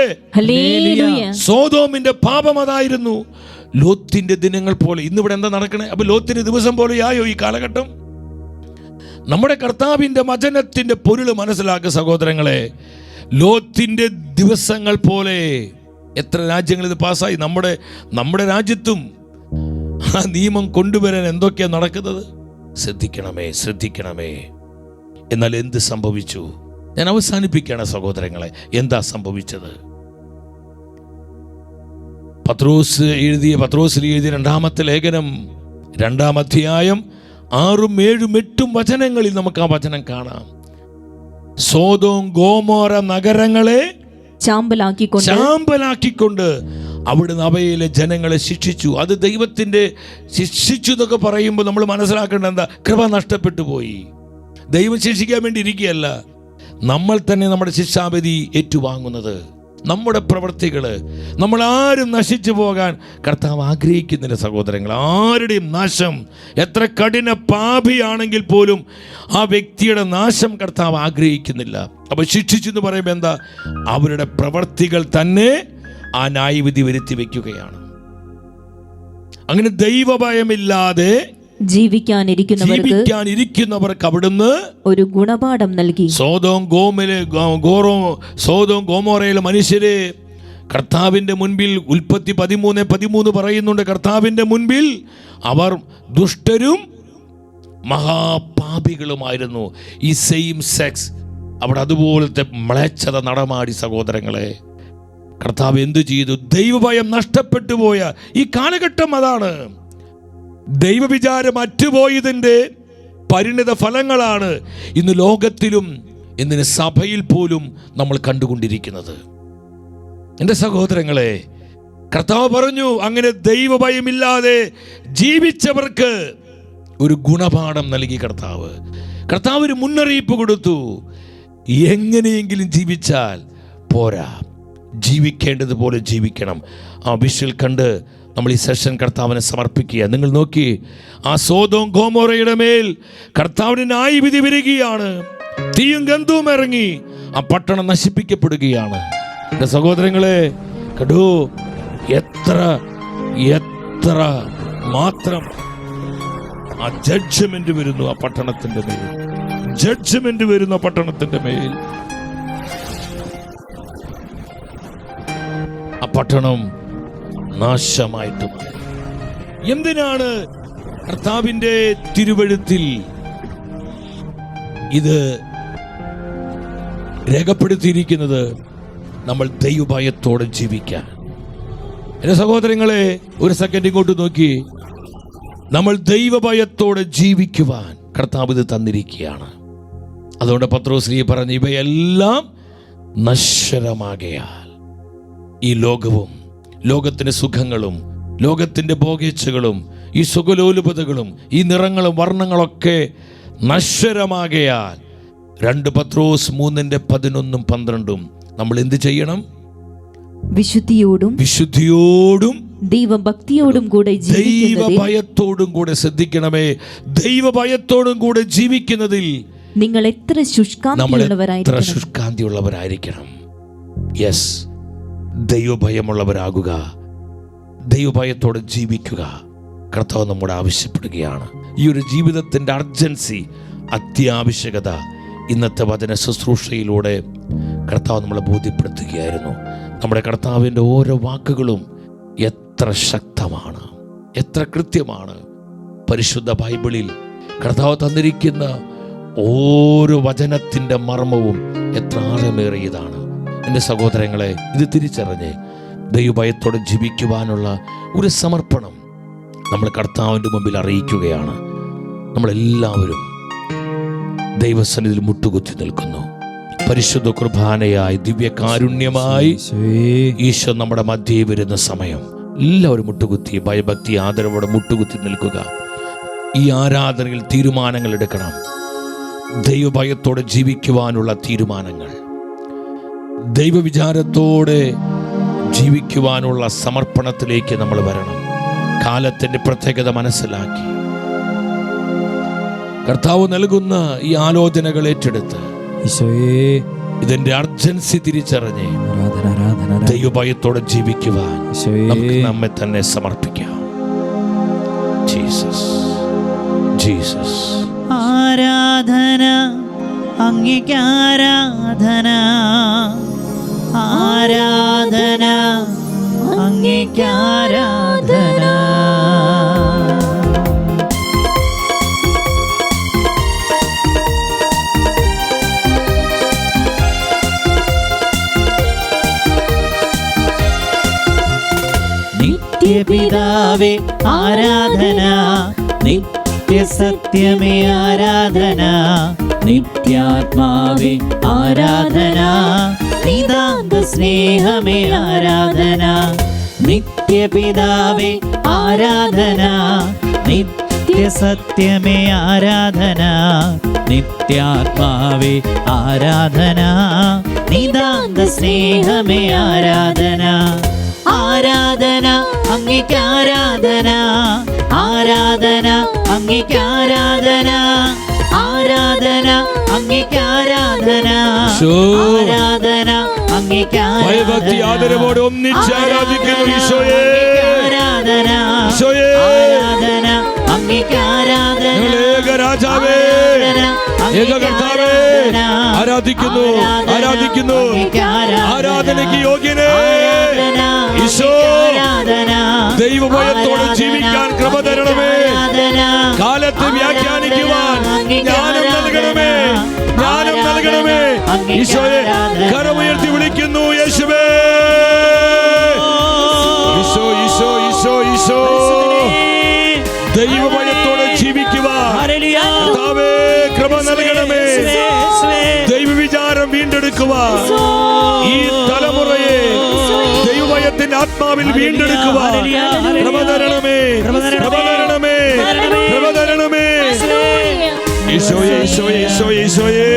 സോദോമിന്റെ പാപം അതായിരുന്നു. ലോത്തിന്റെ ദിനങ്ങൾ പോലെ ഇന്നിവിടെ എന്താ നടക്കണേ? അപ്പൊ ലോത്തിന്റെ ദിവസം പോലെയായോ ഈ കാലഘട്ടം? നമ്മുടെ കർത്താവിൻ്റെ വചനത്തിന്റെ പൊരുൾ മനസ്സിലാക്കുക സഹോദരങ്ങളെ. ലോത്തിന്റെ ദിവസങ്ങൾ പോലെ എത്ര രാജ്യങ്ങൾ ഇത് പാസ്സായി. നമ്മുടെ രാജ്യത്തും ആ നിയമം കൊണ്ടുവരാൻ എന്തൊക്കെയാണ് നടക്കുന്നത്? ശ്രദ്ധിക്കണമേ. എന്നാൽ എന്ത് സംഭവിച്ചു? ഞാൻ അവസാനിപ്പിക്കുകയാണ് സഹോദരങ്ങളെ. എന്താ സംഭവിച്ചത്? പത്രോസിൽ എഴുതിയ രണ്ടാമത്തെ ലേഖനം 2-ാം അധ്യായം 6, 7, 8 വചനങ്ങളിൽ നമുക്ക് ആ വചനം കാണാം. സോദോം ഗോമോറ നഗരങ്ങളെ ചാമ്പലാക്കിക്കൊണ്ട് അവിടുന്ന് അവയിലെ ജനങ്ങളെ ശിക്ഷിച്ചു. അത് ദൈവത്തിന്റെ ശിക്ഷിച്ചു എന്നൊക്കെ പറയുമ്പോൾ നമ്മൾ മനസ്സിലാക്കേണ്ട എന്താ? കൃപ നഷ്ടപ്പെട്ടു പോയി. ദൈവം ശിക്ഷിക്കാൻ വേണ്ടി ഇരിക്കുകയല്ല, നമ്മൾ തന്നെ നമ്മുടെ ശിക്ഷാവിധി ഏറ്റുവാങ്ങുന്നത്. നമ്മുടെ പ്രവൃത്തികള്, നമ്മൾ ആരും നശിച്ചു പോകാൻ കർത്താവ് ആഗ്രഹിക്കുന്നില്ല സഹോദരങ്ങൾ. ആരുടെയും നാശം, എത്ര കഠിന പാപിയാണെങ്കിൽ പോലും ആ വ്യക്തിയുടെ നാശം കർത്താവ് ആഗ്രഹിക്കുന്നില്ല. അപ്പൊ ശിക്ഷിച്ചു എന്ന് പറയുമ്പോൾ എന്താ? അവരുടെ പ്രവൃത്തികൾ തന്നെ ആ ന്യായവിധി വരുത്തി വെക്കുകയാണ്. അങ്ങനെ ദൈവഭയമില്ലാതെ ജീവിക്കാനിരിക്കുന്നവർക്ക് അവിടുന്ന് ഒരു ഗുണപാഠം നൽകി. സോദോം ഗോമോറയിലെ മനുഷ്യരെ കർത്താവിന്റെ മുൻപിൽ ഉൽപ്പത്തി 13:13 പറയുന്നുണ്ട്, കർത്താവിന്റെ മുൻപിൽ അവർ ദുഷ്ടരും മഹാപാപികളുമായിരുന്നു. ഈ സെയിം സെക്സ് അവിടെ അതുപോലത്തെ മ്ലേച്ഛത നടമാടി സഹോദരങ്ങളെ. കർത്താവ് എന്തു ചെയ്തു? ദൈവഭയം നഷ്ടപ്പെട്ടു പോയ ഈ കാലഘട്ടം അതാണ്. ദൈവവിചാരം അറ്റുപോയതിൻ്റെ പരിണിത ഫലങ്ങളാണ് ഇന്ന് ലോകത്തിലും ഇന്ന് സഭയിൽ പോലും നമ്മൾ കണ്ടുകൊണ്ടിരിക്കുന്നത്. എൻ്റെ സഹോദരങ്ങളെ, കർത്താവ് പറഞ്ഞു, അങ്ങനെ ദൈവഭയമില്ലാതെ ജീവിച്ചവർക്ക് ഒരു ഗുണപാഠം നൽകി. കർത്താവ് ഒരു മുന്നറിയിപ്പ് കൊടുത്തു. എങ്ങനെയെങ്കിലും ജീവിച്ചാൽ പോരാ, ജീവിക്കേണ്ടതുപോലെ ജീവിക്കണം. ആ വിഷ്വൽ കണ്ട് നമ്മൾ ഈ സെഷൻ കർത്താവിനെ സമർപ്പിക്കുക. നിങ്ങൾ നോക്കി, ആ സോദോം ഗോമോറയുടെ മേൽ കർത്താവിന് ന്യായവിധി വരികയാണ്. തീയും ഗന്ധവും ഇറങ്ങി ആ പട്ടണം നശിപ്പിക്കപ്പെടുകയാണ്. എൻ്റെ സഹോദരങ്ങളെ, കടൂ, എത്ര മാത്രം ആ ജഡ്ജ്മെന്റ് വരുന്നു ആ പട്ടണത്തിന്റെ മേൽ. ജഡ്ജ്മെന്റ് വരുന്ന പട്ടണത്തിന്റെ മേൽ. ആ പട്ടണം നാശമായിട്ട് മാറി. എന്തിനാണ് കർത്താവിന്റെ തിരുവെഴുത്തിൽ ഇത് രേഖപ്പെടുത്തിയിരിക്കുന്നത്? നമ്മൾ ദൈവഭയത്തോടെ ജീവിക്കാൻ. എന്റെ സഹോദരങ്ങളെ, ഒരു സെക്കൻഡ് ഇങ്ങോട്ട് നോക്കി. നമ്മൾ ദൈവഭയത്തോടെ ജീവിക്കുവാൻ കർത്താവ് ഇത് തന്നിരിക്കുകയാണ്. അതുകൊണ്ട് പത്രോസ് പറഞ്ഞു, ഇവയെല്ലാം നശ്വരമാകയാൽ ഈ ലോകവും ലോകത്തിന്റെ സുഖങ്ങളും ലോകത്തിന്റെ ഭോഗേച്ഛകളും ഈ സുഖലോലുപതകളും ഈ നിറങ്ങളും വർണ്ണങ്ങളൊക്കെ നശ്വരമാകയാൽ 2 പത്രോസ് 3:11-12 നമ്മൾ എന്ത് ചെയ്യണം? വിശുദ്ധിയോടും ദൈവഭക്തിയോടും കൂടെ ദൈവഭയത്തോടും കൂടെ, ശ്രദ്ധിക്കണമേ, ദൈവഭയത്തോടും കൂടെ ജീവിക്കുന്നതിൽ നിങ്ങൾ എത്ര ശുഷ്കാന്തിയുള്ളവരായിരിക്കണം. യെസ്, ദൈവഭയമുള്ളവരാകുക, ദൈവഭയത്തോടെ ജീവിക്കുക. കർത്താവ് നമ്മോട് ആവശ്യപ്പെടുകയാണ്. ഈ ഒരു ജീവിതത്തിൻ്റെ അർജൻസി, അത്യാവശ്യകത ഇന്നത്തെ വചന ശുശ്രൂഷയിലൂടെ കർത്താവ് നമ്മളെ ബോധ്യപ്പെടുത്തുകയായിരുന്നു. നമ്മുടെ കർത്താവിൻ്റെ ഓരോ വാക്കുകളും എത്ര ശക്തമാണ്, എത്ര കൃത്യമാണ്. പരിശുദ്ധ ബൈബിളിൽ കർത്താവ് തന്നിരിക്കുന്ന ഓരോ വചനത്തിൻ്റെ മർമ്മവും എത്ര ആഴമേറിയതാണ്. എൻ്റെ സഹോദരങ്ങളെ, ഇത് തിരിച്ചറിഞ്ഞ് ദൈവഭയത്തോടെ ജീവിക്കുവാനുള്ള ഒരു സമർപ്പണം നമ്മൾ കർത്താവിൻ്റെ മുമ്പിൽ അറിയിക്കുകയാണ്. നമ്മളെല്ലാവരും ദൈവസന്നിധിയിൽ മുട്ടുകുത്തി നിൽക്കുന്നു. പരിശുദ്ധ കുർബാനയായി, ദിവ്യകാരുണ്യമായി ഈശോ നമ്മുടെ മധ്യേ വരുന്ന സമയം എല്ലാവരും മുട്ടുകുത്തി ഭയഭക്തി ആദരവോടെ മുട്ടുകുത്തി നിൽക്കുക. ഈ ആരാധനയിൽ തീരുമാനങ്ങൾ എടുക്കണം. ദൈവഭയത്തോടെ ജീവിക്കുവാനുള്ള തീരുമാനങ്ങൾ, ദൈവവിചാരത്തോടെ ജീവിക്കുവാനുള്ള സമർപ്പണത്തിലേക്ക് നമ്മൾ വരണം. കാലത്തിൻ്റെ പ്രത്യേകത മനസ്സിലാക്കി കർത്താവ് നൽകുന്ന ഈ ആലോചനകൾ ഏറ്റെടുത്ത് ഇതിന്റെ അർജൻസി തിരിച്ചറിഞ്ഞ് ദൈവഭയത്തോടെ ജീവിക്കുവാൻ നമുക്ക് നമ്മെ തന്നെ സമർപ്പിക്കാം. Jesus, Jesus. ആരാധന അങ്ങേക്ക്, ആരാധന, ആരാധന അങ്ങേക്ക്, ആരാധന. നിത്യപിതാവേ ആരാധന, നിത്യസത്യമേ ആരാധന, നിത്യാത്മാവേ ആരാധന, നിതാന്ത സ്നേഹമേ ആരാധന. നിത്യപിതാവേ ആരാധന, നിത്യസത്യമേ ആരാധന, നിത്യാത്മാവേ ആരാധന, നിതാന്ത സ്നേഹമേ ആരാധന. ആരാധന അങ്ങേക്ക്, ആരാധന, ആരാധന അങ്ങേക്ക്, ആരാധന, ആരാധന അങ്ങേക്ക്, ആരാധന, ആരാധന അങ്ങേക്ക്, ഭയഭക്തി ആദരവോടെ ഒന്നിച്ച് ആരാധിക്കുന്നു ഈശോയെ. ആരാധന, ആരാധന അങ്ങേക്ക്, ആരാധന, ഏക രാജാവേ, ഏക കർത്താവേ, ആരാധിക്കുന്നു, ആരാധിക്കുന്നു. ആരാധനയ്ക്ക് യോഗ്യനേ ഈശോ. ദൈവഭയത്തോടെ ജീവിക്കാൻ കൃപ തരണമേ. കാലത്ത് വ്യാഖ്യാനിക്കുവാൻ ജ്ഞാനം നൽകണമേ, ജ്ഞാനം നൽകണമേ. ഈശോയെ കരമുയർത്തി വിളിക്കുന്നു യേശുവേ. ഈശോ, ഈശോ, ഈശോ, ഈശോ. ദൈവഭയത്തോടെ ജീവിക്കുവാൻ കർത്താവേ കൃപ നൽകണമേ. ദൈവവിചാരം വീണ്ടെടുക്കുവാൻ ഈ തലമുറയെ ദൈവഭയത്തിന്റെ ആത്മാവിൽ വീണ്ടെടുക്കുവാൻ കൃപ തരണമേ, കൃപ തരണമേ, കൃപ തരണമേ. ഈശോയെ, ഈശോയെ, ഈശോയെ, ഈശോയെ.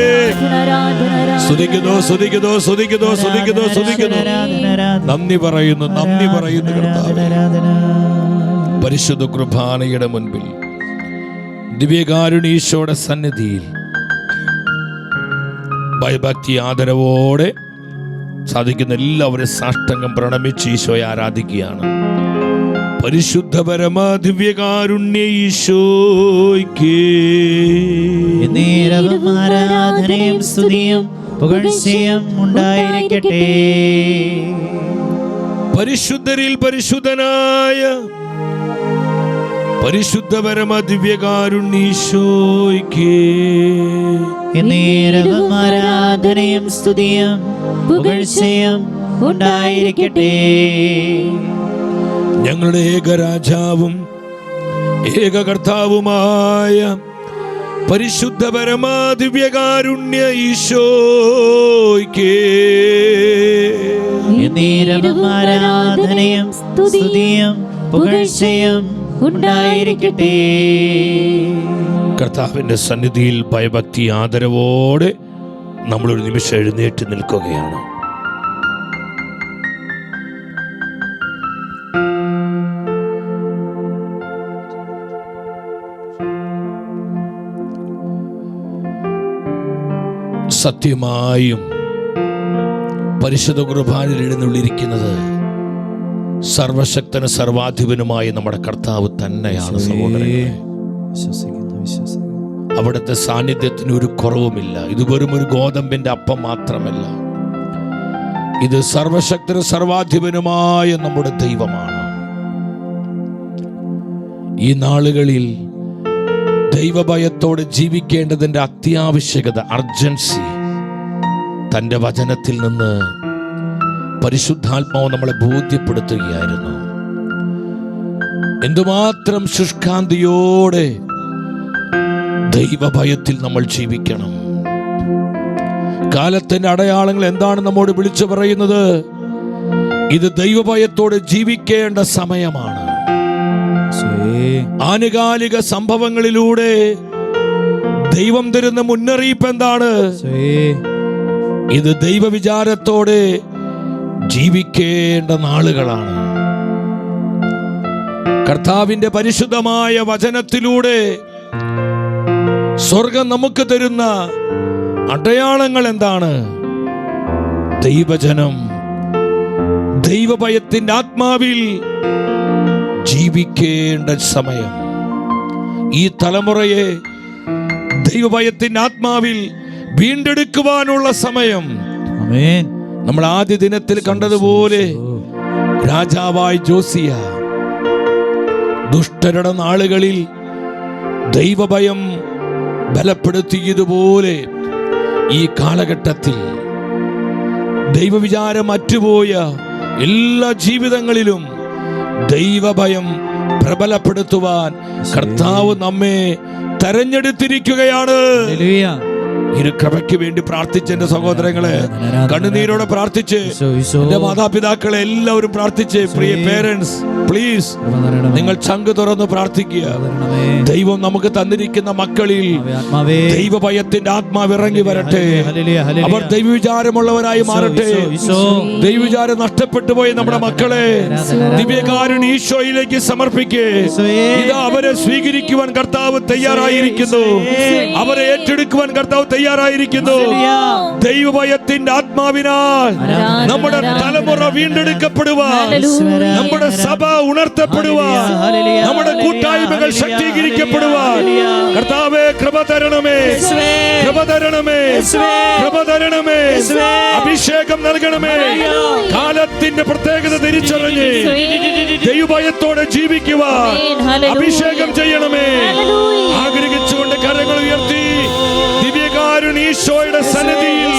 സ്തുതിക്കുന്നു, സ്തുതിക്കുന്നു, സ്തുതിക്കുന്നു, സ്തുതിക്കുന്നു, സ്തുതിക്കുന്നു. നന്ദി പറയുന്നു, നന്ദി പറയുന്നു കർത്താവേ. പരിശുദ്ധ കുർബാനയുടെ മുൻപിൽ, ദിവ്യകാരുണ്യീശോയുടെ സന്നിധിയിൽ ഭയഭക്തി ആദരവോടെ സാധിക്കുന്ന എല്ലാവരും സാഷ്ടാംഗം പ്രണമിച്ച് ഈശോയെ ആരാധിക്കുകയാണ്. പരിശുദ്ധ പരമ ദിവ്യകാരുണ്യ ഈശോയ്ക്ക് നേരവും ആരാധനയും സ്തുതിയും പുകഴ്ചയും ഉണ്ടായിരിക്കട്ടെ. പരിശുദ്ധരിൽ പരിശുദ്ധനായ പരിശുദ്ധ പരമ ദിവ്യകാരുണ്യ ഈശോയ്ക്ക് നേരവും ആരാധനയും സ്തുതിയും പുകഴ്ചയും ഉണ്ടായിരിക്കട്ടെ. ഞങ്ങളുടെ ഏകരാജാവും ഏക കർത്താവുമായ പരിശുദ്ധ പരമ ദിവ്യകാരുണ്യ ഈശോയ്ക്ക് നേരവും ആരാധനയും സ്തുതിയും പുകഴ്ചയും ഉണ്ടായിരിക്കട്ടെ. കർത്താവിന്റെ സന്നിധിയിൽ ഭയഭക്തി ആദരവോടെ നമ്മളൊരു നിമിഷം എഴുന്നേറ്റ് നിൽക്കുകയാണ്. സത്യമായും പരിശുദ്ധ കുർബാനയിൽ എഴുന്നള്ളിയിരിക്കുന്നത് സർവശക്തനും സർവാധിപനുമായ നമ്മുടെ കർത്താവ് തന്നെയാണ് സഹോദരങ്ങളെ. അവിടുത്തെ സാന്നിധ്യത്തിന് ഒരു കുറവുമില്ല. ഇത് വെറും ഒരു ഗോതമ്പിന്റെ അപ്പം മാത്രമല്ല, ഇത് സർവശക്തനും സർവാധിപനുമായ നമ്മുടെ ദൈവമാണ്. ഈ നാളുകളിൽ ദൈവഭയത്തോടെ ജീവിക്കേണ്ടതിൻ്റെ അത്യാവശ്യകത, അർജൻസി തൻ്റെ വചനത്തിൽ നിന്ന് പരിശുദ്ധാത്മാവ് നമ്മളെ ബോധ്യപ്പെടുത്തുകയായിരുന്നു. എന്തുമാത്രം ശുഷ്കാന്തിയോടെ ദൈവഭയത്തിൽ നമ്മൾ ജീവിക്കണം. കാലത്തിന്റെ അടയാളങ്ങൾ എന്താണ് നമ്മോട് വിളിച്ചു പറയുന്നത്? ഇത് ദൈവഭയത്തോടെ ജീവിക്കേണ്ട സമയമാണ്. ആനുകാലിക സംഭവങ്ങളിലൂടെ ദൈവം തരുന്ന മുന്നറിയിപ്പ് എന്താണ്? ഇത് ദൈവവിചാരത്തോടെ ജീവിക്കേണ്ട നാളുകളാണ്. കർത്താവിന്റെ പരിശുദ്ധമായ വചനത്തിലൂടെ സ്വർഗം നമുക്ക് തരുന്ന അടയാളങ്ങൾ എന്താണ്? ദൈവജനം ദൈവഭയത്തിന്റെ ആത്മാവിൽ ജീവിക്കേണ്ട സമയം. ഈ തലമുറയെ ദൈവഭയത്തിന്റെ ആത്മാവിൽ വീണ്ടെടുക്കുവാനുള്ള സമയം. നമ്മൾ ആദ്യ ദിനത്തിൽ കണ്ടതുപോലെ രാജാവായ ജോസിയ ദുഷ്ടരുടെ നാളുകളിൽ ദൈവഭയം ബലപ്പെടുത്തിയതുപോലെ ഈ കാലഘട്ടത്തിൽ ദൈവവിചാരം അറ്റുപോയ എല്ലാ ജീവിതങ്ങളിലും ദൈവഭയം പ്രബലപ്പെടുത്തുവാൻ കർത്താവ് നമ്മെ തെരഞ്ഞെടുത്തിരിക്കുകയാണ്. ഈ കൃപയ്ക്ക് വേണ്ടി പ്രാർത്ഥിച്ച് എന്റെ സഹോദരങ്ങളെ, കണ്ണുനീരോടെ പ്രാർത്ഥിച്ച് എന്റെ മാതാപിതാക്കളെ എല്ലാവരും പ്രാർത്ഥിച്ച്, പ്രിയ പേരൻസ് പ്ലീസ് നിങ്ങൾ ചങ്ക് തുറന്ന് പ്രാർത്ഥിക്കുക. ദൈവം നമുക്ക് തന്നിരിക്കുന്ന മക്കളിൽ ദൈവഭയത്തിന്റെ ആത്മാവ് ഇറങ്ങി വരട്ടെ. അവർ ദൈവവിചാരമുള്ളവരായി മാറട്ടെ. ദൈവവിചാരം നഷ്ടപ്പെട്ടു പോയി നമ്മുടെ മക്കളെ ദിവ്യകാരുണ്യ ഈശോയിലേക്ക് സമർപ്പിക്കേ. ഇത് അവരെ സ്വീകരിക്കുവാൻ കർത്താവ് തയ്യാറായിരിക്കുന്നു. അവരെ ഏറ്റെടുക്കുവാൻ കർത്താവ് തയ്യാറായിരിക്കുന്നു. ദൈവഭയത്തിന്റെ ആത്മാവിനാൽ നമ്മുടെ തലമുറ വീണ്ടെടുക്കപ്പെടുവാൻ, നമ്മുടെ സഭ ഉണർത്തപ്പെടുവാൻ, നമ്മുടെ കൂട്ടായ്മകൾ ശക്തീകരിക്കപ്പെടുവാൻ കർത്താവേ കൃപ തരണമേ, കൃപ തരണമേ, കൃപ തരണമേ, അഭിഷേകം നൽകണമേ. കാലത്തിന്റെ പ്രത്യേകത തിരിച്ചറിഞ്ഞ് ദൈവഭയത്തോടെ ജീവിക്കുവാൻ അഭിഷേകം ചെയ്യണമേ. ആഗ്രഹിച്ചുകൊണ്ട് കരങ്ങൾ ഉയർത്തി ഈശോയുടെ സന്നിധിയിൽ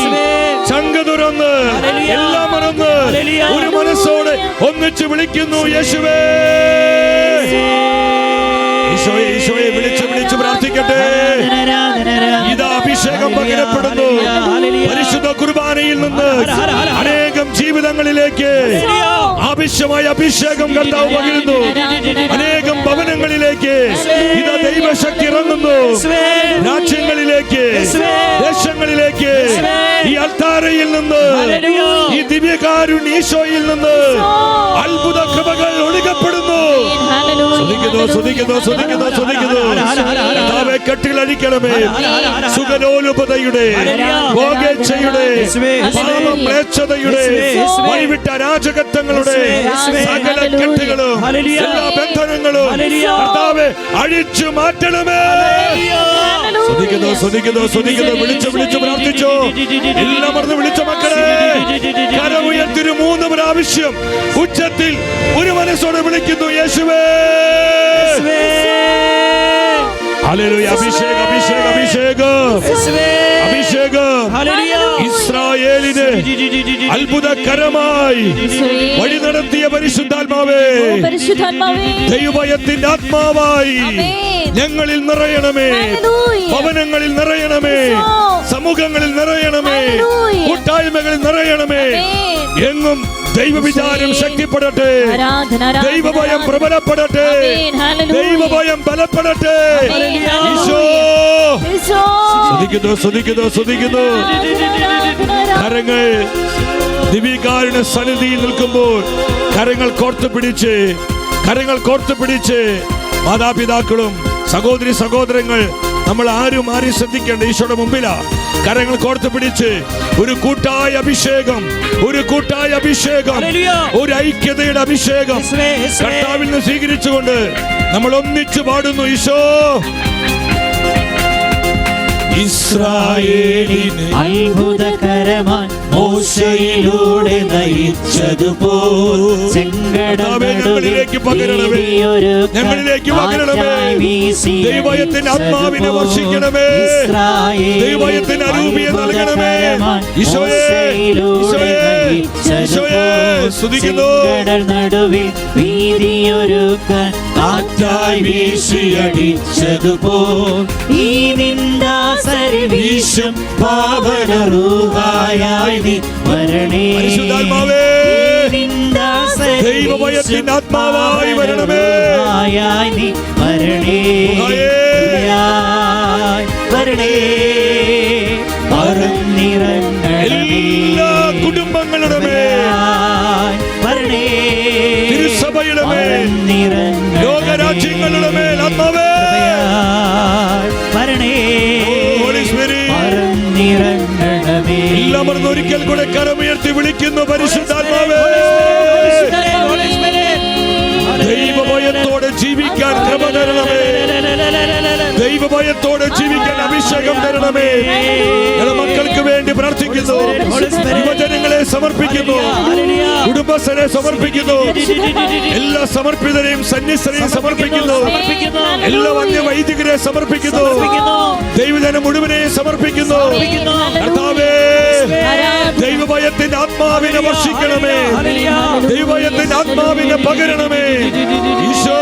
ചങ്ക് തുറന്ന് എല്ലാം മറന്ന് ഒരു മനസ്സോടെ ഒന്നിച്ച് വിളിക്കുന്നു, യേശുവേ. ഈശോയെ, ഈശോയെ വിളിച്ച് വിളിച്ച് പ്രാർത്ഥിക്കട്ടെ. ഇതാ അഭിഷേകം പകരപ്പെടുന്നു. പരിശുദ്ധ കുർബാനയിൽ നിന്ന് അനേകം ജീവിതങ്ങളിലേക്ക് ആവശ്യമായ അഭിഷേകം കർത്താവ് പകരുന്നു. അനേകം ഭവനങ്ങളിലേക്ക് ഇതാ ദൈവശക്തി ഇറങ്ങുന്നു. രാജ്യങ്ങളിലേക്ക്, ദേശങ്ങളിലേക്ക് ഈ അൾത്താരയിൽ നിന്ന്, ഈ ദിവ്യകാരുണ്യ ഈശോയിൽ നിന്ന് അത്ഭുത കൃപകൾ ഒഴുകപ്പെടുന്നു. കെട്ടിലഴിക്കണമേ. സുഖലോലുപതയുടെ, ഭോഗേച്ഛയുടെ, പാപമ്ലേച്ഛതയുടെ, വഴിവിട്ട അരാജകത്വങ്ങളുടെ സകല കെട്ടുകളും എല്ലാ ബന്ധനങ്ങളും കർത്താവേ അഴിച്ചു മാറ്റണമേ. വിളിച്ചു വിളിച്ചു പ്രാർത്ഥിച്ചോ. എല്ലാം മറന്ന് വിളിച്ച മക്കളെ കരമുയർത്തിരു 3 പ്രാവശ്യം ഉച്ചത്തിൽ ഒരു മനസ്സോടെ വിളിക്കുന്നു, യേശുവേ. ഹല്ലേലൂയ. അഭിഷേകം, അഭിഷേകം, അഭിഷേകം, അഭിഷേകം. ഇസ്രായേലിന് അത്ഭുതകരമായി വഴി നടത്തിയ പരിശുദ്ധാത്മാവേ, ദൈവഭയത്തിന്റെ ആത്മാവായി ഞങ്ങളിൽ നിറയണമേ. ഭവനങ്ങളിൽ നിറയണമേ, സമൂഹങ്ങളിൽ നിറയണമേ, കൂട്ടായ്മകളിൽ നിറയണമേ. എങ്ങും ദൈവവിചാരം ശക്തിപ്പെടട്ടെ, ദൈവഭയം പ്രബലപ്പെടട്ടെ, ദൈവഭയം ബലപ്പെടട്ടെ. ഈശോ സ്തുതിക്കുന്നു, സ്തുതിക്കുന്നു, സ്തുതിക്കുന്നു. കരങ്ങൾ ദിവ്യകാരുണ്യ സന്നിധിയിൽ നിൽക്കുമ്പോൾ കരങ്ങൾ കോർത്തു പിടിച്ച്, കരങ്ങൾ കോർത്തു പിടിച്ച് മാതാപിതാക്കളും സഹോദരി സഹോദരങ്ങൾ നമ്മൾ ആരും ശ്രദ്ധിക്കേണ്ട, ഈശോയുടെ മുമ്പിലാ. കരങ്ങൾ കോർത്ത് പിടിച്ച് ഒരു കൂട്ടായ അഭിഷേകം, ഒരു കൂട്ടായ അഭിഷേകം, ഒരു ഐക്യതയുടെ അഭിഷേകം കർത്താവിൽ നിന്ന് സ്വീകരിച്ചുകൊണ്ട് നമ്മൾ ഒന്നിച്ചു പാടുന്നു. ഈശോ ഇസ്രായേലിനെ അത്ഭുതകരമായി മോശയിലൂടെ നയിച്ചതുപോൽ ഞങ്ങളിലേക്ക് പകരണമേ, ഞങ്ങളിലേക്ക് പകരണമേ. ദൈവത്തിന്റെ ആത്മാവിനെ വർഷിക്കണമേ, ദൈവത്തിന്റെ അരൂപിയെ നൽകണമേ. ഈശോയെ ഈശോയെ സ്തുതിക്കുന്നു. നടുവിൽ വീതിയൊരുക്കാൻ കാറ്റായി വീശിയടിച്ചതുപോൽ ഈ നിന്ദാസരി വീശും പാവനറൂഹായി നീ വരണേ. പരിശുദ്ധാത്മാവേ, ദൈവഭയത്തിന്റെ ആത്മാവായി വരണമേ. നീ വരണേ, വരണേ. എല്ലാ കുടുംബങ്ങളുടെ മേൽ, തിരുസഭയുടെ മേൽ, ലോകരാജ്യങ്ങളുടെ മേൽ ആത്മാവേ ഹോളി സ്പിരിറ്റ് എല്ലാവരും ഒരിക്കൽ കൂടെ കരമുയർത്തി വിളിക്കുന്നു. പരിശുദ്ധാത്മാവേ, ദൈവഭയത്തോടെ ജീവിക്കാൻ കൃപ തരണമേ, ദൈവഭയത്തോടെ ജീവിക്കാൻ അഭിഷേകം തരണമേ. മക്കൾക്ക് വേണ്ടി പ്രാർത്ഥിക്കുന്നു, യുവജനങ്ങളെ സമർപ്പിക്കുന്നു, കുടുംബസ്ഥരെ സമർപ്പിക്കുന്നു, എല്ലാ സമർപ്പിതരെയും സന്യസ്തരെയും സമർപ്പിക്കുന്നു, എല്ലാ വൈദികരെ സമർപ്പിക്കുന്നു, ദൈവജനം മുഴുവനെയും സമർപ്പിക്കുന്നു. കർത്താവേ, ദൈവഭയത്തിന്റെ ആത്മാവിനെ വർഷിക്കണമേ, ദൈവഭയത്തിന്റെ ആത്മാവിനെ പകരണമേ. ഈശോ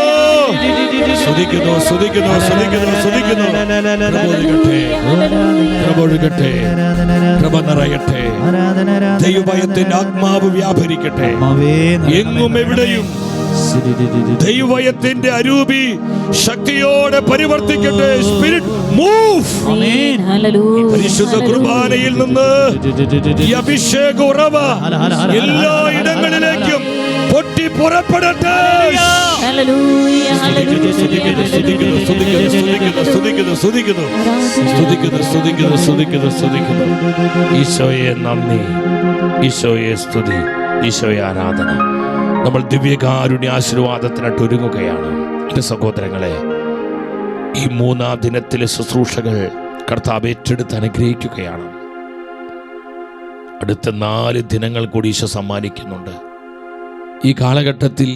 സ്തുതിക്കുന്നു, സ്തുതിക്കുന്നു, സ്തുതിക്കുന്നു, സ്തുതിക്കുന്നു. പ്രബോധിക്കട്ടെ, കൃപ നിറയട്ടെ, ദൈവഭയത്തിന്റെ ആത്മാവ് വ്യാപരിക്കട്ടെ എങ്ങും എവിടെയും. ദൈവഭയത്തിന്റെ അരൂപി ശക്തിയോടെ പരിവർത്തിക്കട്ടെ. Spirit move. പരിശുദ്ധ കുർബാനയിൽ നിന്ന് ഈ അഭിഷേക ഉറവ എല്ലാ ഇടങ്ങളിലേക്കും പൊട്ടി പുറപ്പെടട്ടെ. ഈശോയെ നന്ദി, ഈശോയെ സ്തുതി, ഈശോയെ ആരാധന. നമ്മൾ ദിവ്യകാരുണ്യ ആശീർവാദത്തിനായിട്ട് ഒരുങ്ങുകയാണ്. എൻ്റെ സഹോദരങ്ങളെ, ഈ 3-ാം ദിനത്തിലെ ശുശ്രൂഷകൾ കർത്താവ് ഏറ്റെടുത്ത് അനുഗ്രഹിക്കുകയാണ്. അടുത്ത 4 ദിനങ്ങൾ കൂടി ഈശോ സമ്മാനിക്കുന്നുണ്ട്. ഈ കാലഘട്ടത്തിൽ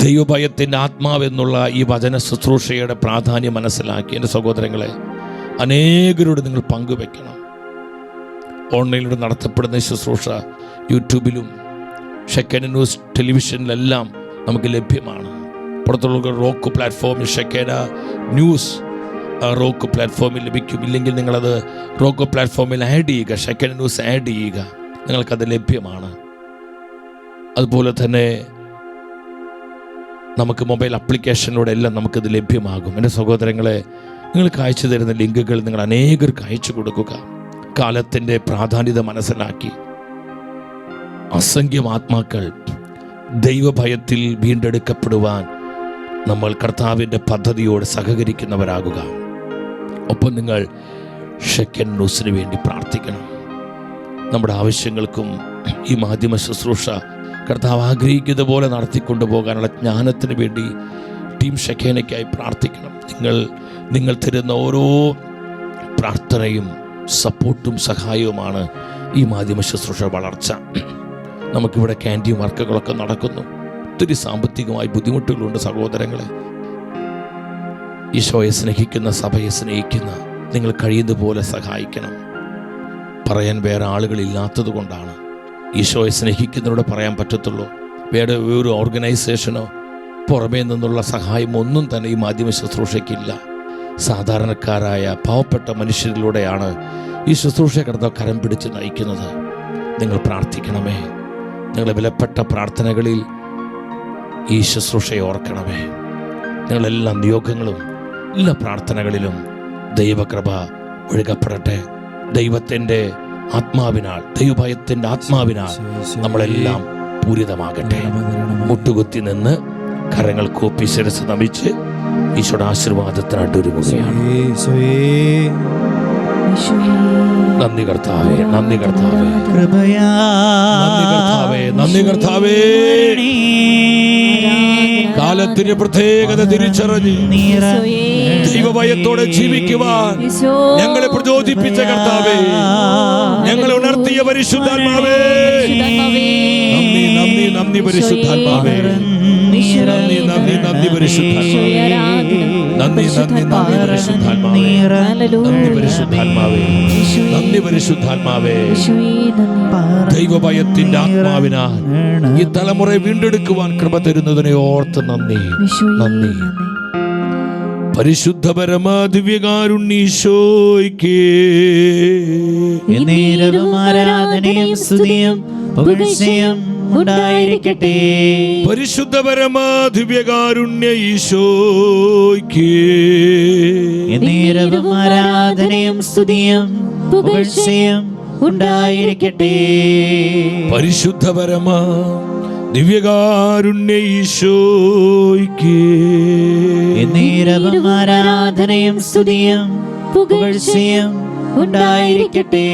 ദൈവഭയത്തിൻ്റെ ആത്മാവെന്നുള്ള ഈ വചന ശുശ്രൂഷയുടെ പ്രാധാന്യം മനസ്സിലാക്കി എൻ്റെ സഹോദരങ്ങളെ അനേകരോട് നിങ്ങൾ പങ്കുവെക്കണം. ഓൺലൈനിലൂടെ നടത്തപ്പെടുന്ന ശുശ്രൂഷ യൂട്യൂബിലും ഷെക്കേന ന്യൂസ് ടെലിവിഷനിലെല്ലാം നമുക്ക് ലഭ്യമാണ്. പുറത്തുള്ള റോക്ക് പ്ലാറ്റ്ഫോമിൽ ഷെക്കേന ന്യൂസ് റോക്ക് പ്ലാറ്റ്ഫോമിൽ ലഭിക്കും. ഇല്ലെങ്കിൽ നിങ്ങളത് റോക്ക് പ്ലാറ്റ്ഫോമിൽ ആഡ് ചെയ്യുക, ഷെക്കേന ന്യൂസ് ആഡ് ചെയ്യുക, നിങ്ങൾക്കത് ലഭ്യമാണ്. അതുപോലെ തന്നെ നമുക്ക് മൊബൈൽ ആപ്ലിക്കേഷനിലൂടെ എല്ലാം നമുക്കിത് ലഭ്യമാകും. എൻ്റെ സഹോദരങ്ങളെ, നിങ്ങൾക്ക് അയച്ചു തരുന്ന ലിങ്കുകൾ നിങ്ങൾ അനേകർക്ക് അയച്ചു കൊടുക്കുക. കാലത്തിൻ്റെ പ്രാധാന്യത മനസ്സിലാക്കി അസംഖ്യം ആത്മാക്കൾ ദൈവഭയത്തിൽ വീണ്ടെടുക്കപ്പെടുവാൻ നമ്മൾ കർത്താവിൻ്റെ പദ്ധതിയോട് സഹകരിക്കുന്നവരാകുക. ഒപ്പം നിങ്ങൾ ഷെക്കേന ന്യൂസിന് വേണ്ടി പ്രാർത്ഥിക്കണം. നമ്മുടെ ആവശ്യങ്ങൾക്കും ഈ മാധ്യമ ശുശ്രൂഷ കർത്താവ് ആഗ്രഹിക്കുന്ന പോലെ നടത്തിക്കൊണ്ടു പോകാനുള്ള ജ്ഞാനത്തിന് വേണ്ടി ടീം ഷെക്കേനയ്ക്കായി പ്രാർത്ഥിക്കണം. നിങ്ങൾ തരുന്ന ഓരോ പ്രാർത്ഥനയും സപ്പോർട്ടും സഹായവുമാണ് ഈ മാധ്യമ ശുശ്രൂഷ വളർച്ച. നമുക്കിവിടെ ക്യാൻറ്റീൻ വർക്കുകളൊക്കെ നടക്കുന്നു. ഒത്തിരി സാമ്പത്തികമായി ബുദ്ധിമുട്ടുകളുണ്ട് സഹോദരങ്ങളെ. ഈശോയെ സ്നേഹിക്കുന്ന, സഭയെ സ്നേഹിക്കുന്ന നിങ്ങൾ കഴിയുന്ന പോലെ സഹായിക്കണം. പറയാൻ വേറെ ആളുകളില്ലാത്തത് കൊണ്ടാണ്. ഈശോയെ സ്നേഹിക്കുന്നവരോട് പറയാൻ പറ്റത്തുള്ളൂ. വേറെ ഒരു ഓർഗനൈസേഷനോ പുറമേ നിന്നുള്ള സഹായം ഒന്നും തന്നെ ഈ മാധ്യമ ശുശ്രൂഷയ്ക്കില്ല. സാധാരണക്കാരായ പാവപ്പെട്ട മനുഷ്യരിലൂടെയാണ് ഈ ശുശ്രൂഷ കർത്താവ് കരം പിടിച്ച് നയിക്കുന്നത്. നിങ്ങൾ പ്രാർത്ഥിക്കണമേ. നിങ്ങളുടെ വിലപ്പെട്ട പ്രാർത്ഥനകളിൽ ഈ ശുശ്രൂഷയെ ഓർക്കണമേ. നിങ്ങളെല്ലാ നിയോഗങ്ങളും എല്ലാ പ്രാർത്ഥനകളിലും ദൈവകൃപ ഒഴുകപ്പെടട്ടെ. ദൈവത്തിൻ്റെ ആത്മാവിനാൽ, ദൈവഭയത്തിൻ്റെ ആത്മാവിനാൽ നമ്മളെല്ലാം പൂരിതമാകട്ടെ. മുട്ടുകുത്തി നിന്ന് കരങ്ങൾ കൂപ്പി ശിരസ് നമിച്ച് ഈശോയുടെ ആശീർവാദത്തിനായിട്ട് ഒരുങ്ങുകയാണ്. നന്ദി കർത്താവേ, നന്ദി കർത്താവേ, കൃപയാ നന്ദി കർത്താവേ, നന്ദി കർത്താവേ. കാലത്തിന്റെ പ്രത്യേകത തിരിച്ചറിഞ്ഞ് ദൈവഭയത്തോടെ ജീവിക്കുവാൻ ഞങ്ങളെ പ്രചോദിപ്പിച്ച കർത്താവേ, ഞങ്ങളെ ഉണർത്തിയ പരിശുദ്ധാത്മാവേ, നന്ദി നന്ദി നന്ദി പരിശുദ്ധാത്മാവേ, നന്ദി നന്ദി നന്ദി പരിശുദ്ധാത്മാവേ, നന്ദി നന്ദി നന്ദി പരിശുദ്ധാത്മാവേ, നന്ദി പരിശുദ്ധാത്മാവേ, നന്ദി പരിശുദ്ധാത്മാവേ. ദൈവഭയത്തിന്റെ ആത്മാവിനാൽ ഈ തലമുറയെ വീണ്ടെടുക്കുവാൻ കൃപ തരുന്നതിനെ ഓർത്ത് നന്ദി നന്ദി. പരിശുദ്ധ പരമാദിവ്യകാരുണ്യീശോയ്ക്ക് എന്നേരവും ആരാധനയും സ്തുതിയും പുകഴ്ചയും ഉണ്ടായിരിക്കട്ടെ. പരിശുദ്ധ പരമാദിവ്യകാരുണ്യ ഈശോയ്ക്ക് എന്നേരവും ആരാധനയും സ്തുതിയും പുകഴ്ചയും ഉണ്ടായിരിക്കട്ടെ. പരിശുദ്ധ പരമാ ദിവ്യകാരുണ്യ ഈശോയ്ക്ക് എന്നേരവും ആരാധനയും സ്തുതിയും പുകഴ്ചയും ഉണ്ടായിരിക്കട്ടെ.